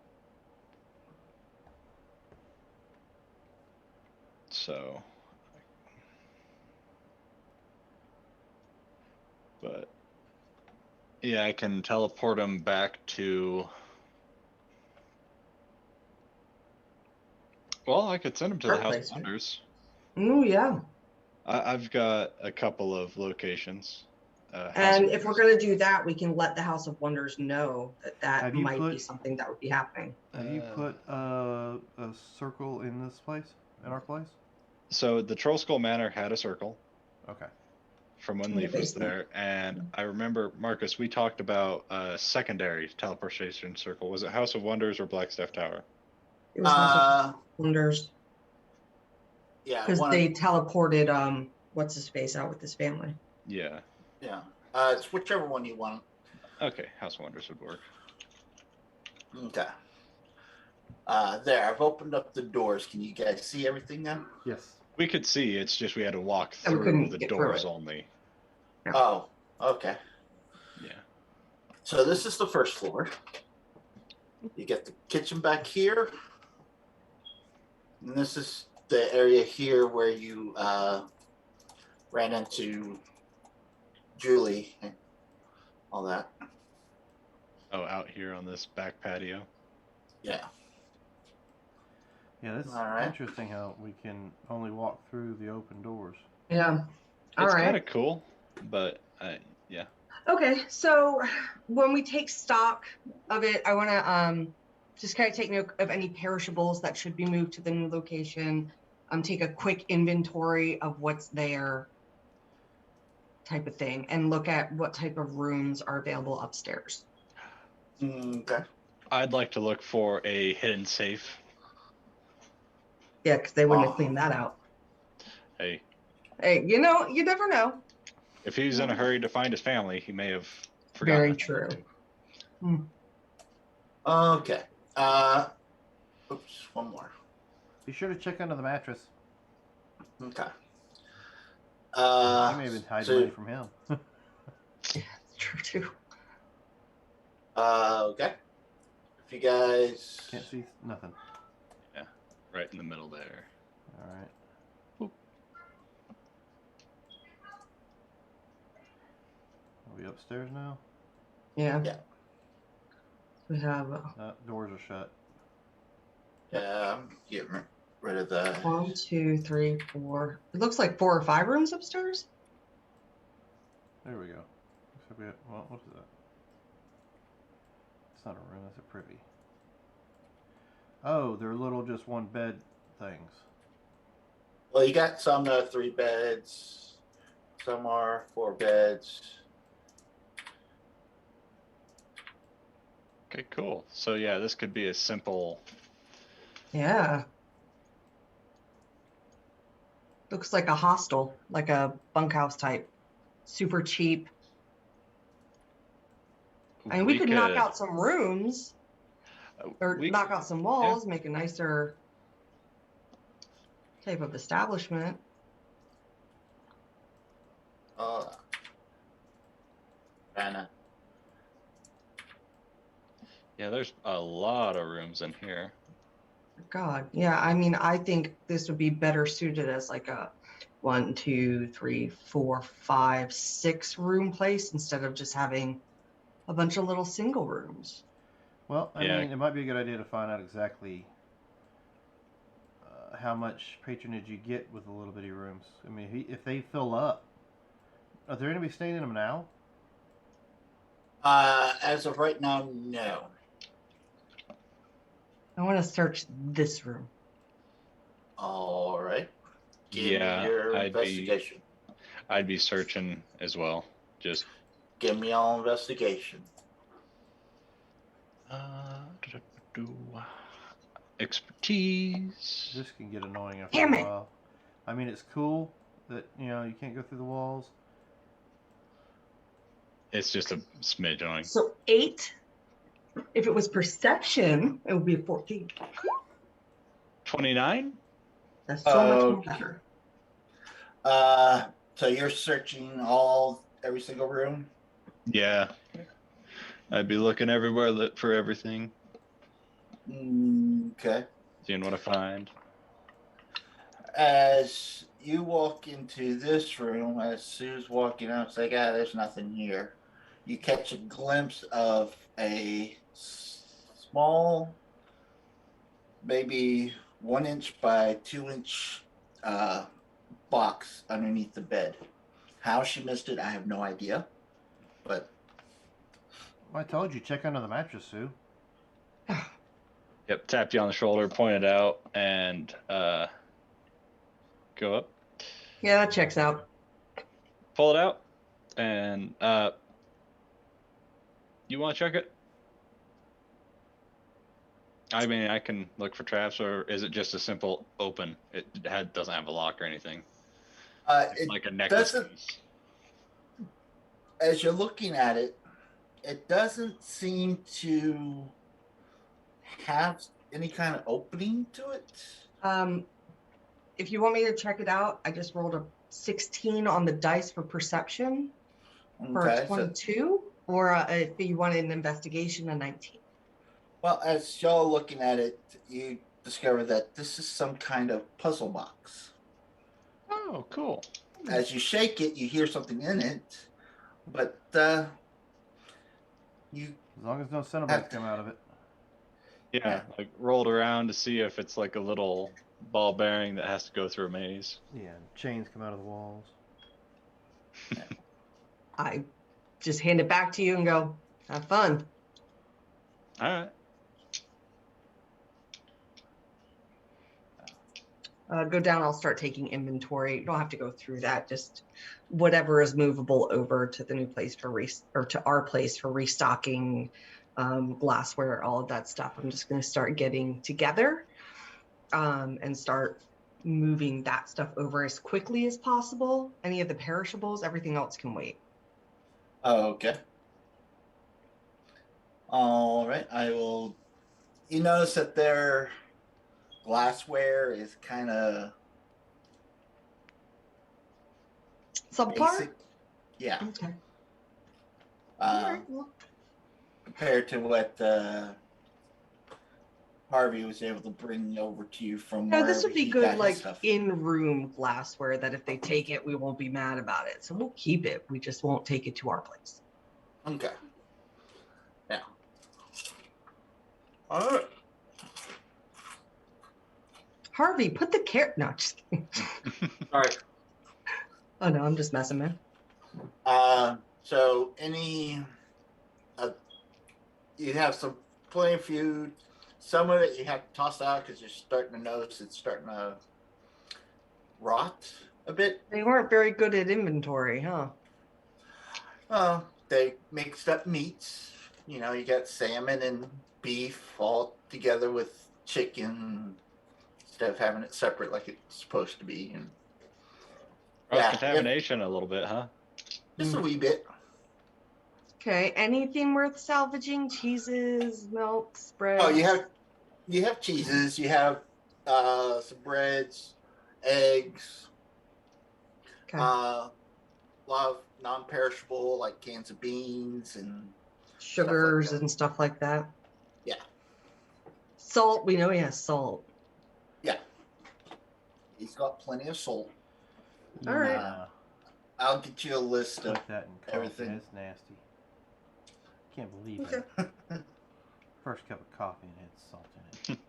So, but yeah, I can teleport them back to. Well, I could send them to the Our House place, of right? Wonders. Oh, yeah. I've got a couple of locations. And if we're going to do that, we can let the House of Wonders know that Have you might be put- something that would be happening. Have you put a circle in this place? In our place? So the Troll Skull Manor had a circle Okay. from when In the Leaf was basement. there, and I remember, Marcus, we talked about a secondary teleportation circle. Was it House of Wonders or Blackstaff Tower? It was House of Uh, Wonders yeah, because one. they teleported what's his face out with his family. Yeah. Yeah, it's whichever one you want. Okay, House of Wonders would work. Okay. There, I've opened up the doors. Can you guys see everything now? Yes. We could see, it's just we had to walk And we through couldn't the get through doors it. only. Yeah. Oh, okay. Yeah. So this is the first floor. You get the kitchen back here. And this is the area here where you ran into Julie and all that. Oh, out here on this back patio. Yeah. Yeah, that's All right. interesting how we can only walk through the open doors. Yeah. All It's right. kind of cool, but yeah. Okay, so when we take stock of it, I want to just kind of take note of any perishables that should be moved to the new location. Take a quick inventory of what's there, type of thing, and look at what type of rooms are available upstairs. Okay. I'd like to look for a hidden safe. Yeah, because they wouldn't have Oh. cleaned that out. Hey, Hey, you know, you never know. if he was in a hurry to find his family, he may have forgotten. Very a thing or true. two. Okay. Oops, one more. Be sure to check under the mattress. Okay. You may have been hiding so- away from him. True too. Okay. If you guys Can't see nothing. Right in the middle there. All right. Boop. Are we upstairs now? Yeah. Yeah. We have Doors are shut. I'm getting rid of the 1, 2, 3, 4. It looks like 4 or 5 rooms upstairs. There we go. Except we have, well, what is that? It's not a room, that's a privy. Oh, they're little just one bed things. Well, you got some that are 3 beds, some are 4 beds. Okay, cool. So yeah, this could be a simple. Yeah. Looks like a hostel, like a bunkhouse type. Super cheap. I mean, we could knock out some rooms or knock out some walls, make a nicer type of establishment. Anna. Yeah, there's a lot of rooms in here. God, yeah. I mean, I think this would be better suited as like a 1, 2, 3, 4, 5, 6 room place instead of just having a bunch of little single rooms. Well, I Yeah. mean, it might be a good idea to find out exactly how much patronage you get with the little bitty rooms. I mean, if they fill up, are there anybody staying in them now? As of right now, no. I want to search this room. All right. Give Yeah, me your I'd investigation. I'd be searching as well. Just Give me all investigation. expertise. This can get annoying after Damn a it. while. I mean, it's cool that, you know, you can't go through the walls. It's just a smidge annoying. So 8. If it was perception, it would be a 14. 29? That's so much more Okay. better. So you're searching every single room? Yeah. I'd be looking everywhere for everything, Okay. seeing what I find. As you walk into this room, as Sue's walking out, it's like, there's nothing here. You catch a glimpse of a small, maybe 1 inch by 2 inch box underneath the bed. How she missed it, I have no idea. But I told you, check under the mattress, Sue. Yep, tapped you on the shoulder, pointed out, and go up. Yeah, that checks out. Pull it out, and you want to check it? I mean, I can look for traps, or is it just a simple open? It doesn't have a lock or anything. It's it like a necklace doesn't. piece. As you're looking at it, it doesn't seem to have any kind of opening to it. If you want me to check it out, I just rolled a 16 on the dice for perception for a 22, or if you wanted an investigation, a 19. Well, as y'all looking at it, you discover that this is some kind of puzzle box. Oh, cool. As you shake it, you hear something in it, but you As long as no Cenobites come out of it. Yeah, like rolled around to see if it's like a little ball bearing that has to go through a maze. Yeah, chains come out of the walls. I just hand it back to you and go, have fun. All right. Go down, I'll start taking inventory. You don't have to go through that. Just whatever is movable over to the new place or to our place for restocking, glassware, all of that stuff. I'm just going to start getting together and start moving that stuff over as quickly as possible. Any of the perishables, everything else can wait. Okay. All right. I will. You notice that their glassware is kind of Subpar? basic. Yeah. Okay. All right. Compared to what Harvey was able to bring over to you from No, wherever this would be he good, got his like stuff. in-room glassware that if they take it, we won't be mad about it. So we'll keep it. We just won't take it to our place. Okay. Yeah. All right. Harvey, put the carrot. No, just kidding. All right. Oh no, I'm just messing, man. So you have plenty of food. Some of it you have to toss out because you're starting to notice it's starting to rot a bit. They weren't very good at inventory, huh? They mixed up meats. You know, you got salmon and beef all together with chicken instead of having it separate like it's supposed to be. And Cross-contamination a little bit, huh? just a wee bit. Okay, anything worth salvaging? Cheeses, milks, bread? Oh, you have cheeses. You have some breads, eggs. Okay. A lot of non-perishable like cans of beans and Sugars stuff like that. and stuff like that. Yeah. Salt, we know he has salt. Yeah. He's got plenty of salt. All right. I'll get you a list of Put that in coffee. everything. It's nasty. Can't believe Okay. it. First cup of coffee and it had salt in it.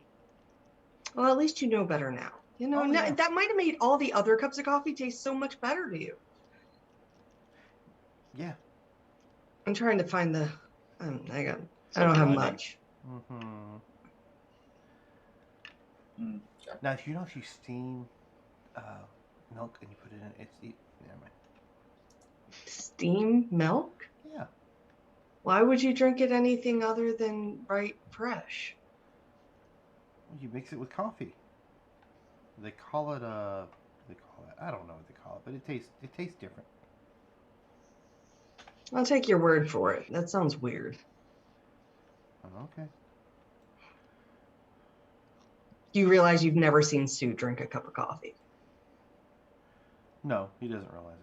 Well, at least you know better now. You know, Oh, yeah. that might have made all the other cups of coffee taste so much better to you. Yeah. I'm trying to find the. I don't have Silver much. Mm-hmm. Mm. Now, do you know if you steam milk and you put it in, never mind. Steam milk? Yeah. Why would you drink it anything other than right fresh? You mix it with coffee. They call it I don't know what they call it, but it tastes different. I'll take your word for it. That sounds weird. Oh, okay. You realize you've never seen Sue drink a cup of coffee. No, he doesn't realize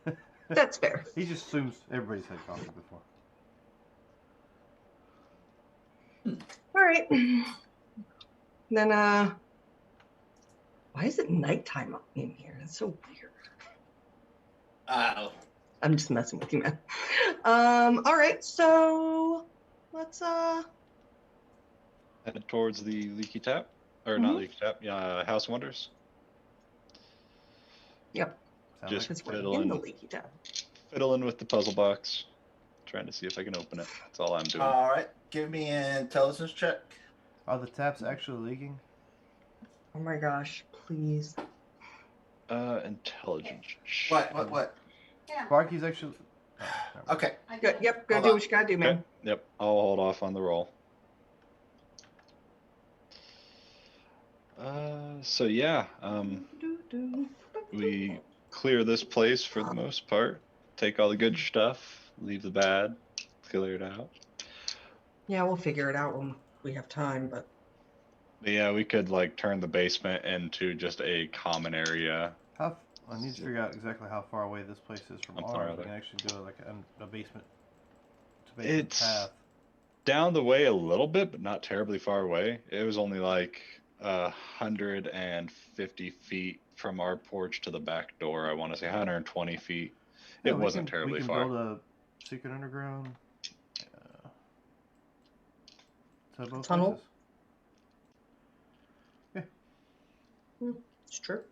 it. That's fair. He just assumes everybody's had coffee before. All right. Then, why is it nighttime up in here? It's so weird. Oh. I'm just messing with you, man. All right, so let's Head towards the leaky tap, or not leaky tap, House of Wonders. Yep. Sounds Just Because we're fiddling. in the leaky tap. Fiddling with the puzzle box, trying to see if I can open it. That's all I'm doing. All right. Give me an intelligence check. Are the taps actually leaking? Oh my gosh, please. Intelligence. What? Yeah. Sparky's actually. Oh, never mind. Okay. I Good. did. Yep, go Hold do on. what you gotta do, man. Okay. Yep. I'll hold off on the roll. So yeah, we clear this place for the most part. Take all the good stuff, leave the bad, clear it out. Yeah, we'll figure it out when we have time, but But yeah, we could like turn the basement into just a common area. I need to figure out exactly how far away this place is from Something or ours. We other. can actually do like a basement to basement It's path. down the way a little bit, but not terribly far away. It was only like 150 feet from our porch to the back door. I want to say 120 feet. Yeah, It wasn't terribly we can far. build a secret underground to both Tunnel? places. it's true.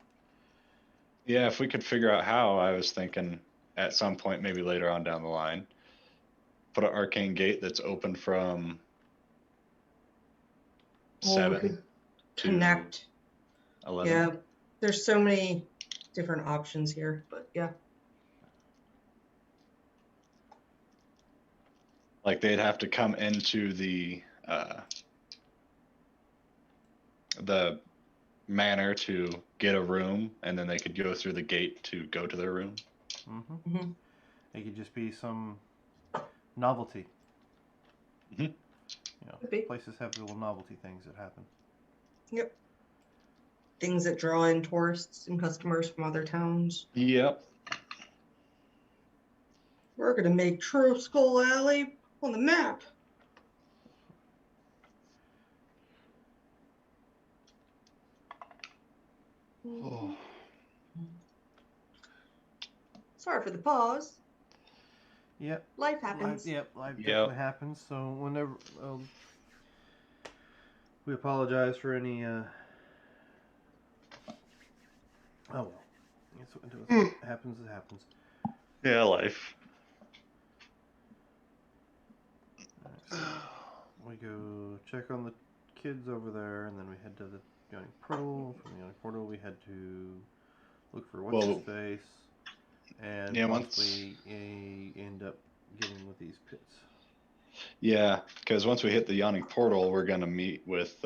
Yeah, if we could figure out how, I was thinking at some point, maybe later on down the line, put an arcane gate that's open from Well, we 7 could to connect. 11. Yeah, there's so many different options here, but yeah. Like they'd have to come into the manor to get a room, and then they could go through the gate to go to their room. Mm-hmm. Mhm. It could just be some novelty. Mhm. You know, Could be. places have little novelty things that happen. Yep. Things that draw in tourists and customers from other towns. Yep. We're gonna make True Skull Alley on the map. Oh. Sorry for the pause. Yep. Life happens. Life Yep. definitely happens. So whenever we apologize for any. Oh well, it happens. It happens. Yeah, life. So we go check on the kids over there, and then we head to the Yawning Portal. From the Yawning Portal, we had to look for what's his face, and Yeah, possibly end up getting with these pits. Yeah, because once we hit the Yawning Portal, we're gonna meet with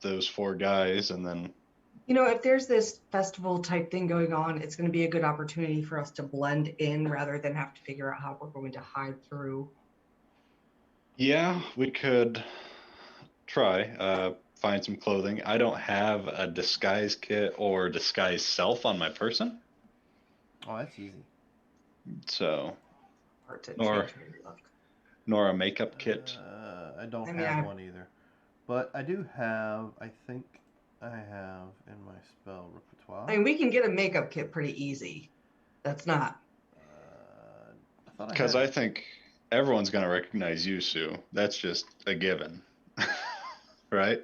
those 4 guys, and then You know, if there's this festival type thing going on, it's going to be a good opportunity for us to blend in rather than have to figure out how we're going to hide through. yeah, we could try find some clothing. I don't have a disguise kit or disguise self on my person, Oh, that's easy. so Hard to Nor- change your look. nor a makeup kit. I don't I mean, have one either, but I do have. I think I have in my spell repertoire. I mean, we can get a makeup kit pretty easy. That's not. I thought Because had I it. think everyone's gonna recognize you, Sue. That's just a given, right?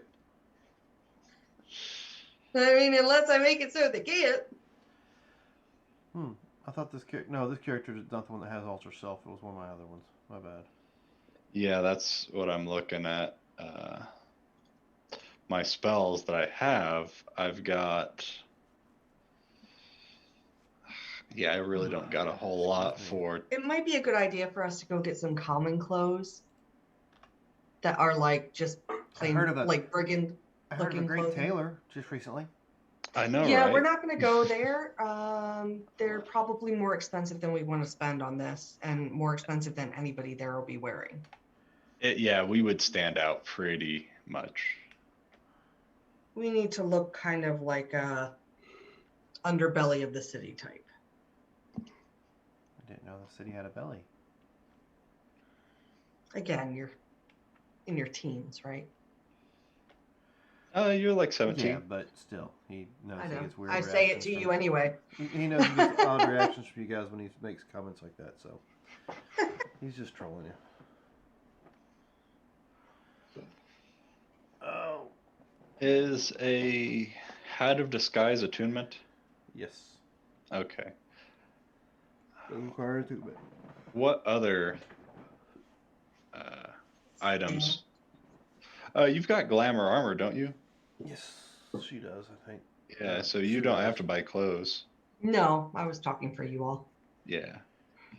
I mean, unless I make it so they can't. I thought this character. No, this character is not the one that has alter self. It was one of my other ones. My bad. Yeah, that's what I'm looking at. My spells that I have, I've got. Yeah, I really don't got a whole lot for. It might be a good idea for us to go get some common clothes that are like just plain, heard of a- like brigand. I heard of a Looking great clothing. tailor just recently. I know, Yeah, right? we're not going to go there. They're probably more expensive than we want to spend on this, and more expensive than anybody there will be wearing. Yeah, we would stand out pretty much. We need to look kind of like a underbelly of the city type. I didn't know the city had a belly. Again, you're in your teens, right? You're like 17. Yeah, but still, he knows I he know. gets weird I say it reactions to from- you anyway. He knows he gets odd reactions from you guys when he makes comments like that, so he's just trolling you. Oh. Is a Hat of Disguise attunement? Yes. Okay. Doesn't require attunement. What other items? You've got glamour armor, don't you? Yes, she does, I think. Yeah, so you Sure don't does. have to buy clothes. No, I was talking for you all. Yeah.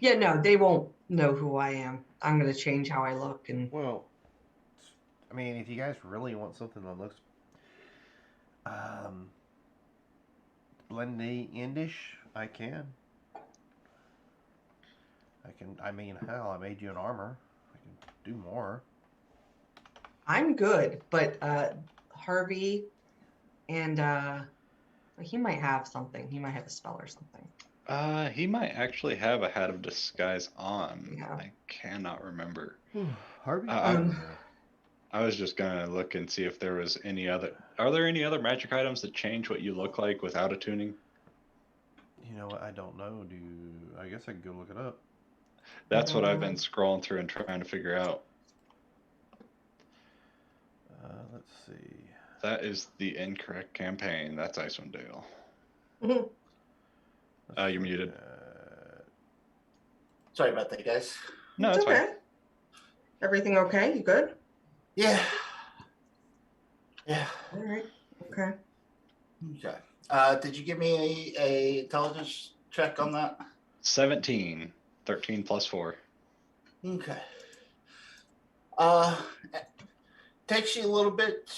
Yeah, no, they won't know who I am. I'm going to change how I look. And Well, I mean, if you guys really want something that looks blendy-indish, I can. I mean, hell, I made you an armor. I can do more. I'm good, but Harvey and he might have something. He might have a spell or something. He might actually have a Hat of Disguise on. Yeah. I cannot remember. Harvey? I was just gonna look and see if there was any other. Are there any other magic items that change what you look like without attuning? You know what? I don't know. I guess I can go look it up. That's what I've been scrolling through and trying to figure out. Let's see. That is the incorrect campaign. That's Icewind Dale. Let's You're look muted. at- Sorry about that, guys. No, It's it's fine. okay. Everything okay? You good? Yeah. Yeah. All right. Okay. Okay. Did you give me a intelligence check on that? 17. 13 plus 4. Okay. Takes you a little bit.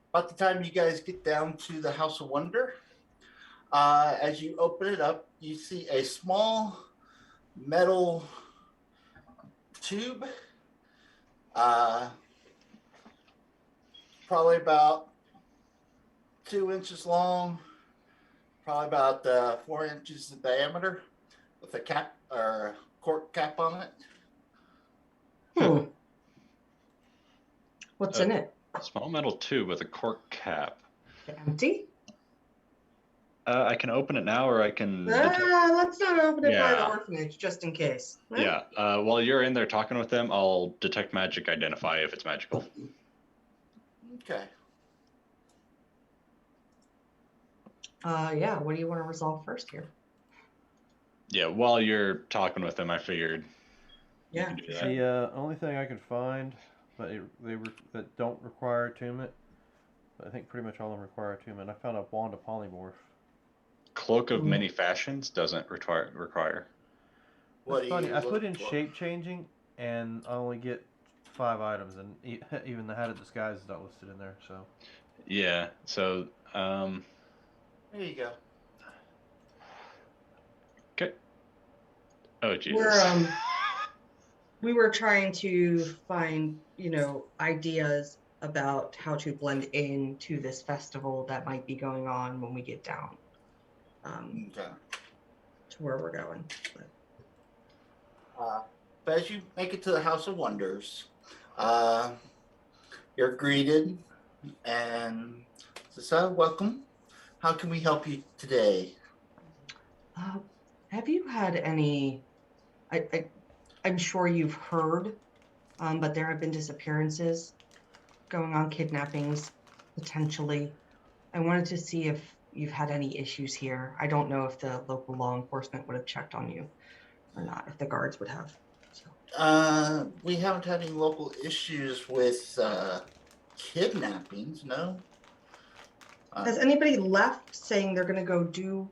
About the time you guys get down to the House of Wonder, as you open it up, you see a small metal tube, probably about 2 inches long, probably about 4 inches in diameter, with a cap or cork cap on it. Hmm. What's in it? Small metal tube with a cork cap. Empty? I can open it now, or I can. Let's not open it by the Yeah. orphanage, just in case. Huh? Yeah. While you're in there talking with them, I'll detect magic, identify if it's magical. Okay. Yeah. What do you want to resolve first here? Yeah. While you're talking with them, I figured. Yeah. You can do that. The only thing I could find that don't require attunement, but I think pretty much all of them require attunement. I found a wand of polymorph. Cloak of Many Fashions doesn't require. What It's do funny. you I put look in for? shape changing, and I only get 5 items, and even the Hat of Disguise is not listed in there. So Yeah. So. There you go. Okay. Oh Jesus. We were trying to find, ideas about how to blend into this festival that might be going on when we get down Okay. to where we're going. But as you make it to the House of Wonders, you're greeted and says, welcome. How can we help you today? Have you had any? I'm sure you've heard, but there have been disappearances going on, kidnappings, potentially. I wanted to see if you've had any issues here. I don't know if the local law enforcement would have checked on you or not, if the guards would have. So. We haven't had any local issues with kidnappings, no. Has anybody left saying they're going to go do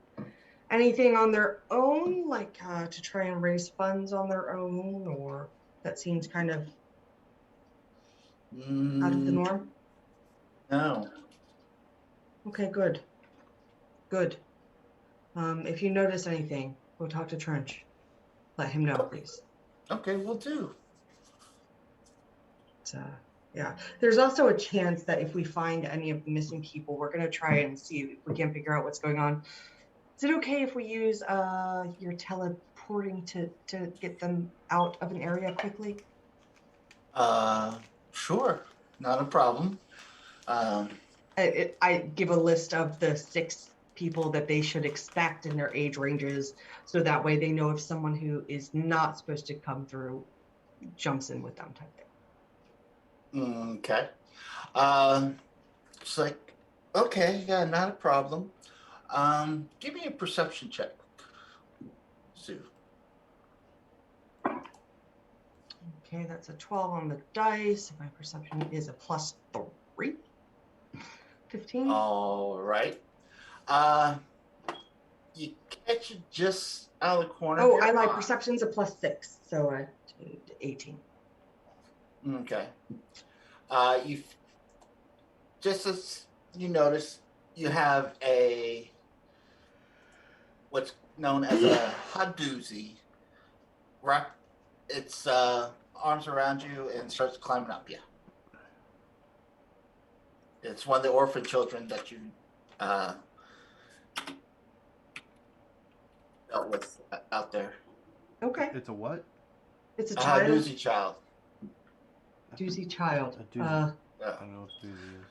anything on their own, like to try and raise funds on their own, or that seems kind of out of the norm? No. Okay, good. Good. If you notice anything, go talk to Trench. Let him know, please. Okay, we'll do. Yeah. There's also a chance that if we find any of the missing people, we're going to try and see if we can figure out what's going on. Is it okay if we use your teleporting to get them out of an area quickly? Sure, not a problem. I give a list of the 6 people that they should expect in their age ranges, so that way they know if someone who is not supposed to come through jumps in with them type thing. Okay. It's like, okay, yeah, not a problem. Give me a perception check, Sue. Okay, that's a 12 on the dice. My perception is a +3. 15. All right. You catch it just out of the corner. Oh, I lied. Perception's a +6, so 18. Okay. You just as you notice, you have what's known as a hadoozy. Wrap its arms around you and starts climbing up you. It's one of the orphan children that you dealt with out there. Okay. It's a what? It's a A child. hadoozy child. Doozy child. A doozy. I don't know what doozy is.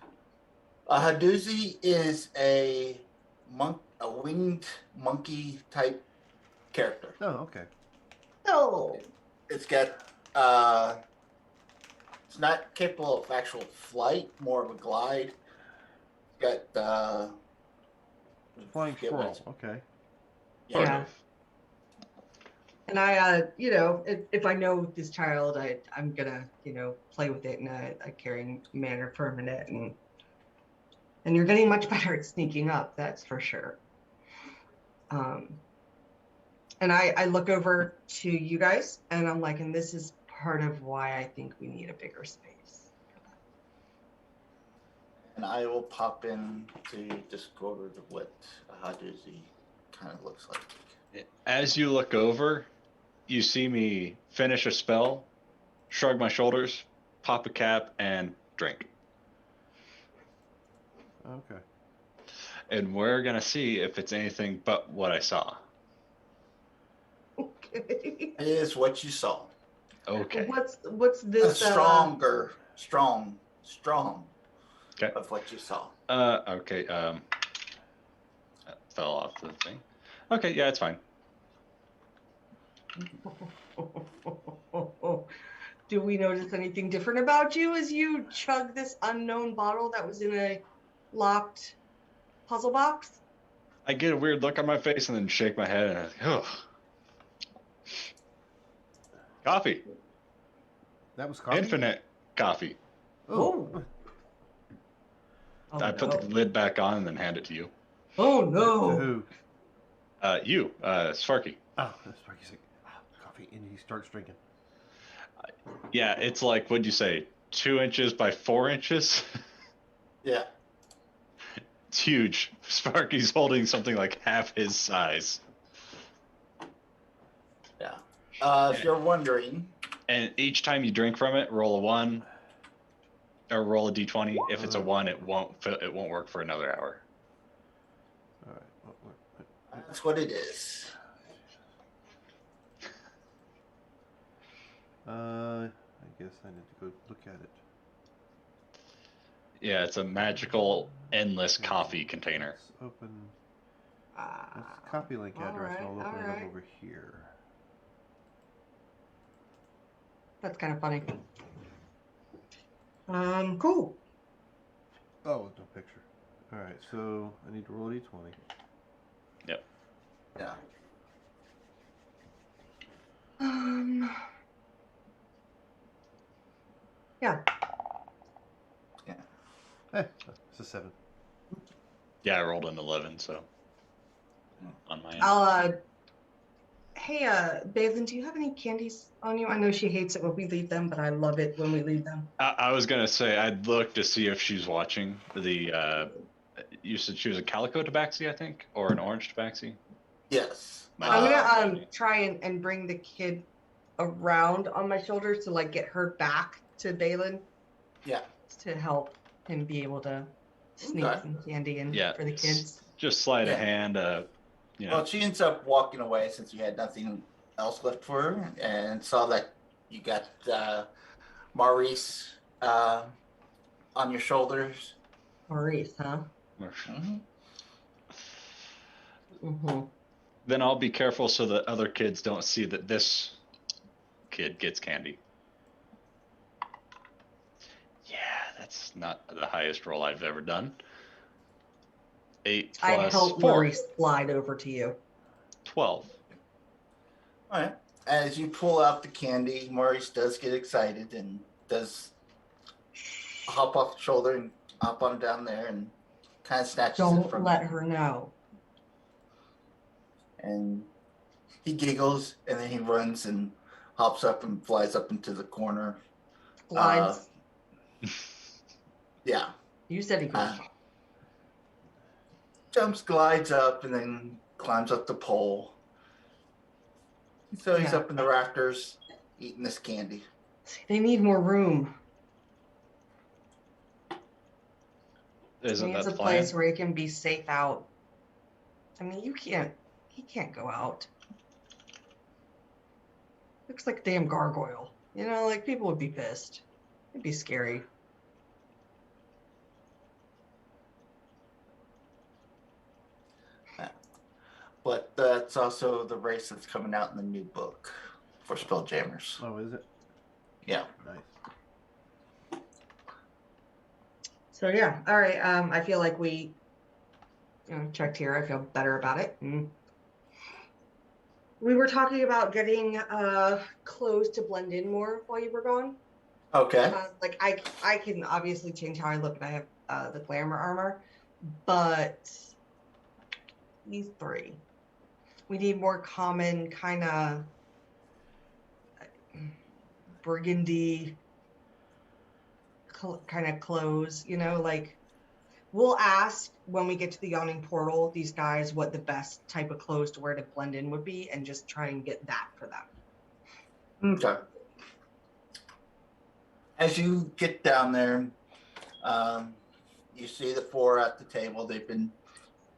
A hadoozy is a winged monkey type character. Oh, okay. Oh. It's got it's not capable of actual flight, more of a glide. It's got Flying forget squirrel. what it's- Okay. Yeah. And I, if I know this child, I'm gonna, play with it in a caring manner for a minute, and you're getting much better at sneaking up, that's for sure. And I look over to you guys, and I'm like, and this is part of why I think we need a bigger space. And I will pop in to Discord what a hadoozy kind of looks like. As you look over, you see me finish a spell, shrug my shoulders, pop a cap, and drink. Okay. And we're gonna see if it's anything but what I saw. Okay. It is what you saw. Okay. What's this? Strong Okay. of what you saw. Okay. Fell off the thing. Okay, yeah, it's fine. Do we notice anything different about you as you chug this unknown bottle that was in a locked puzzle box? I get a weird look on my face and then shake my head and I think, coffee. That was coffee? Infinite coffee. Oh. I put the lid back on and then hand it to you. Oh To no! who? You, Sparky. Oh, that's Sparky's like, coffee, and he starts drinking. Yeah, it's like, what'd you say, 2 inches by 4 inches? Yeah. It's huge. Sparky's holding something like half his size. Yeah. If you're wondering, And each time you drink from it, roll a 1 or roll a d20. If it's a 1, it won't work for another hour. All right. that's what it is. I guess I need to go look at it. Yeah, it's a magical endless coffee container. Let's open. Let's copy link address, and I'll open it up over here. That's kind of funny. Cool. Oh, no picture. All right, so I need to roll a d20. Yep. Yeah. Yeah. Hey, it's a 7. Yeah, I rolled an 11, so on my end. I'll hey, Bailyn, do you have any candies on you? I know she hates it when we leave them, but I love it when we leave them. I was gonna say I'd look to see if she's watching the. You said she was a calico tabaxi, I think, or an orange tabaxi. Yes. I'm gonna try and bring the kid around on my shoulders to like get her back to Bailyn. Yeah. to help him be able to sneak Okay. some candy in Yeah, for the kids. Just slide a Yeah. hand. Well, she ends up walking away since you had nothing else left for her, and saw that you got Maurice on your shoulders. Maurice, huh? Mm-hmm. Mm-hmm. Then I'll be careful so that other kids don't see that this kid gets candy. Yeah, that's not the highest roll I've ever done. 8 I plus help 4. Maurice slide over to you. 12. All right. As you pull out the candy, Maurice does get excited and does hop off the shoulder and hop on down there and kind of snatches it Don't from let you. her know. And he giggles, and then he runs and hops up and flies up into the corner. Slides. Yeah. You said he could. Jumps, glides up, and then climbs up the pole. So he's Yeah. up in the rafters eating this candy. They need more room. Isn't He needs that a the plan? place where he can be safe out. I mean, he can't go out. Looks like a damn gargoyle. You know, like people would be pissed. It'd be scary. But that's also the race that's coming out in the new book for Spelljammers. Oh, is it? Yeah. Nice. So yeah, all right. I feel like we checked here. I feel better about it. We were talking about getting clothes to blend in more while you were gone. Okay. Like I can obviously change how I look, and I have the glamour armor, but these three, we need more common kind of burgundy kind of clothes. You know, like we'll ask when we get to the Yawning Portal these guys what the best type of clothes to wear to blend in would be, and just try and get that for them. Okay. As you get down there, you see the four at the table. They've been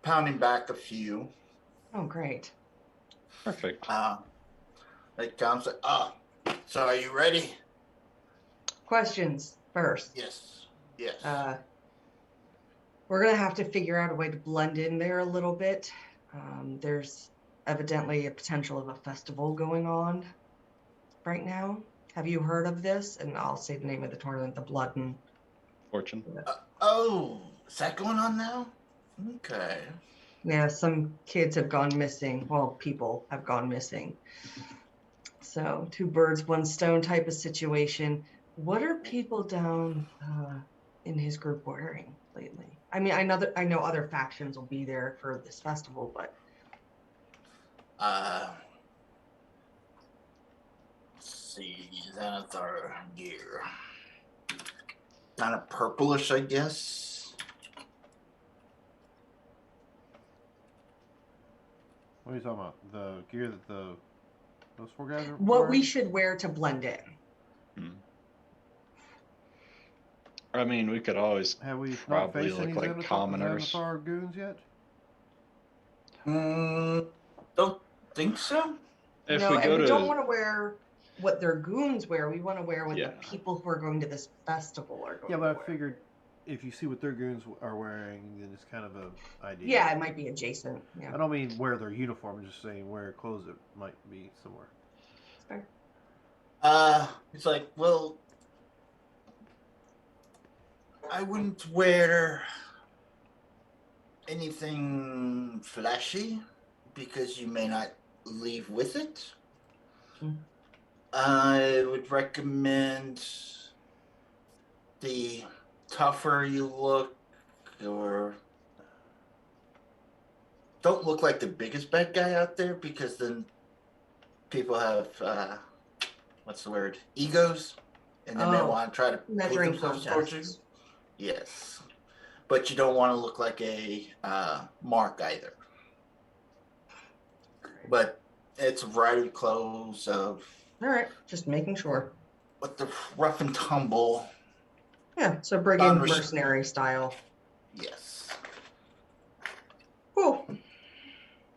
pounding back a few. Oh, great. Perfect. They come and say, so are you ready? Questions first. Yes. Yes. We're going to have to figure out a way to blend in there a little bit. There's evidently a potential of a festival going on right now. Have you heard of this? And I'll say the name of the tournament, the Blood and Fortune. Is that going on now? Okay. Yeah, some kids have gone missing. Well, people have gone missing. So 2 birds, 1 stone type of situation. What are people down in his group wearing lately? I mean, I know other factions will be there for this festival, but Let's see, that's our gear. Kind of purplish, I guess. What are you talking about? The gear that those 4 guys are what we wearing? should wear to blend in. I mean, we could always Have we not probably faced any look like commoners. Xanathar goons yet? Don't think so. If no, we and go we to don't want to wear what their goons wear. We want to wear what Yeah. the people who are going to this festival are going Yeah, to but I wear. figured if you see what their goons are wearing, then it's kind of a idea. Yeah, it might be adjacent. Yeah. I don't mean wear their uniform. I'm just saying wear clothes that might be somewhere. That's fair. It's like, well, I wouldn't wear anything flashy because you may not leave with it. I would recommend the tougher you look, or don't look like the biggest bad guy out there, because then people have what's the word? Egos, and they may want to try to prove Measuring themselves towards you. contests. Yes, but you don't want to look like a mark either. But it's a variety of clothes of All right, just making sure. what the rough and tumble. Yeah, so brigand Non-res- mercenary style. Yes. Cool.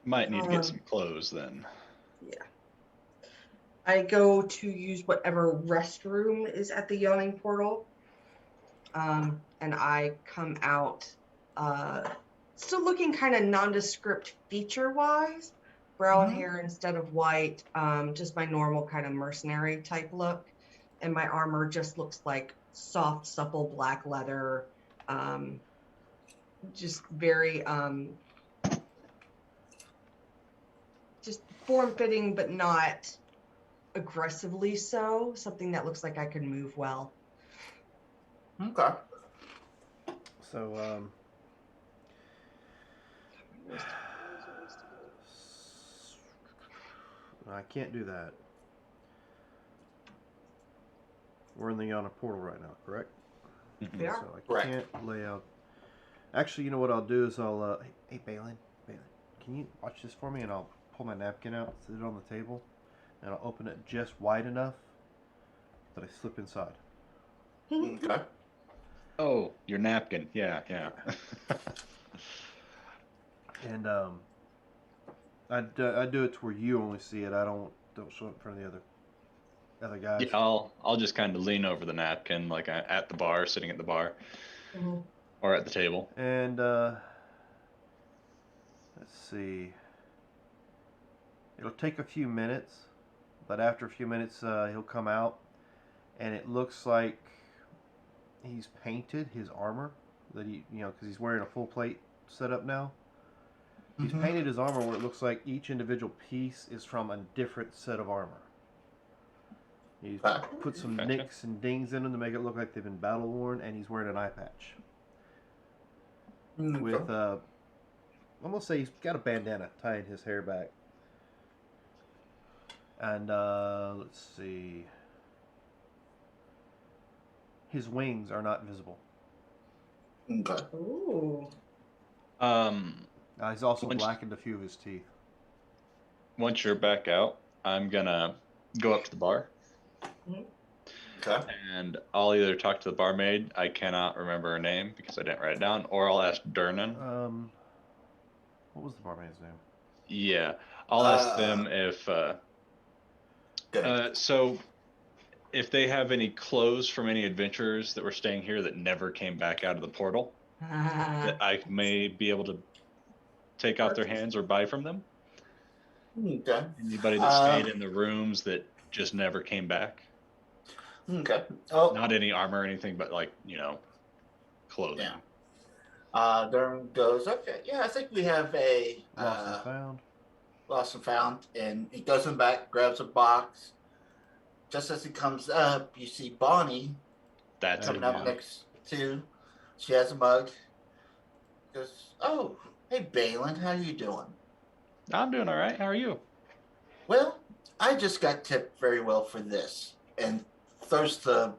Might need to get some clothes then. Yeah. I go to use whatever restroom is at the Yawning Portal. And I come out still looking kind of nondescript feature-wise. Brown hair instead of white, just my normal kind of mercenary type look. And my armor just looks like soft, supple black leather. Just very just form-fitting, but not aggressively so. Something that looks like I can move well. Okay. So, I can't do that. We're in the Yawning Portal right now, correct? Yeah. So I Correct. can't lay out. Actually, you know what I'll do is I'll. Hey, Balin, can you watch this for me? And I'll pull my napkin out, sit it on the table, and I'll open it just wide enough that I slip inside. Okay. Oh, your napkin. Yeah. And I do it to where you only see it. I don't show it in front of the other guys. Yeah, I'll just kind of lean over the napkin, like at the bar, sitting at the bar, or at the table. And let's see. It'll take a few minutes, but after a few minutes, he'll come out, and it looks like he's painted his armor that because he's wearing a full plate setup now. He's painted his armor where it looks like each individual piece is from a different set of armor. He's put some nicks and dings in them to make it look like they've been battle worn, and he's wearing an eye patch. With, I'm gonna say he's got a bandana tying his hair back. And, let's see. His wings are not visible. Okay. Ooh. He's also blackened a few of his teeth. Once you're back out, I'm gonna go up to the bar. Okay. And I'll either talk to the barmaid, I cannot remember her name because I didn't write it down, or I'll ask Durnan. What was the barmaid's name? Yeah, I'll ask them if. So, if they have any clothes from any adventurers that were staying here that never came back out of the portal, that I may be able to take off their hands or buy from them. Okay. Anybody that stayed in the rooms that just never came back. Okay. Oh. Not any armor or anything, but clothing. Yeah. Durham goes, okay, yeah, I think we have a lost and found. And he goes in back, grabs a box. Just as he comes up, you see Bonnie coming up next to. She has a mug. Goes, oh, hey, Balin, how you doing? I'm doing all right. How are you? Well, I just got tipped very well for this. And throws the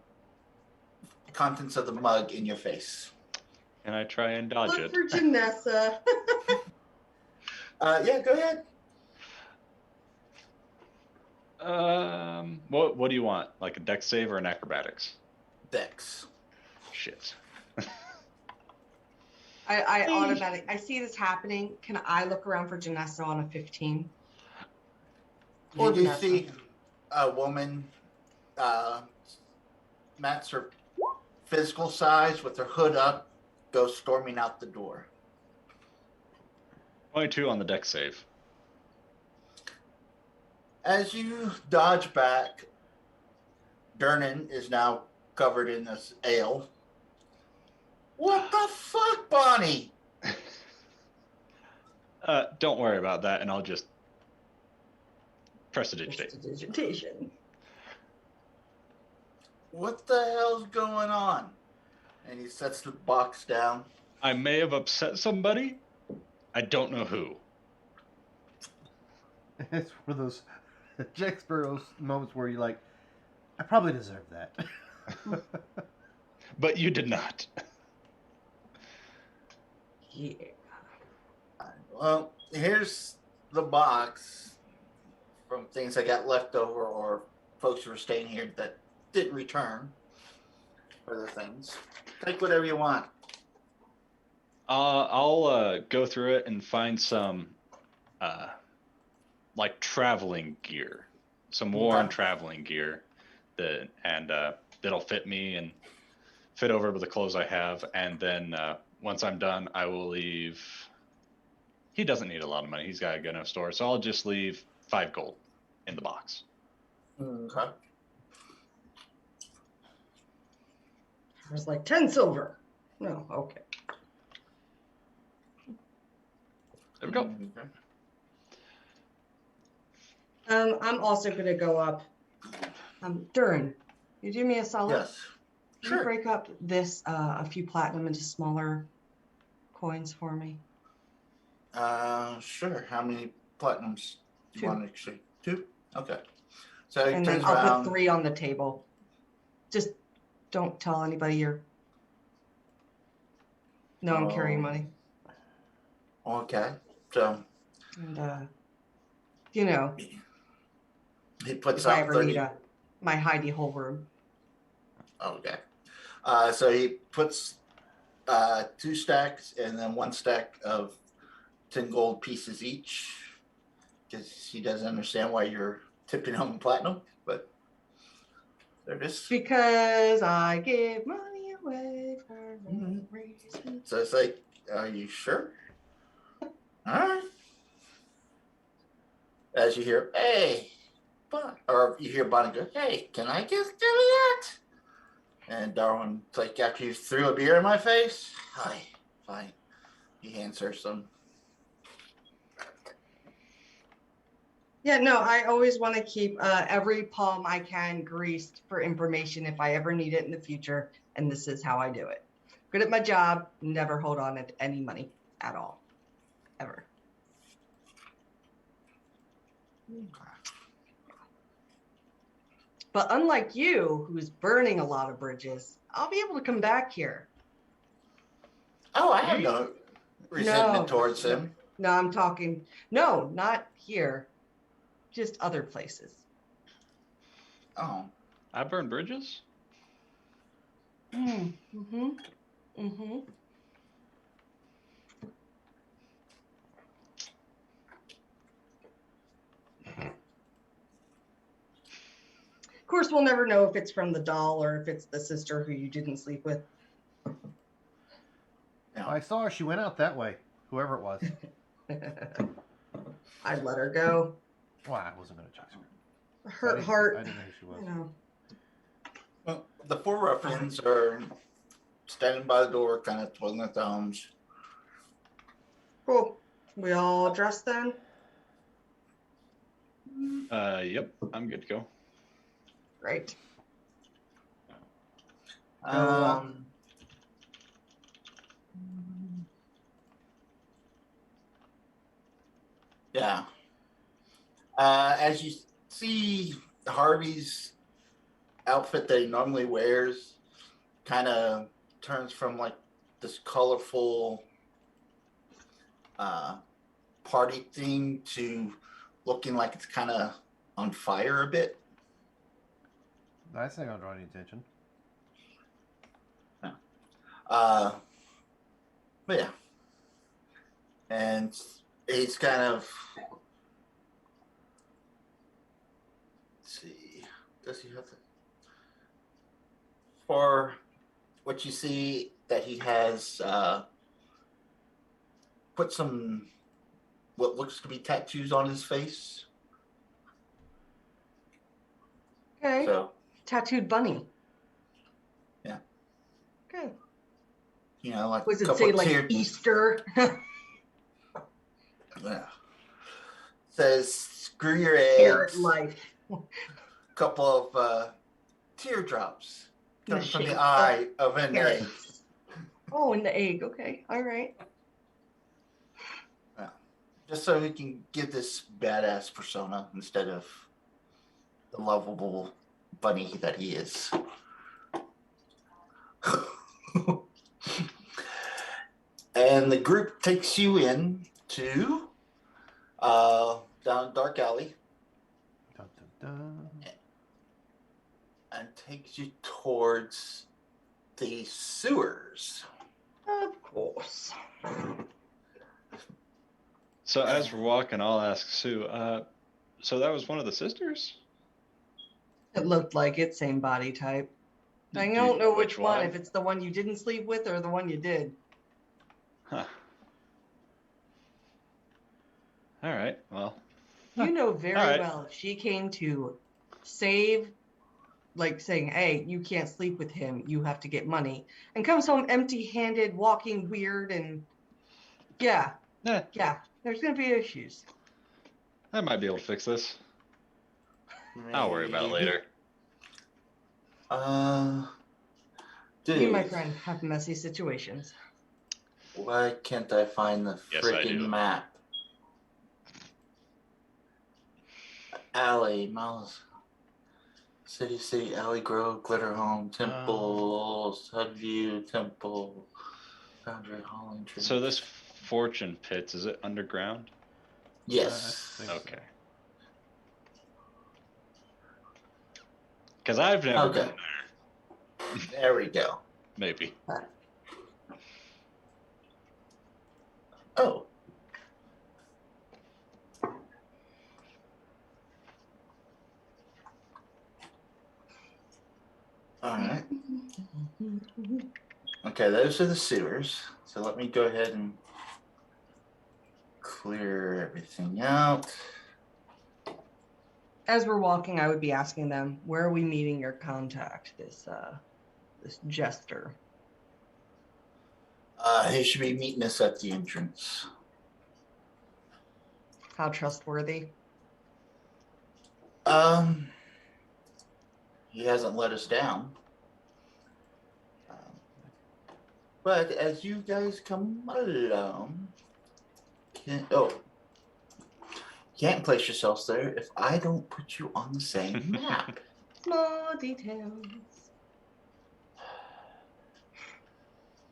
contents of the mug in your face. Can I try and dodge it? Look for Janessa. Yeah, go ahead. What do you want? Like a dex save or an acrobatics? Dex. Shit. I see this happening. Can I look around for Janessa on a 15? Or do you see a woman match her physical size with her hood up, go storming out the door? 22 on the dex save. As you dodge back, Durnan is now covered in this ale. What the fuck, Bonnie? Don't worry about that, and I'll just prestidigitate. Prestidigitation. What the hell's going on? And he sets the box down. I may have upset somebody. I don't know who. It's one of those Jack Sparrow's moments where you're like, I probably deserve that. But you did not. Yeah. Well, here's the box from things I got left over or folks who were staying here that didn't return. for the things. Take whatever you want. I'll go through it and find some like traveling gear, some worn traveling gear that'll fit me and fit over with the clothes I have. And then once I'm done, I will leave. He doesn't need a lot of money. He's got a good enough store, so I'll just leave 5 gold in the box. Okay. I was like 10 silver. No, okay. There we go. Okay. I'm also gonna go up. Durin, you do me a solid. Yes. Can you Sure. break up this a few platinum into smaller coins for me? Sure. How many platinums do you 2. want to exchange? 2? Okay. So he And then turns I'll around. put 3 on the table. Just don't tell anybody you're. No, I'm carrying money. Okay. So And you know, he puts if I out ever 30. need my hidey hole room. Okay. So he puts 2 stacks and then 1 stack of 10 gold pieces each, because he doesn't understand why you're tipping on platinum, but there it is. Because I give money away for no reason. So it's like, are you sure? All right. As you hear, hey, or you hear Bonnie go, hey, can I just do that? And Darwin's like, after you threw a beer in my face? Hi, fine. He hands her some. Yeah, no, I always want to keep every palm I can greased for information if I ever need it in the future. And this is how I do it. Good at my job, never hold on to any money at all. Ever. But unlike you, who's burning a lot of bridges, I'll be able to come back here. Oh, I have no resentment towards him. No, I'm talking, no, not here. Just other places. Oh. I burn bridges? Mm-hmm. Of course, we'll never know if it's from the doll or if it's the sister who you didn't sleep with. Yeah. I saw her. She went out that way. Whoever it was. I'd let her go. Well, I wasn't going to chase her. Her heart. I didn't know who she was. You know. Well, the 4 ruffians are standing by the door, kind of twiddling their thumbs. Cool. We all dressed then? Yep, I'm good to go. Great. Yeah. As you see Harvey's outfit that he normally wears kind of turns from like this colorful party theme to looking like it's kind of on fire a bit. That's not going to draw any attention. But yeah. And he's kind of, let's see, does he have to, for what you see that he has put some what looks to be tattoos on his face. Okay. So Tattooed bunny. Yeah. Okay. You know, like Was a it couple say of like Easter? Yeah. Says screw your Carrot eggs. life. Couple of teardrops coming from the shape eye of an egg. Carrots. Oh, in the egg. Okay. All right. Yeah. Just so he can give this badass persona instead of the lovable bunny that he is. And the group takes you in to down a dark alley. Dun, dun, dun. And takes you towards the sewers. Of course. So as we're walking, I'll ask Sue. So that was one of the sisters? It looked like it, same body type. I Do you don't know know which which one, one? if it's the one you didn't sleep with or the one you did. Huh. All right. Well. You know very All right. well if she came to save, like saying, hey, you can't sleep with him, you have to get money, and comes home empty-handed, walking weird, and yeah, there's going to be issues. I might be able to fix this. I'll worry about it Maybe. later. Dude, You, my friend, have messy situations. why can't I find the Yes, I freaking do. map? Alley, Mouse, City, Alley Grove, Glitter Home, Temple, Sudview, Temple, Foundry Hall, Entry. So this fortune pits, is it underground? Yes. I think so. Okay. Because I've never Okay. been there. There we go. Maybe. Oh. All right. Okay, those are the sewers. So let me go ahead and clear everything out. As we're walking, I would be asking them, where are we meeting your contact, this jester? He should be meeting us at the entrance. How trustworthy? He hasn't let us down. But as you guys come along, can't place yourselves there if I don't put you on the same map. Small details.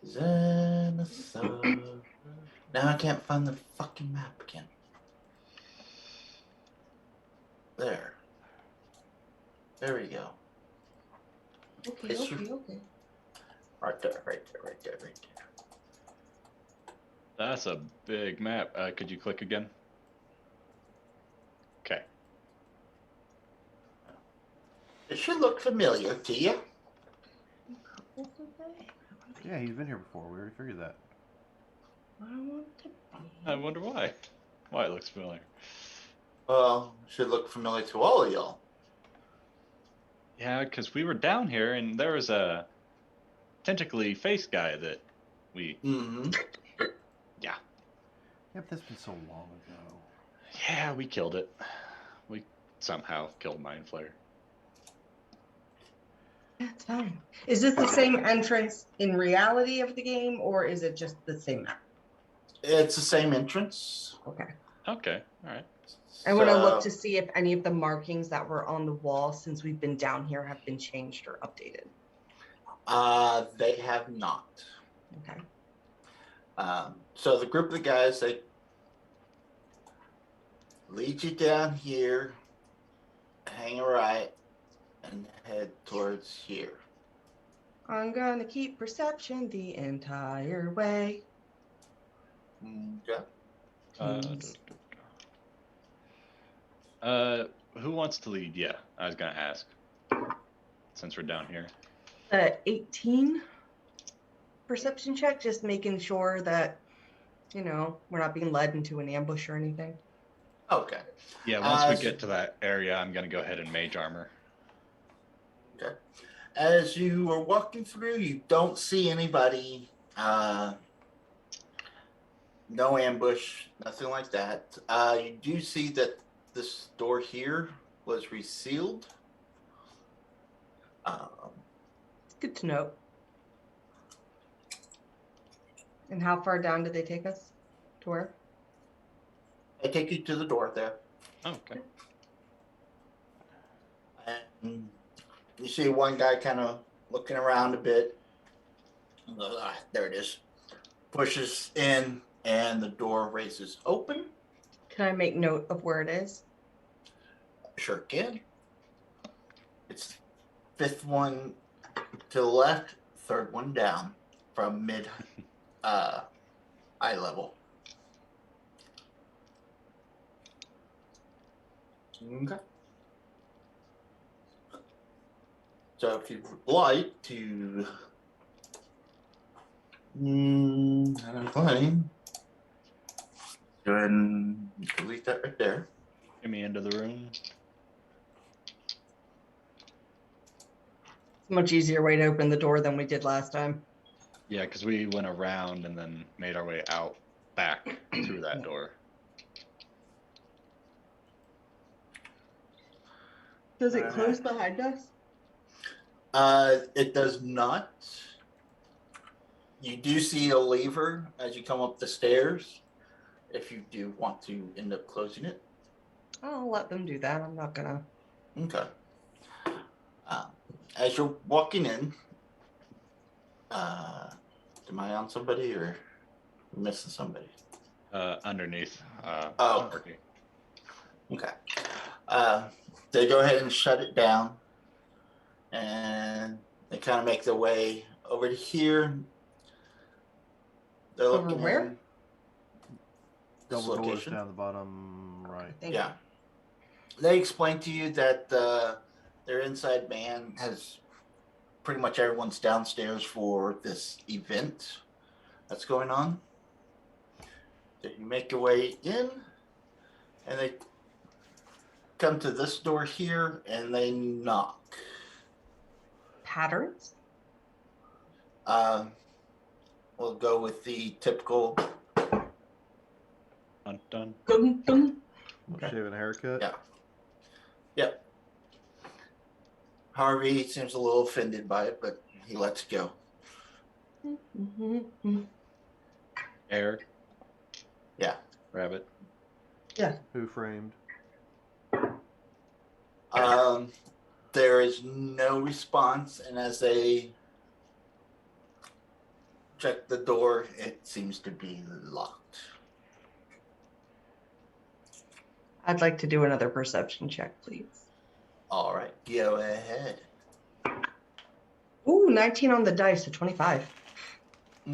Zenithar. Now I can't find the fucking map again. There. There we go. Okay. Right there. That's a big map. Could you click again? Okay. It should look familiar to you. Yeah, he's been here before. We already figured that. I wonder why. Why it looks familiar. Well, it should look familiar to all of y'all. Yeah, because we were down here and there was a tentacly face guy that we... Mm-hmm. Yeah. Yep, that's been so long ago. Yeah, we killed it. We somehow killed Mind Flayer. That's fine. Is this the same entrance in reality of the game, or is it just the same map? It's the same entrance. Okay. Okay, alright. I want to look to see if any of the markings that were on the wall since we've been down here have been changed or updated. They have not. Okay. So the group of the guys, they lead you down here, hang a right, and head towards here. I'm gonna keep perception the entire way. Okay. Who wants to lead? Yeah, I was gonna ask. Since we're down here. 18 perception check, just making sure that, we're not being led into an ambush or anything. Okay. Yeah, once we get to that area, I'm gonna go ahead and mage armor. Okay. As you are walking through, you don't see anybody. No ambush, nothing like that. You do see that this door here was resealed. It's good to know. And how far down did they take us? To where? I take you to the door there. Oh, okay. And you see one guy kind of looking around a bit. There it is. Pushes in, and the door raises open. Can I make note of where it is? Sure can. It's fifth one to the left, third one down from mid eye level. Okay. So if you would like to fine. Go ahead and delete that right there. Get me into the room. It's a much easier way to open the door than we did last time. Yeah, because we went around and then made our way out back through that door. Does it close behind us? It does not. You do see a lever as you come up the stairs. If you do want to end up closing it. I'll let them do that. I'm not gonna. Okay. As you're walking in, am I on somebody or missing somebody? Underneath. Oh. Marky. Okay. They go ahead and shut it down, and they kind of make their way over to here. They're Over looking where? in this Double doors location. down the bottom right. Thank Yeah. They explain to you that their inside man has pretty much everyone's downstairs for this event that's going on. So you make your way in, and they come to this door here, and they knock. Patterns? We'll go with the typical. Dun, dun. Dun, dun. Okay. Shaving a haircut. Yeah. Yep. Harvey seems a little offended by it, but he lets go. Air. Yeah. Rabbit. Yeah. Who framed? There is no response, and as they check the door, it seems to be locked. I'd like to do another perception check, please. All right, go ahead. Ooh, 19 on the dice, so 25.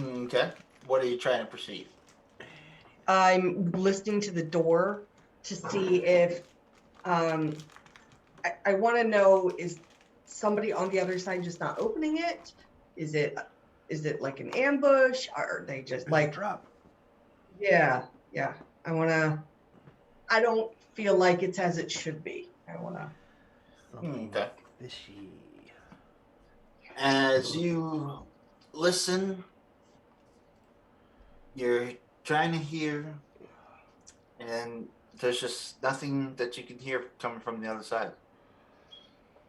Okay. What are you trying to perceive? I'm listening to the door to see if I want to know, is somebody on the other side just not opening it? Is it like an ambush? Or are they just like drop? Yeah. I don't feel like it's as it should be. I want to. Okay. Fishy. As you listen, you're trying to hear, and there's just nothing that you can hear coming from the other side.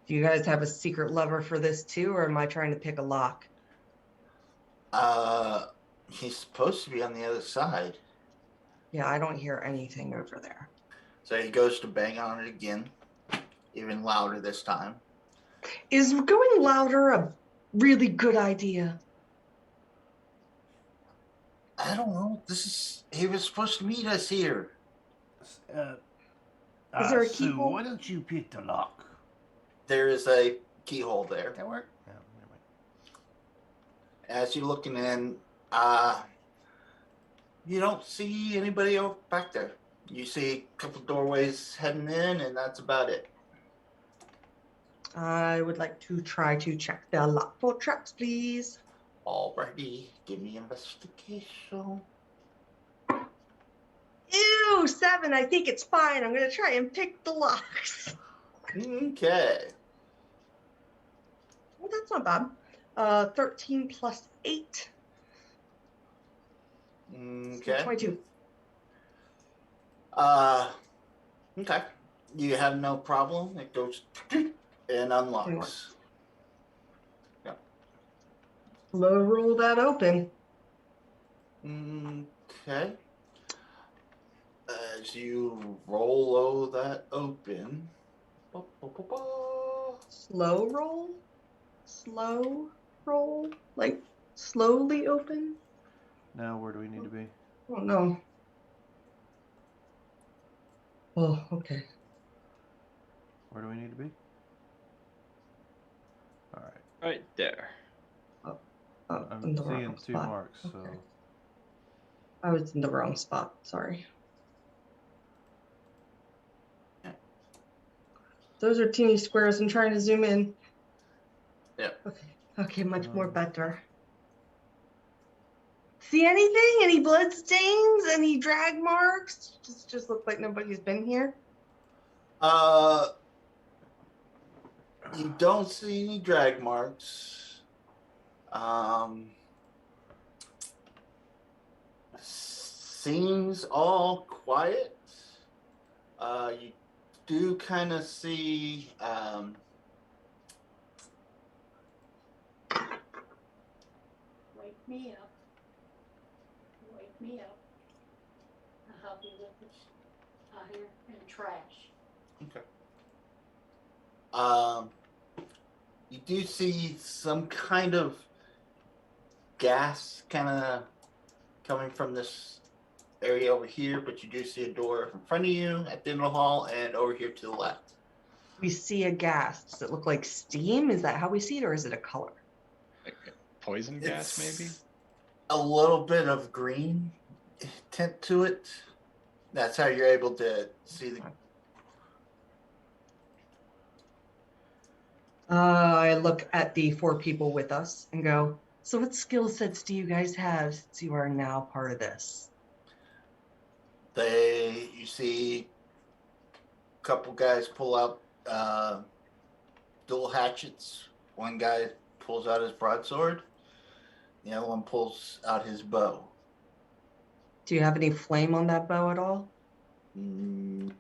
Do you guys have a secret lever for this too, or am I trying to pick a lock? He's supposed to be on the other side. Yeah, I don't hear anything over there. So he goes to bang on it again, even louder this time. Is going louder a really good idea? I don't know. He was supposed to meet us here. Is there a Sue, keyhole? why don't you pick the lock? There is a keyhole there. That work? Yeah, never mind. As you're looking in, you don't see anybody over back there. You see a couple doorways heading in, and that's about it. I would like to try to check the lock for traps, please. Alrighty, give me investigation. Ew, 7. I think it's fine. I'm going to try and pick the locks. Okay. Well, that's not bad. 13 plus 8. Okay. 22. Okay. You have no problem. It goes and unlocks. Yep. Slow roll that open. Okay. As you roll that open. Slow roll? Slow roll? Like slowly open? Now, where do we need to be? Oh, no. Oh, okay. Where do we need to be? All right. Right there. Oh, I'm in the seeing wrong 2 spot. marks, so Okay. I was in the wrong spot. Sorry. Those are teeny squares. I'm trying to zoom in. Yep. Okay. Okay, much more better. See anything? Any blood stains? Any drag marks? Just look like nobody's been here. You don't see any drag marks. Seems all quiet. You do kind of see Wake me up. Wake me up. I'll help you with this out here in the trash. you do see some kind of gas kind of coming from this area over here, but you do see a door in front of you at the end of the hall and over here to the left. We see a gas. Does it look like steam? Is that how we see it, or is it a color? Like poison gas, maybe? A little bit of green tint to it. That's how you're able to see the. I look at the 4 people with us and go, so what skill sets do you guys have since you are now part of this? You see a couple guys pull out dual hatchets. One guy pulls out his broadsword. The other one pulls out his bow. Do you have any flame on that bow at all? No.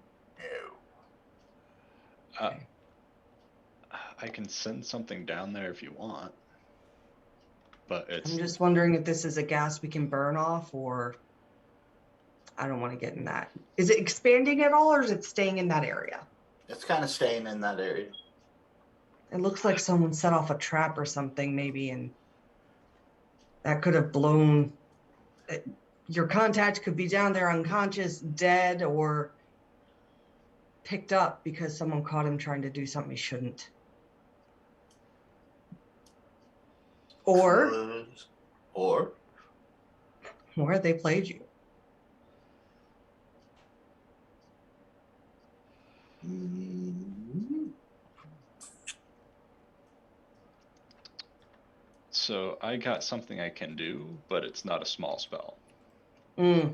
Okay. I can send something down there if you want. But it's I'm just wondering if this is a gas we can burn off, or I don't want to get in that. Is it expanding at all, or is it staying in that area? It's kind of staying in that area. It looks like someone set off a trap or something, maybe, and that could have blown. Your contact could be down there unconscious, dead, or picked up because someone caught him trying to do something he shouldn't. Or they played you. So I got something I can do, but it's not a small spell. I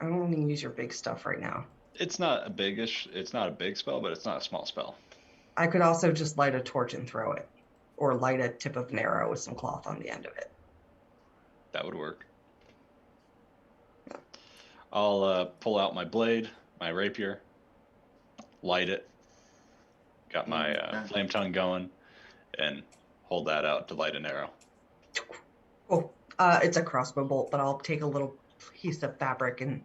don't want to use your big stuff right now. It's not a big spell, but it's not a small spell. I could also just light a torch and throw it, or light a tip of an arrow with some cloth on the end of it. That would work. I'll pull out my blade, my rapier, light it. Got my flame tongue going, and hold that out to light an arrow. Oh, it's a crossbow bolt, but I'll take a little piece of fabric and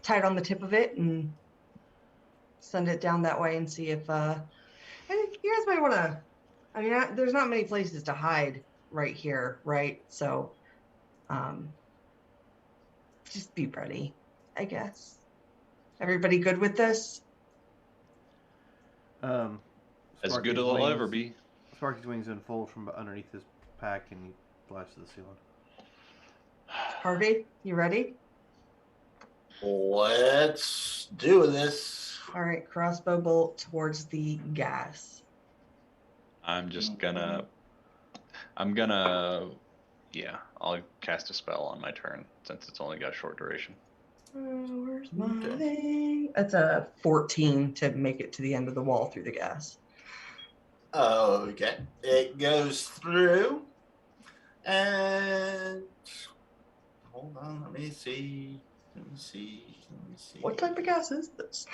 tie it on the tip of it and send it down that way and see if. And you guys might want to. I mean, there's not many places to hide right here, right? So, just be ready, I guess. Everybody good with this? As Sparky's good as I'll ever be. Sparky's wings unfold from underneath his pack and he flies to the ceiling. Harvey, you ready? Let's do this. All right, crossbow bolt towards the gas. I'm just gonna. Yeah, I'll cast a spell on my turn since it's only got short duration. Where's my thing? That's a 14 to make it to the end of the wall through the gas. Okay. It goes through. And hold on, let me see. What type of gas is this?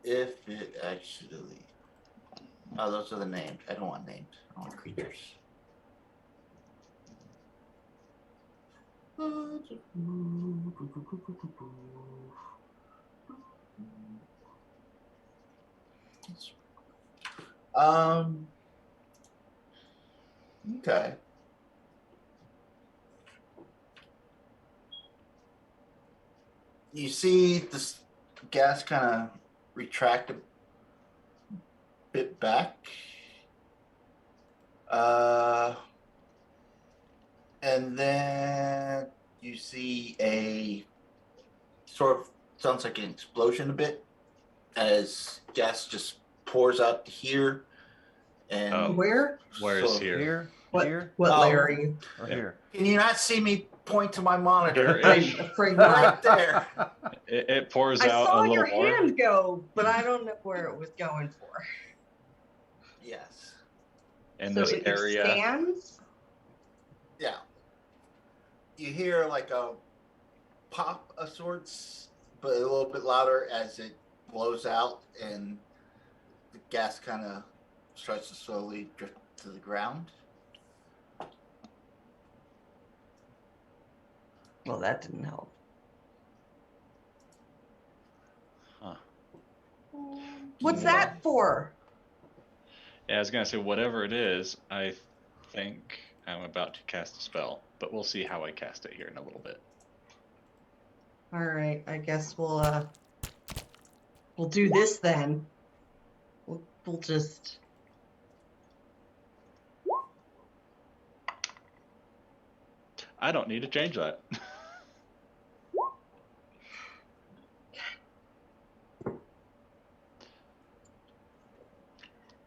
If it actually. Oh, those are the names. I don't want names. I want creatures. Okay. You see this gas kind of retract a bit back. And then you see a sort of sounds like an explosion a bit as gas just pours out to here. And Oh. Where? Where's sort of- here? Here? What? Here? What Oh. layer are you? Or Yeah. here? Can you not see me point to my monitor? Here-ish. I'm afraid not. Right there. It pours I out saw a little your more. hand go, but I don't know where it was going for. Yes. In So this it area. expands. Yeah. You hear like a pop of sorts, but a little bit louder as it blows out and the gas kind of starts to slowly drift to the ground. Well, that didn't help. Huh. What's that for? Yeah, I was gonna say whatever it is, I think I'm about to cast a spell, but we'll see how I cast it here in a little bit. All right, I guess we'll do this then. We'll just. I don't need to change that.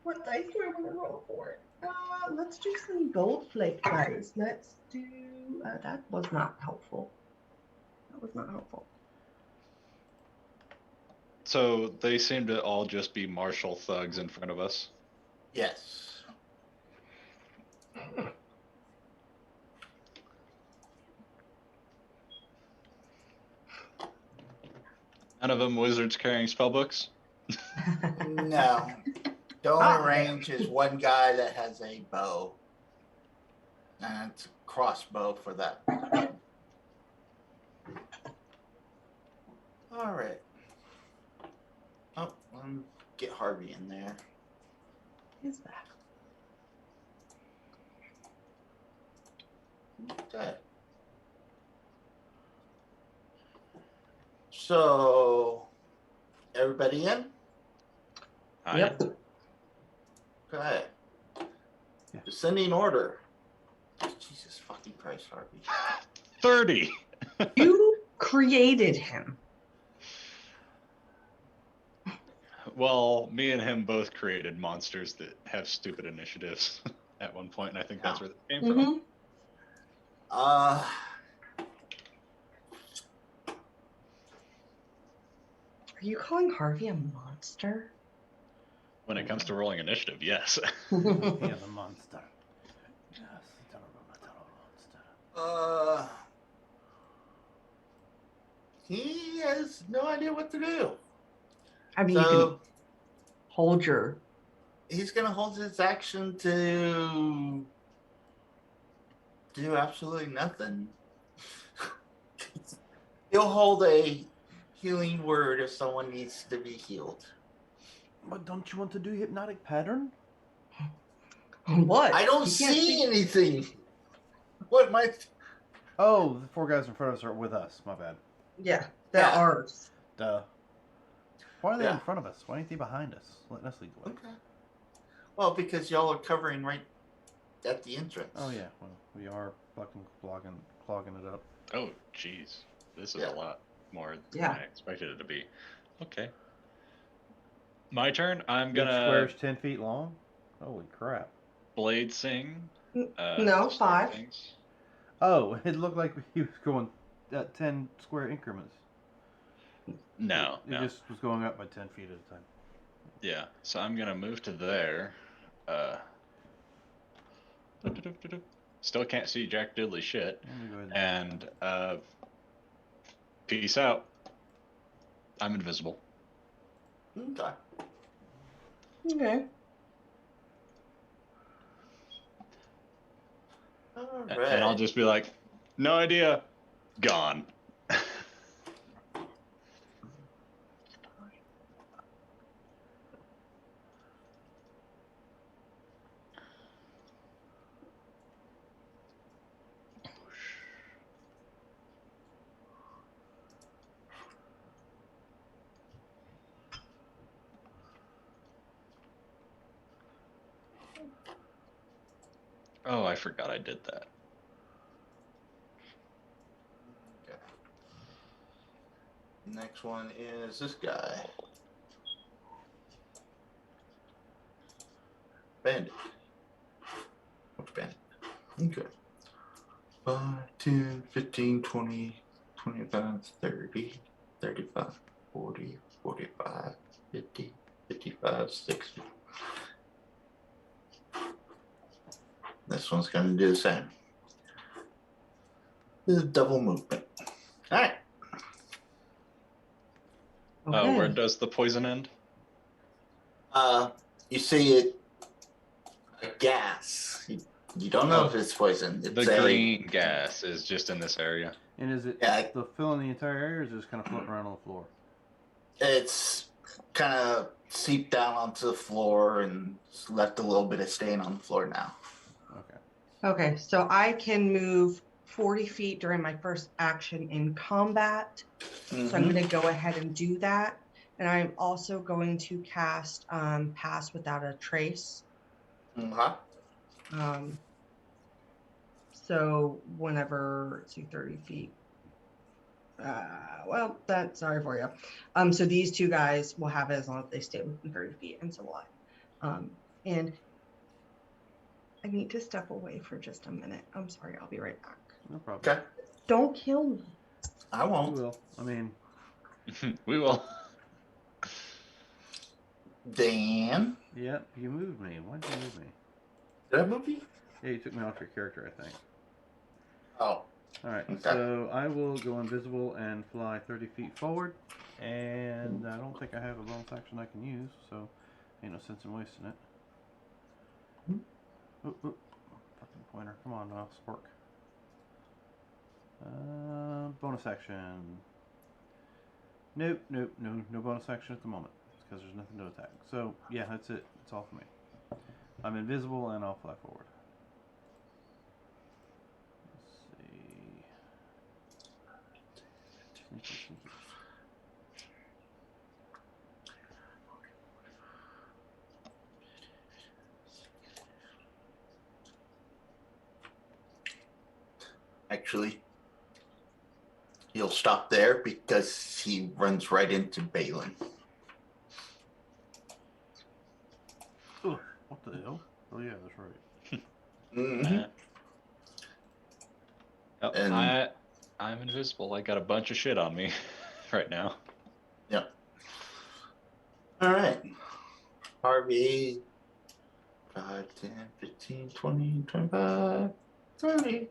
What dice do I want to roll for it? Let's do some gold flake dice. Let's do. That was not helpful. That was not helpful. So they seem to all just be martial thugs in front of us. Yes. None of them wizards carrying spellbooks. No. The only range is one guy that has a bow. And it's a crossbow for that. All right. Oh, let me get Harvey in there. What is that? Okay. So, everybody in? Yep. Okay. Yeah. Descending order. Jesus fucking Christ, Harvey. 30. You created him. Well, me and him both created monsters that have stupid initiatives at one point, and I think that's where they came from. Mm-hmm. Uh, Are you calling Harvey a monster? When it comes to rolling initiative, yes. He is a monster. Yes, terrible monster. he has no idea what to do. I mean, you can So, hold your. he's going to hold his action to do absolutely nothing. He'll hold a healing word if someone needs to be healed. But don't you want to do hypnotic pattern? What? I don't You can't see anything. What am I? Oh, the four guys in front of us are with us. My bad. Yeah, they're Yeah. ours. Duh. Why are they Yeah. in front of us? Why ain't they behind us? Letting us lead the way. Okay. Well, because y'all are covering right at the entrance. Oh yeah, well we are fucking clogging it up. Oh, jeez. This is Yeah. a lot more than Yeah. I expected it to be. Okay. My turn. I'm Each gonna square's 10 feet long. Holy crap! blade sing. No, to start 5. things. Oh, it looked like he was going at 10 square increments. No, It no. just was going up by 10 feet at a time. Yeah. So I'm gonna move to there. Still can't see jack diddly shit. Let me go ahead. And peace out. I'm invisible. Okay. Okay. All And right. I'll just be like, no idea. Gone. Oh, I forgot I did that. Okay. Next one is this guy. Bandit. Which bandit? Okay. 5, 10, 15, 20, 25, 30, 35, 40, 45, 50, 55, 60. This one's going to do the same. This is double movement. All right. Okay. Where does the poison end? You see it, a gas. You don't know if it's poison. It's The green gas is just in this area. And is it Yeah. the fill in the entire area, or is it just kind of floating around on the floor? It's kind of seeped down onto the floor and left a little bit of stain on the floor now. Okay. Okay, so I can move 40 feet during my first action in combat. So I'm going to go ahead and do that. And I'm also going to cast Pass Without a Trace. So whenever, let's see, 30 feet. Well, sorry for you. So these two guys will have it as long as they stay within 30 feet, and so will I. And I need to step away for just a minute. I'm sorry, I'll be right back. No problem. Okay. Don't kill me. I We won't. will. I mean, We will. Dan. yeah, you moved me. Why did you move me? Did I move you? Yeah, you took me off your character, I think. Oh. Alright, Okay. so I will go invisible and fly 30 feet forward. And I don't think I have a bonus action I can use, so ain't no sense in wasting it. Oop, oop. Fucking pointer. Come on now, spork. Bonus action. Nope, no bonus action at the moment. Because there's nothing to attack. So, yeah, that's it. That's all for me. I'm invisible and I'll fly forward. Let's see. Sneaky. Actually, he'll stop there because he runs right into Balin. Oh, what the hell? Oh yeah, that's right. Mm-hmm. Oh, And- I'm invisible. I got a bunch of shit on me right now. Yep. All right. Harvey. 5, 10, 15, 20, 25, 30.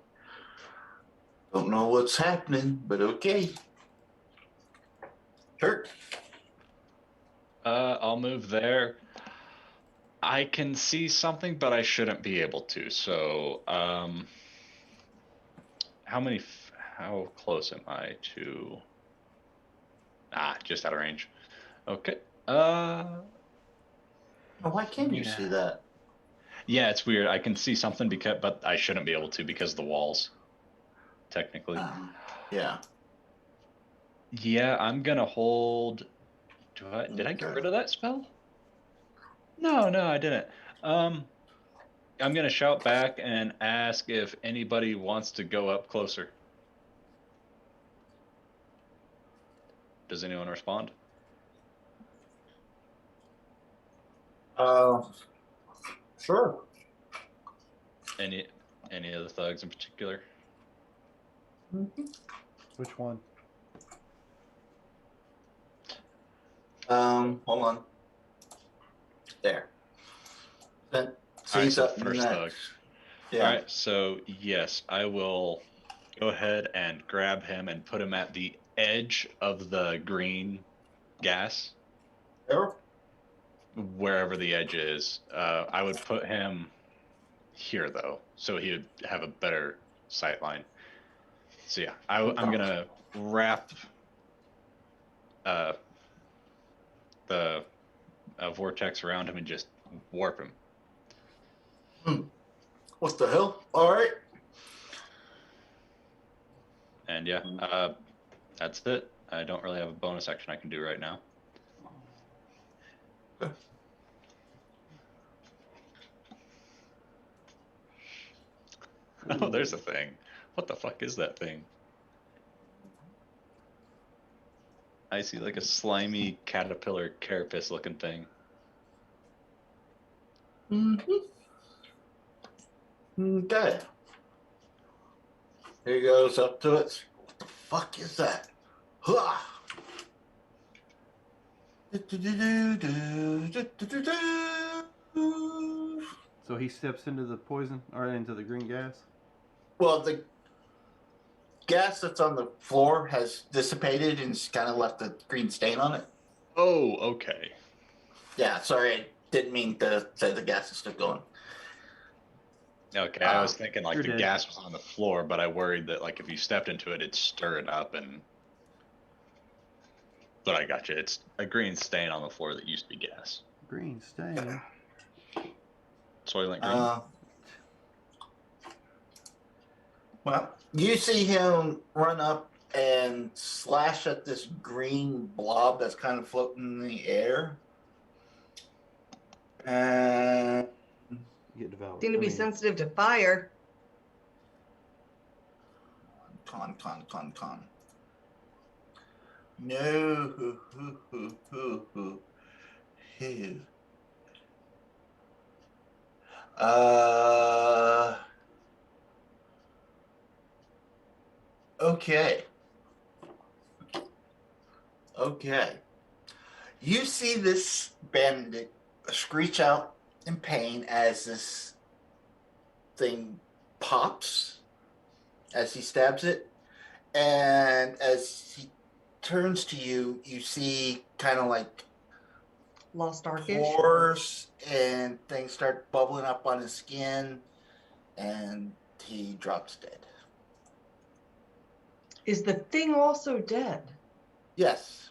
Don't know what's happening, but okay. Kurt. I'll move there. I can see something, but I shouldn't be able to. So, how close am I to? Just out of range. Okay. Oh, why can't you Yeah. see that? Yeah, it's weird. I can see something but I shouldn't be able to because of the walls. Technically. Yeah. Yeah, I'm gonna hold. Did I get Okay. rid of that spell? No, I didn't. I'm gonna shout back and ask if anybody wants to go up closer. Does anyone respond? Sure. Any of the thugs in particular? Which one? Hold on. There. Then Alright, he's so up the first next. thug. Yeah. Alright, so yes, I will go ahead and grab him and put him at the edge of the green gas. There. Wherever the edge is. I would put him here though, so he would have a better sight line. So yeah, I'm gonna wrap the vortex around him and just warp him. What the hell? All right. And yeah, that's it. I don't really have a bonus action I can do right now. Okay. Oh, there's a thing. What the fuck is that thing? I see like a slimy caterpillar carapace looking thing. Okay. He goes up to it. What the fuck is that? Huh. So he steps into the poison or into the green gas. Well, the gas that's on the floor has dissipated and it's kind of left a green stain on it. Oh, okay. Yeah, sorry, I didn't mean to say the gas is still going. Okay, I was thinking like You're the dead. gas was on the floor, but I worried that like if you stepped into it, it'd stir it up and. But I got you. It's a green stain on the floor that used to be gas. Green stain. Soylent Green. Well, you see him run up and slash at this green blob that's kind of floating in the air. And You get devoured. Seem to be sensitive to fire. con. No. Okay. You see this bandit screech out in pain as this thing pops as he stabs it. And as he turns to you, you see kind of like Lost Arkish. pores and things start bubbling up on his skin, and he drops dead. Is the thing also dead? Yes.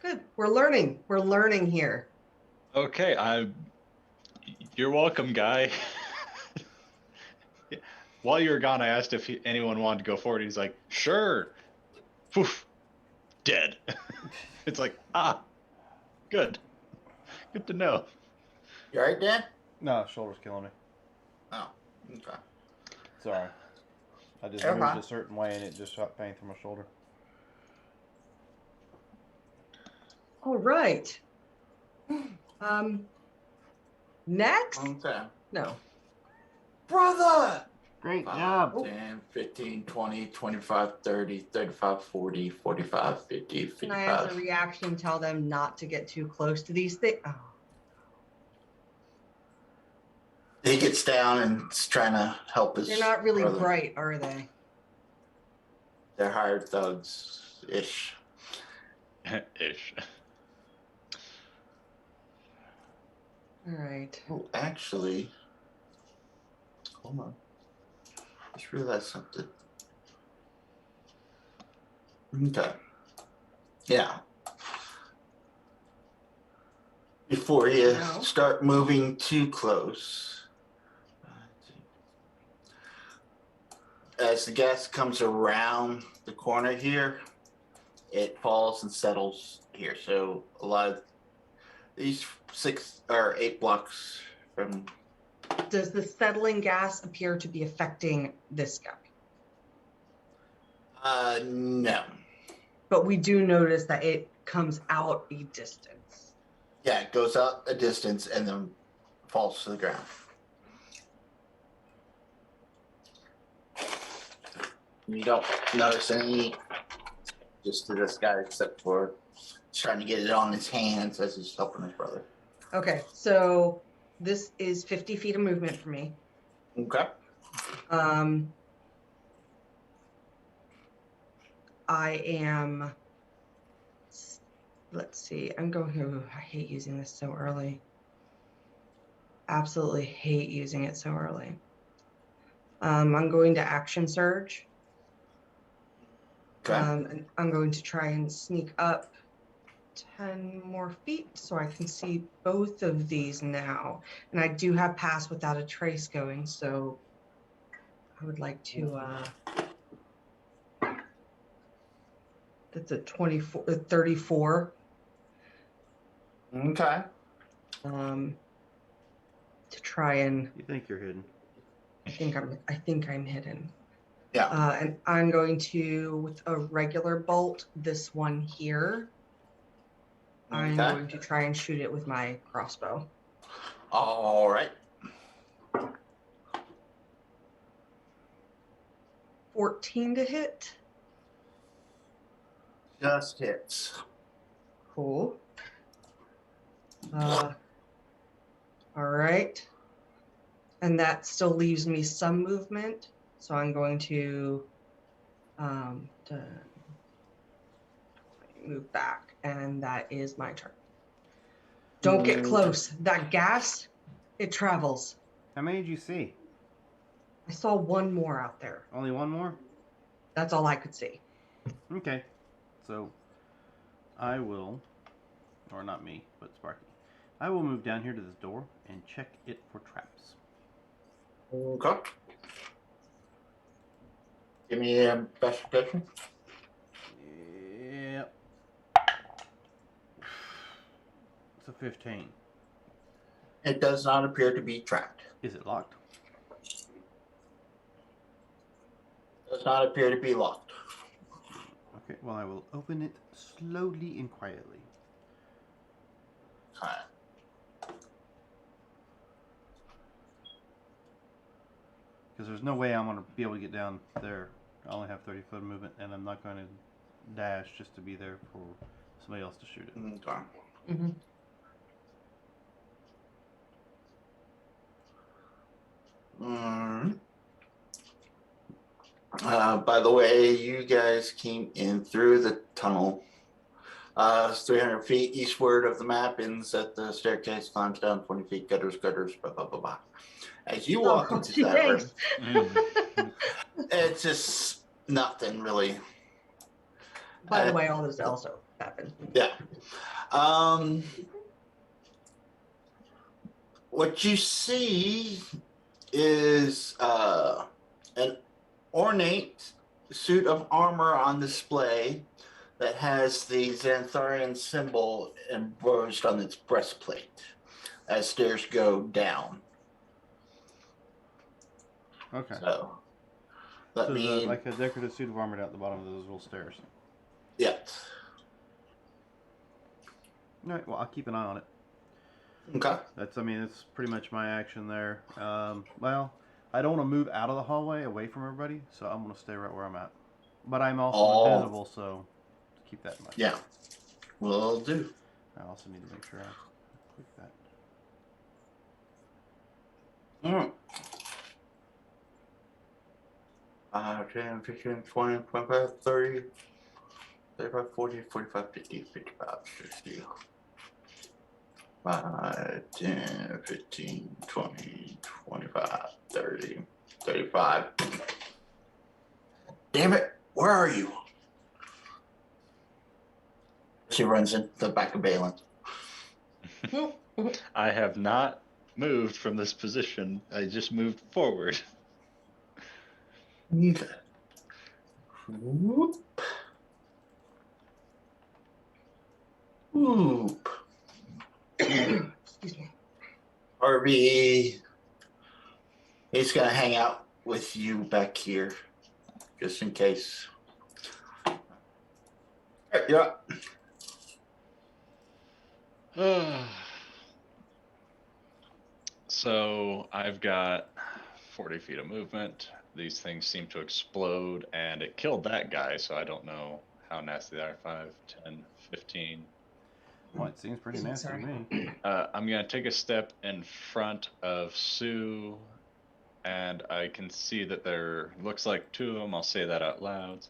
Good. We're learning. We're learning here. Okay, you're welcome, guy. While you were gone, I asked if anyone wanted to go forward. He's like, sure. Poof. Dead. It's like, good. Good to know. You all right, Dan? No, shoulder's killing me. Oh, okay. Sorry. I just Never moved mind. a certain way and it just shot pain through my shoulder. All right. Next? Okay. No. Brother! Great 5, job. 10, 15, 20, 25, 30, 35, 40, 45, 50, Can I, as a 55. reaction, tell them not to get too close to these things? Oh. He gets down and is trying to help his They're not really brother. bright, are they? They're hired thugs-ish. Ish. All right. Oh, actually, hold on. Just realized something. Okay. Yeah. Before you No. start moving too close, as the gas comes around the corner here, it falls and settles here. So a lot of these 6 or 8 blocks from. Does the settling gas appear to be affecting this guy? No. But we do notice that it comes out a distance. Yeah, it goes out a distance and then falls to the ground. You don't notice any just to this guy except for trying to get it on his hands as he's helping his brother. Okay, so this is 50 feet of movement for me. Okay. I am, let's see, I'm going, I hate using this so early. Absolutely hate using it so early. I'm going to action surge. Okay. And I'm going to try and sneak up 10 more feet so I can see both of these now. And I do have pass without a trace going, so I would like to, that's a 34. Okay. To try and, You think you're hidden? I think I'm hidden. Yeah. And I'm going to, with a regular bolt, this one here. I'm Okay. going to try and shoot it with my crossbow. All right. 14 to hit. Just hits. Cool. All right. And that still leaves me some movement. So I'm going to move back. And that is my turn. Don't get close. That gas, it travels. How many did you see? I saw one more out there. Only one more? That's all I could see. Okay. So, I will, or not me, but Sparky. I will move down here to this door and check it for traps. Okay. Give me a investigation. Yep. It's a 15. It does not appear to be trapped. Is it locked? Does not appear to be locked. Okay, well, I will open it slowly and quietly. All right. Because there's no way I'm going to be able to get down there. I only have 30 foot of movement, and I'm not going to dash just to be there for somebody else to shoot it. Okay. Mm-hmm. By the way, you guys came in through the tunnel. It's 300 feet eastward of the map, ends at the staircase, climbs down 20 feet, gutters, blah, blah, blah, blah. As you walk into that room, it's just nothing really. By the way, all this also happened. Yeah. What you see is an ornate suit of armor on display that has the Xantharian symbol embossed on its breastplate as stairs go down. Okay. So, So there's like a decorative suit of armor at the bottom of those little stairs. Yeah. All right, well, I'll keep an eye on it. Okay. It's pretty much my action there. Well, I don't want to move out of the hallway away from everybody, so I'm going to stay right where I'm at. But I'm also invisible, so keep that in mind. Yeah. Will do. I also need to make sure I click that. Mm. 10, 15, 20, 25, 30, 35, 40, 45, 50, 55, 60. 5, 10, 15, 20, 25, 30, 35. Damn it, where are you? She runs into the back of Balin. I have not moved from this position. I just moved forward. Okay. Whoop. Whoop. Excuse me. RV, he's gonna hang out with you back here, just in case. Yeah. So I've got 40 feet of movement. These things seem to explode, and it killed that guy, so I don't know how nasty they are. 5, 10, 15. Well, it seems pretty nasty to me. I'm going to take a step in front of Sue, and I can see that there looks like 2 of them. I'll say that out loud.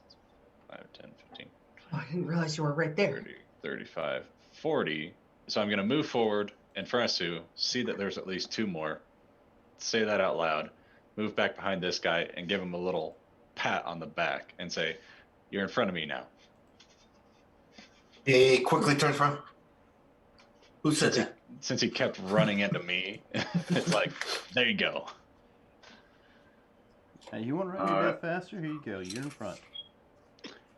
5, 10, 15. Oh, I didn't realize you were right there. 30, 35, 40. So I'm going to move forward in front of Sue, see that there's at least 2 more, say that out loud, move back behind this guy, and give him a little pat on the back and say, "You're in front of me now." He quickly turns around. Who said that? Since he kept running into me, it's like, there you go. Hey, you want to run your death faster? Here you go. You're in front.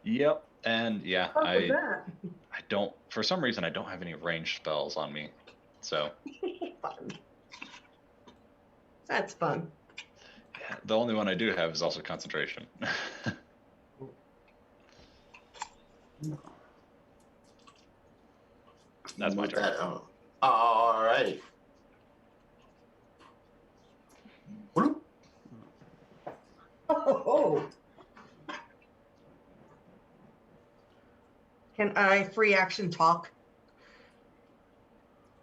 Yep. And yeah, What was that? I don't, for some reason, I don't have any ranged spells on me. So. Fun. That's fun. Yeah. The only one I do have is also concentration. That's my With turn. that, all righty. Bloop. Oh. Can I free action talk?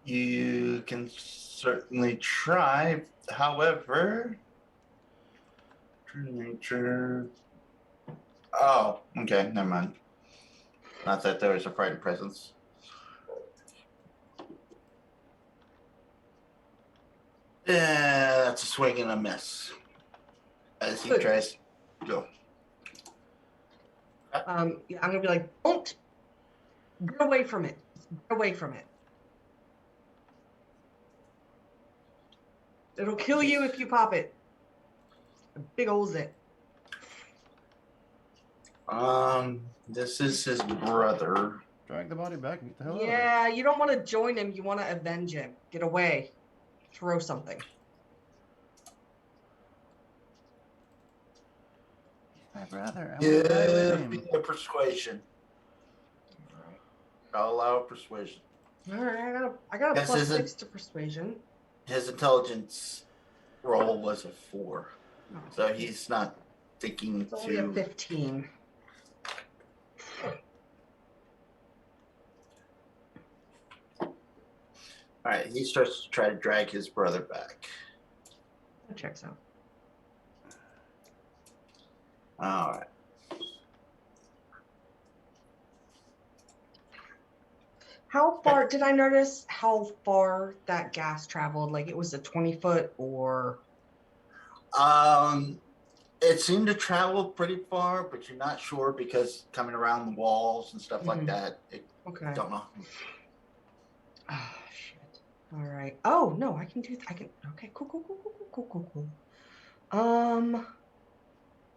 You can certainly try. However, true nature. Oh, okay, never mind. Not that there was a frightened presence. Yeah, that's a swing and a miss. As he tries to go. Yeah, I'm gonna be like, don't get away from it. Get away from it. It'll kill you if you pop it. A big old zit. This is his brother. Drag the body back and get the hell out of there. Yeah, you don't want to join him. You want to avenge him. Get away. Throw something. My brother. I want to die with Give him. me a persuasion. I'll allow persuasion. All right, I got a This plus isn't- 6 to persuasion. His intelligence roll was a 4, Oh, so he's not thinking it's only a to. 15. All right, he starts to try to drag his brother back. That checks out. All right. How far did I notice how far that gas traveled? Like it was a 20-foot or It seemed to travel pretty far, but you're not sure because coming around the walls and stuff like Mhm. that. okay. Don't know. Oh shit. All right. Oh no, I can do I can okay, cool.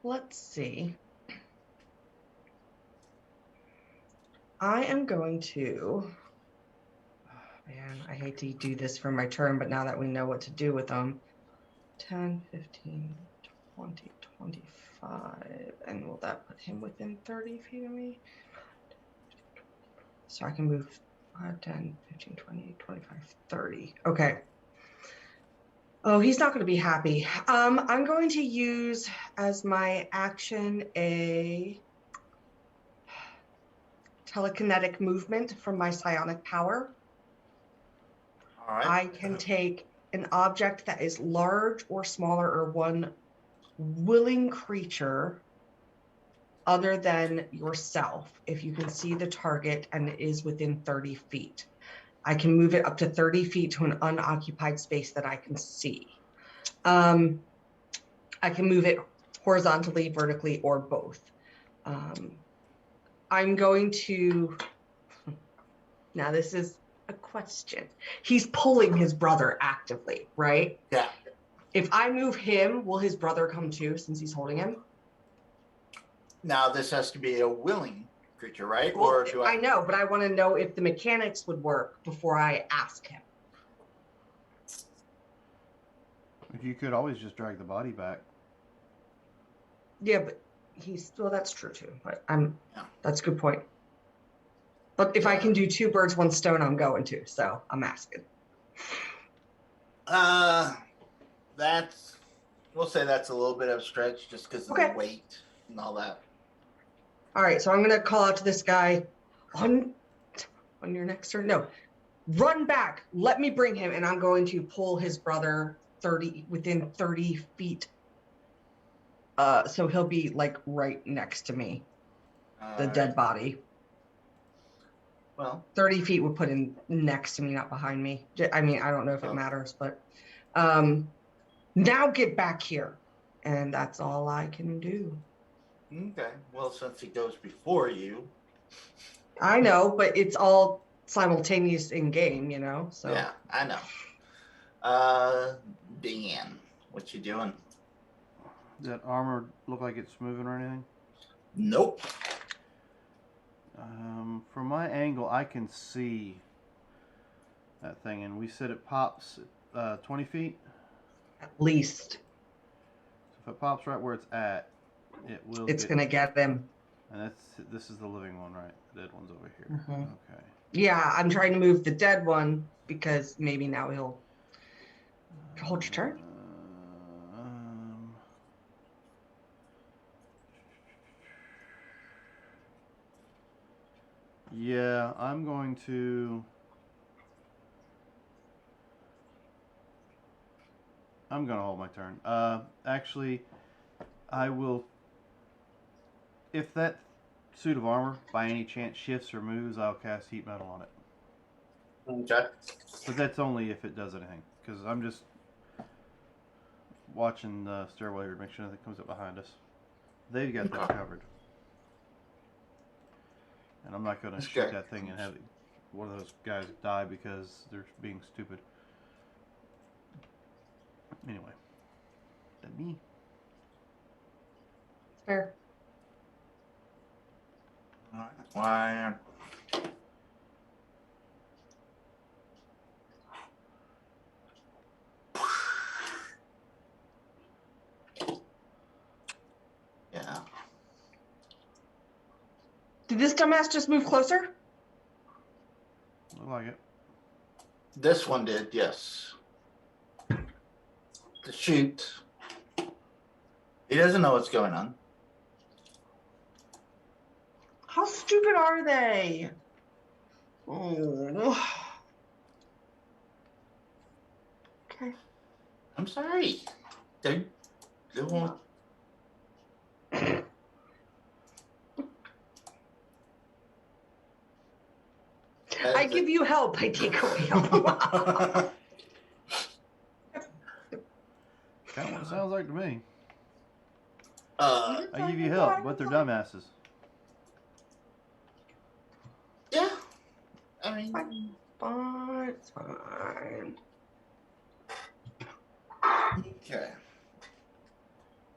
Let's see. I am going to man, I hate to do this for my turn, but now that we know what to do with them. 10, 15, 20, 25. And will that put him within 30 feet of me? So I can move 5, 10, 15, 20, 25, 30. Okay. Oh, he's not going to be happy. I'm going to use as my action a telekinetic movement from my psionic power. All right. I can take an object that is large or smaller or one willing creature other than yourself if you can see the target and it is within 30 feet. I can move it up to 30 feet to an unoccupied space that I can see. I can move it horizontally, vertically, or both. I'm going to, now this is a question. He's pulling his brother actively, right? Yeah. If I move him, will his brother come too since he's holding him? Now this has to be a willing creature, right? Well, Or do I know, but I want to know if the mechanics would work before I ask him. You could always just drag the body back. Yeah, but well, that's true too. But Yeah. that's a good point. But if I can do 2 birds, 1 stone, I'm going to. So I'm asking. We'll say that's a little bit of a stretch just because of Okay. the weight and all that. All right, so I'm gonna call out to this guy on your next turn. No, run back. Let me bring him, and I'm going to pull his brother within 30 feet. So he'll be like right next to me, the dead body. Well, 30 feet would put him next to me, not behind me. I mean, I don't know if it matters, but now get back here, and that's all I can do. okay. Well, since he goes before you. I know, but it's all simultaneous in game, you know. So Yeah, I know. Dan, what you doing? Does that armor look like it's moving or anything? Nope. From my angle, I can see that thing, and we said it pops 20 feet. at least. So if If it pops right where it's at, it will. It's gonna get them. And this is the living one, right? The dead one's over here. Mhm. Okay. Yeah, I'm trying to move the dead one because maybe now he'll hold your turn. Yeah, I'm going to. I'm gonna hold my turn. Actually, I will. If that suit of armor by any chance shifts or moves, I'll cast heat metal on it. Okay. But that's only if it does anything, because I'm just watching the stairway here to make sure nothing comes up behind us. They've got that covered, and I'm not gonna shoot that thing and have one of those guys die because they're being stupid. Anyway, that me. Fair. Why? Yeah. Did this dumbass just move closer? Look like it. This one did, yes. To shoot. He doesn't know what's going on. How stupid are they? Oh. Okay. I'm sorry. They won't. I give you help. I take away help. Kind of what it sounds like to me. Uh, I give you help, but they're dumbasses. yeah. I mean, Fine, it's fine. okay.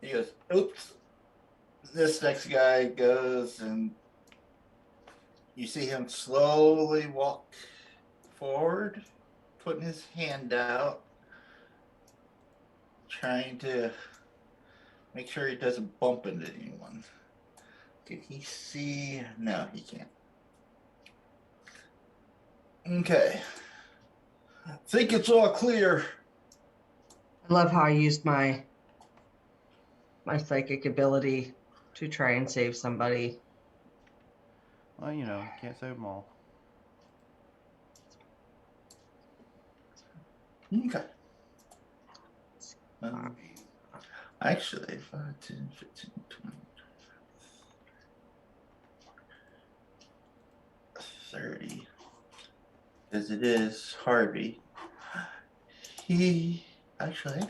He goes, oops. This next guy goes and you see him slowly walk forward, putting his hand out, trying to make sure he doesn't bump into anyone. Can he see? No, he can't. Okay. I think it's all clear. I love how I used my psychic ability to try and save somebody. Well, you know, can't save them all. Okay. Actually, 5, 10, 15, 20, 30. Because it is Harvey. He actually,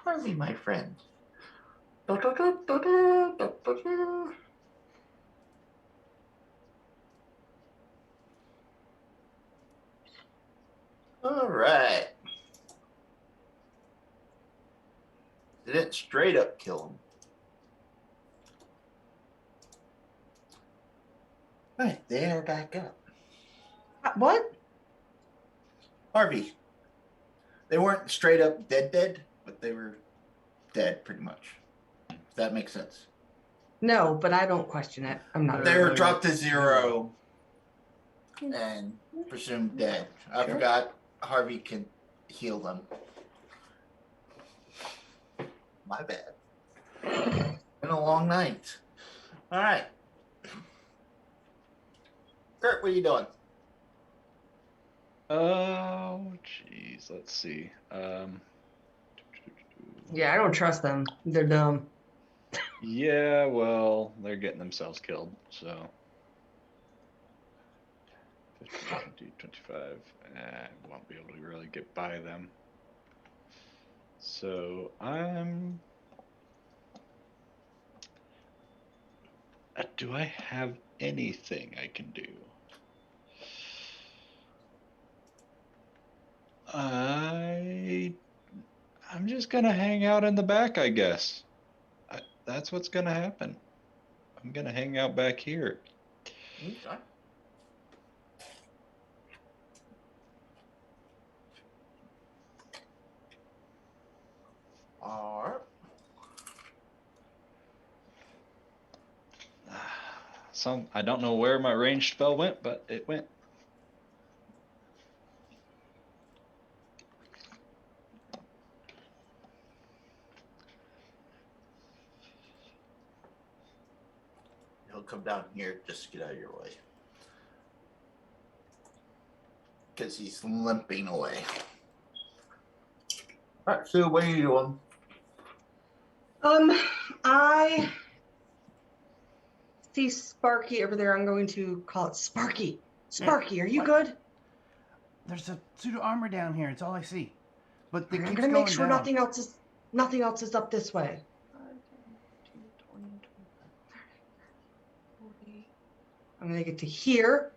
Harvey, my friend. All right. They didn't straight up kill him. Right, they are back up. What? Harvey. They weren't straight up dead, but they were dead pretty much. If that makes sense. No, but I don't question it. I'm not. They were dropped to 0 and presumed dead. I forgot Harvey can heal them. My bad. Been a long night. All right. Kurt, what are you doing? Oh, jeez. Let's see. Yeah, I don't trust them. They're dumb. Yeah, well, they're getting themselves killed, so. 15, 20, 25. I won't be able to really get by them. So do I have anything I can do? I'm just gonna hang out in the back, I guess. That's what's gonna happen. I'm gonna hang out back here. Okay. All right. I don't know where my ranged spell went, but it went. He'll come down here just to get out of your way. Because he's limping away. All right, so what are you doing? I see Sparky over there. I'm going to call it Sparky. Sparky, are you What? good? There's a pseudo armor down here. It's all I see. But it I'm keeps gonna going make sure down. nothing else is up this way. 40. I'm gonna get to here,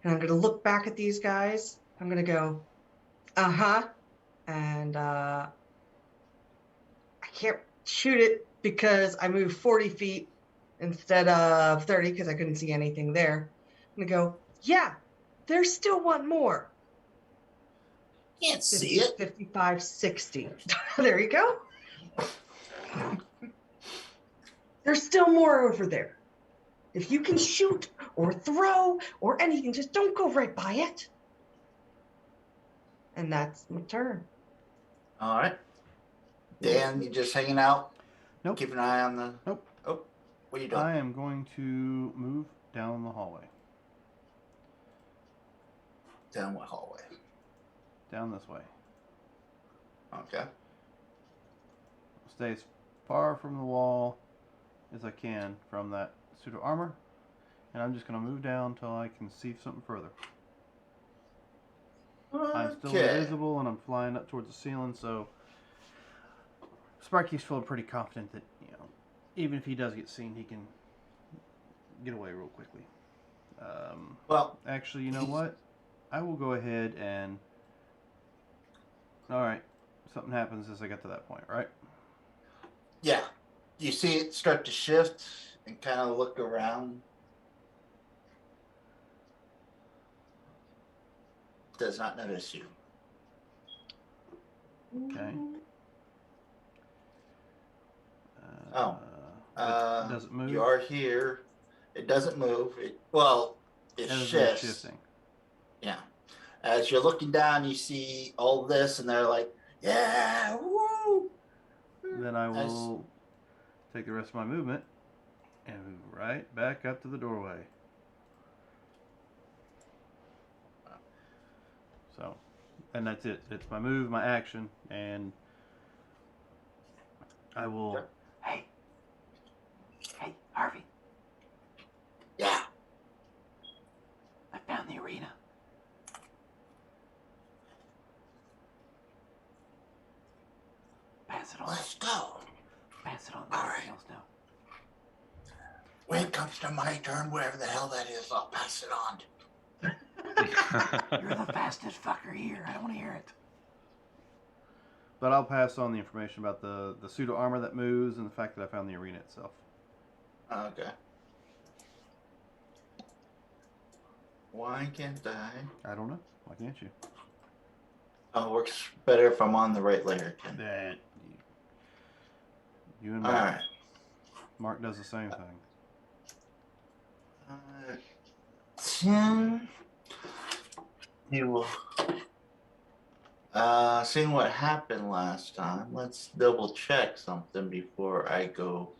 and I'm gonna look back at these guys. I'm gonna go, and I can't shoot it because I moved 40 feet instead of 30 because I couldn't see anything there. I'm gonna go, yeah, there's still one more. Can't 50, see it. 55, 60. There you go. There's still more over there. If you can shoot or throw or anything, just don't go right by it. And that's my turn. All right. Dan, you just hanging out? Nope. Keep an eye on the... Nope. Oh, what are you doing? I am going to move down the hallway. Down what hallway? Down this way. Okay. Stay as far from the wall as I can from that pseudo armor. And I'm just going to move down until I can see something further. I'm still invisible and I'm flying up towards the ceiling, so Sparky's feeling pretty confident that, even if he does get seen, he can get away real quickly. Well, actually, you know what? I will go ahead and... Alright, something happens as I get to that point, right? yeah. You see it start to shift and kind of look around. Does not notice you. Okay. Oh. Does it move? You are here. It doesn't move. It As shifts. it's shifting. Yeah. As you're looking down, you see all this, and they're like, yeah, woo! Then I will take the rest of my movement and move right back up to the doorway. So, and that's it. It's my move, my action, and I will... Sure. Hey, Harvey. Yeah. I found the arena. Pass it on. Let's go. Pass it on. All right. Else now. When it comes to my turn, wherever the hell that is, I'll pass it on. You're the fastest fucker here. I don't want to hear it. But I'll pass on the information about the pseudo armor that moves and the fact that I found the arena itself. Okay. Why can't I? I don't know. Why can't you? Oh, it works better if I'm on the right layer. That you and All Mark. right. Mark does the same thing. 10. You will. Seeing what happened last time, let's double check something before I go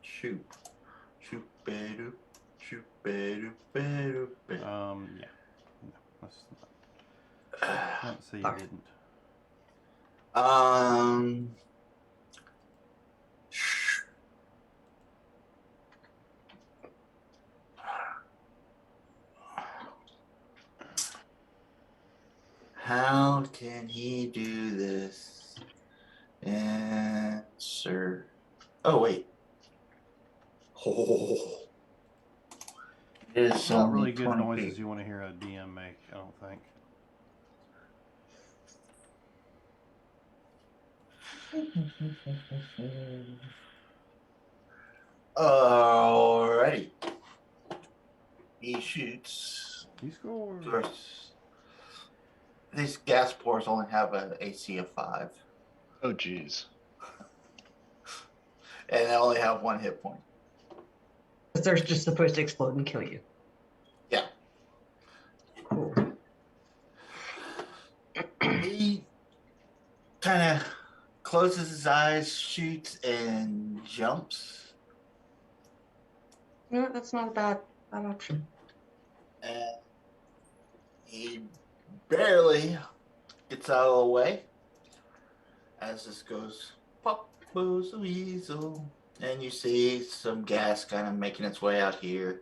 shoot. Shoot, better. Shoot, better, better, better. Yeah. No, let's say you didn't. How can he do this? Answer. Oh, wait. Oh. It's Not only really good 20 noises feet. you want to hear a DM make, I don't think. Alrighty. He shoots. He scores. First. These gas pores only have an AC of 5. Oh, jeez. And I only have 1 hit point. Because they're just supposed to explode and kill you. Yeah. Cool. He kind of closes his eyes, shoots, and jumps. No, that's not a bad option. And he barely gets out of the way as this goes, pop goes the weasel. And you see some gas kind of making its way out here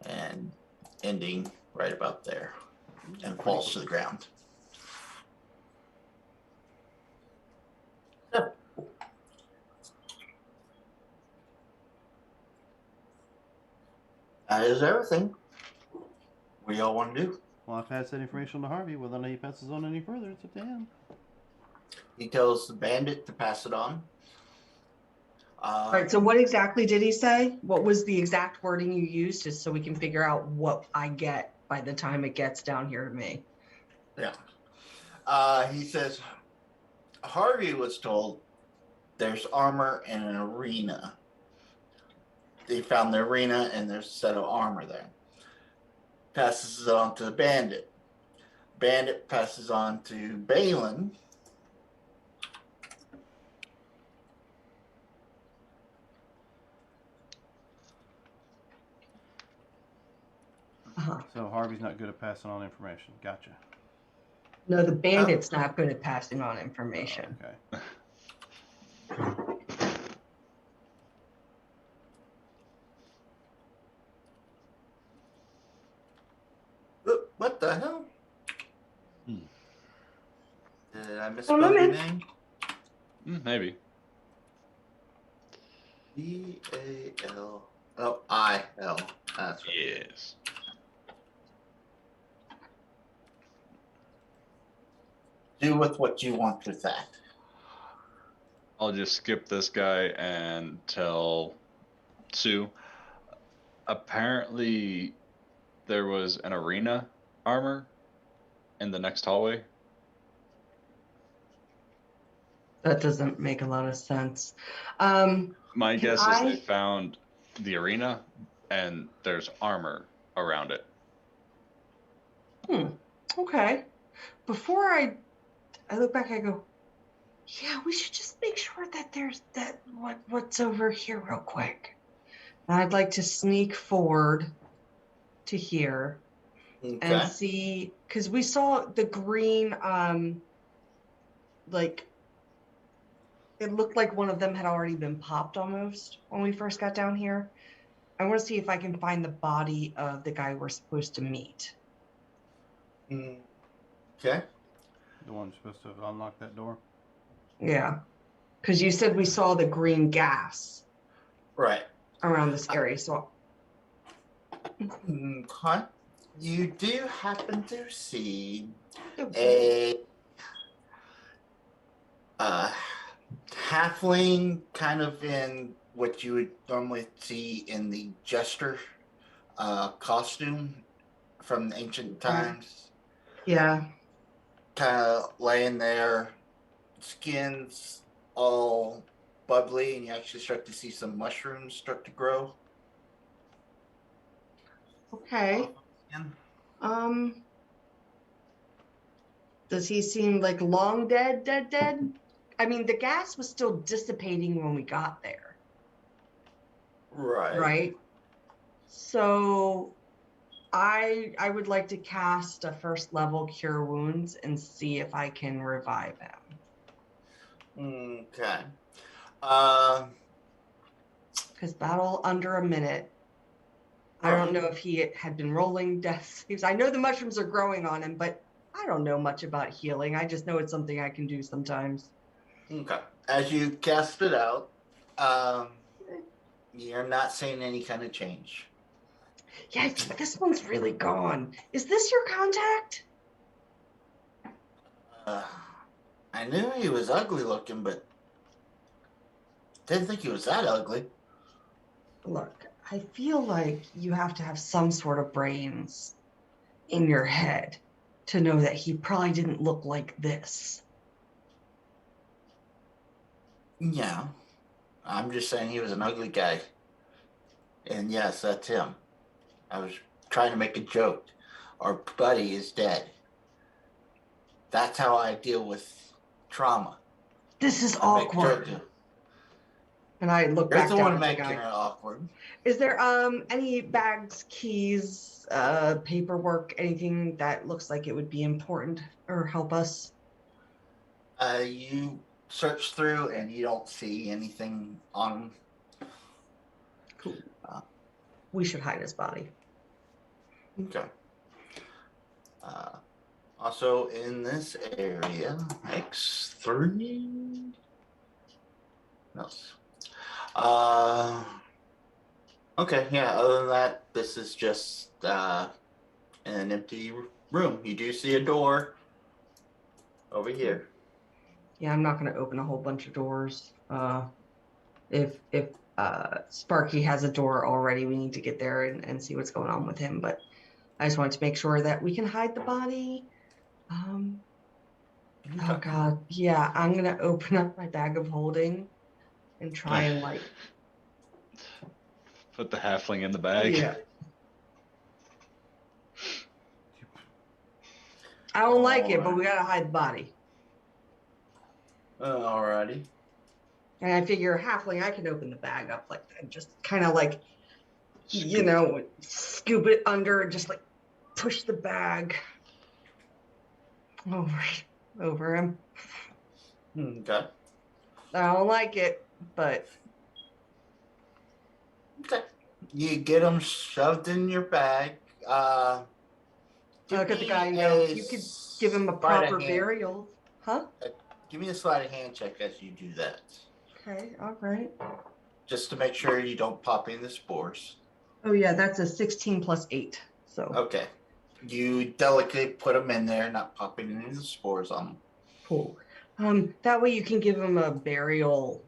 and ending right about there and falls to the ground. That is everything. What do y'all want to do? Well, I passed that information on to Harvey. Whether or not he passes on any further, it's up to him. He tells the bandit to pass it on. All right, so what exactly did he say? What was the exact wording you used, just so we can figure out what I get by the time it gets down here to me? Yeah. He says, Harvey was told there's armor in an arena. They found the arena and there's a set of armor there. Passes it on to the bandit. Bandit passes on to Balin. Uh-huh. So Harvey's not good at passing on information. Gotcha. No, the bandit's not good at passing on information. Oh, okay. What the hell? Hmm. Did I Oh, misspell no, your man. name? Maybe. B-A-L. Oh, I-L. That's right. Yes. Do with what you want with that. I'll just skip this guy and tell Sue. Apparently, there was an arena armor in the next hallway. That doesn't make a lot of sense. My Can guess is I- they found the arena and there's armor around it. Okay. Before I look back, I go, yeah, we should just make sure that there's what's over here real quick. And I'd like to sneak forward to here and Okay. see, because we saw the green, like, it looked like one of them had already been popped almost when we first got down here. I want to see if I can find the body of the guy we're supposed to meet. Okay. The one supposed to unlock that door. Yeah. Because you said we saw the green gas Right. around this area. So Okay. You do happen to see a halfling kind of in what you would normally see in the jester costume from ancient times. yeah. Kind of laying there, skin's all bubbly, and you actually start to see some mushrooms start to grow. Okay. And Does he seem like long dead? I mean, the gas was still dissipating when we got there, right? So I would like to cast a first level Cure Wounds and see if I can revive him. Okay. Because battle under a minute. I don't know if he had been rolling death saves. I know the mushrooms are growing on him, but I don't know much about healing. I just know it's something I can do sometimes. Okay. As you cast it out, you're not seeing any kind of change. Yeah, this one's really gone. Is this your contact? I knew he was ugly looking, but didn't think he was that ugly. Look, I feel like you have to have some sort of brains in your head to know that he probably didn't look like this. Yeah. I'm just saying he was an ugly guy. And yes, that's him. I was trying to make a joke. Our buddy is dead. That's how I deal with trauma. This is I make awkward. jokes. And I look You're back the down one at the making it guy. awkward. Is there any bags, keys, paperwork, anything that looks like it would be important or help us? You search through and you don't see anything on him. Cool. We should hide his body. Okay. Also in this area, X3. No. Okay, yeah, other than that, this is just an empty room. You do see a door over here. Yeah, I'm not going to open a whole bunch of doors. If Sparky has a door already, we need to get there and see what's going on with him. But I just wanted to make sure that we can hide the body. Oh God, yeah, I'm gonna open up my bag of holding and try and like Put the halfling in the bag. Yeah. I don't like it, but we gotta hide the body. Alrighty. And I figure halfling, I can open the bag up like that, just kind of like, you know, scoop it under and just like push the bag over him. Okay. I don't like it, but Okay. You get them shoved in your bag. look at the guy and go, you could give him a proper burial. Huh? Give me a sleight of hand check as you do that. Okay, all right. Just to make sure you don't pop in the spores. Oh yeah, that's a 16 plus 8. So Okay. You delicately put them in there, not popping any of the spores on them. cool. That way you can give him a burial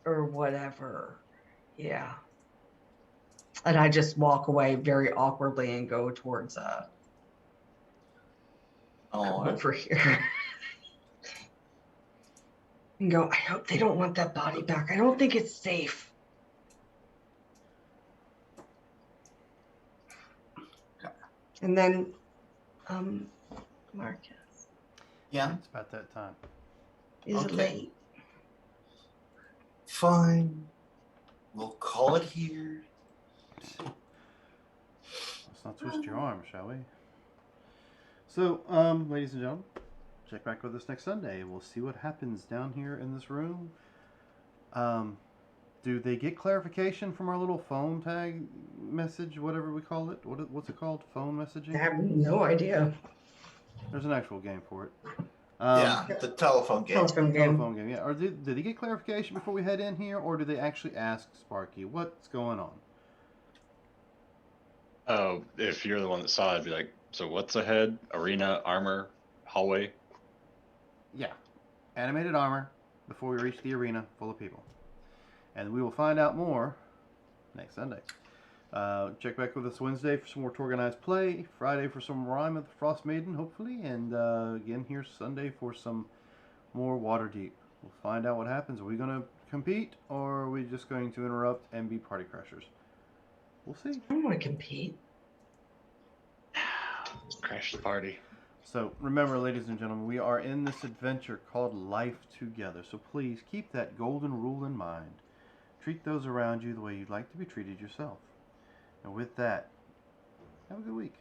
or whatever. Yeah. And I just walk away very awkwardly and go towards over here. And go, I hope they don't want that body back. I don't think it's safe. And then Marcus. Yeah. It's about that time. Is it late? Fine. We'll call it here. Let's not twist your arm, shall we? So, ladies and gentlemen, check back with us next Sunday. We'll see what happens down here in this room. Do they get clarification from our little phone tag message, whatever we call it? What's it called? Phone messaging? I have no idea. There's an actual game for it. Yeah, the telephone game. Telephone game. Telephone game, yeah. Or did they get clarification before we head in here, or do they actually ask Sparky what's going on? Oh, if you're the one that saw it, I'd be like, so what's ahead? Arena, armor, hallway? Yeah. Animated armor before we reach the arena full of people. And we will find out more next Sunday. Check back with us Wednesday for some more organized play. Friday for some Rime of the Frost Maiden, hopefully. And again here Sunday for some more Waterdeep. We'll find out what happens. Are we going to compete, or are we just going to interrupt and be party crashers? We'll see. I don't want to compete. Crash the party. So remember, ladies and gentlemen, we are in this adventure called Life Together. So please keep that golden rule in mind. Treat those around you the way you'd like to be treated yourself. And with that, have a good week.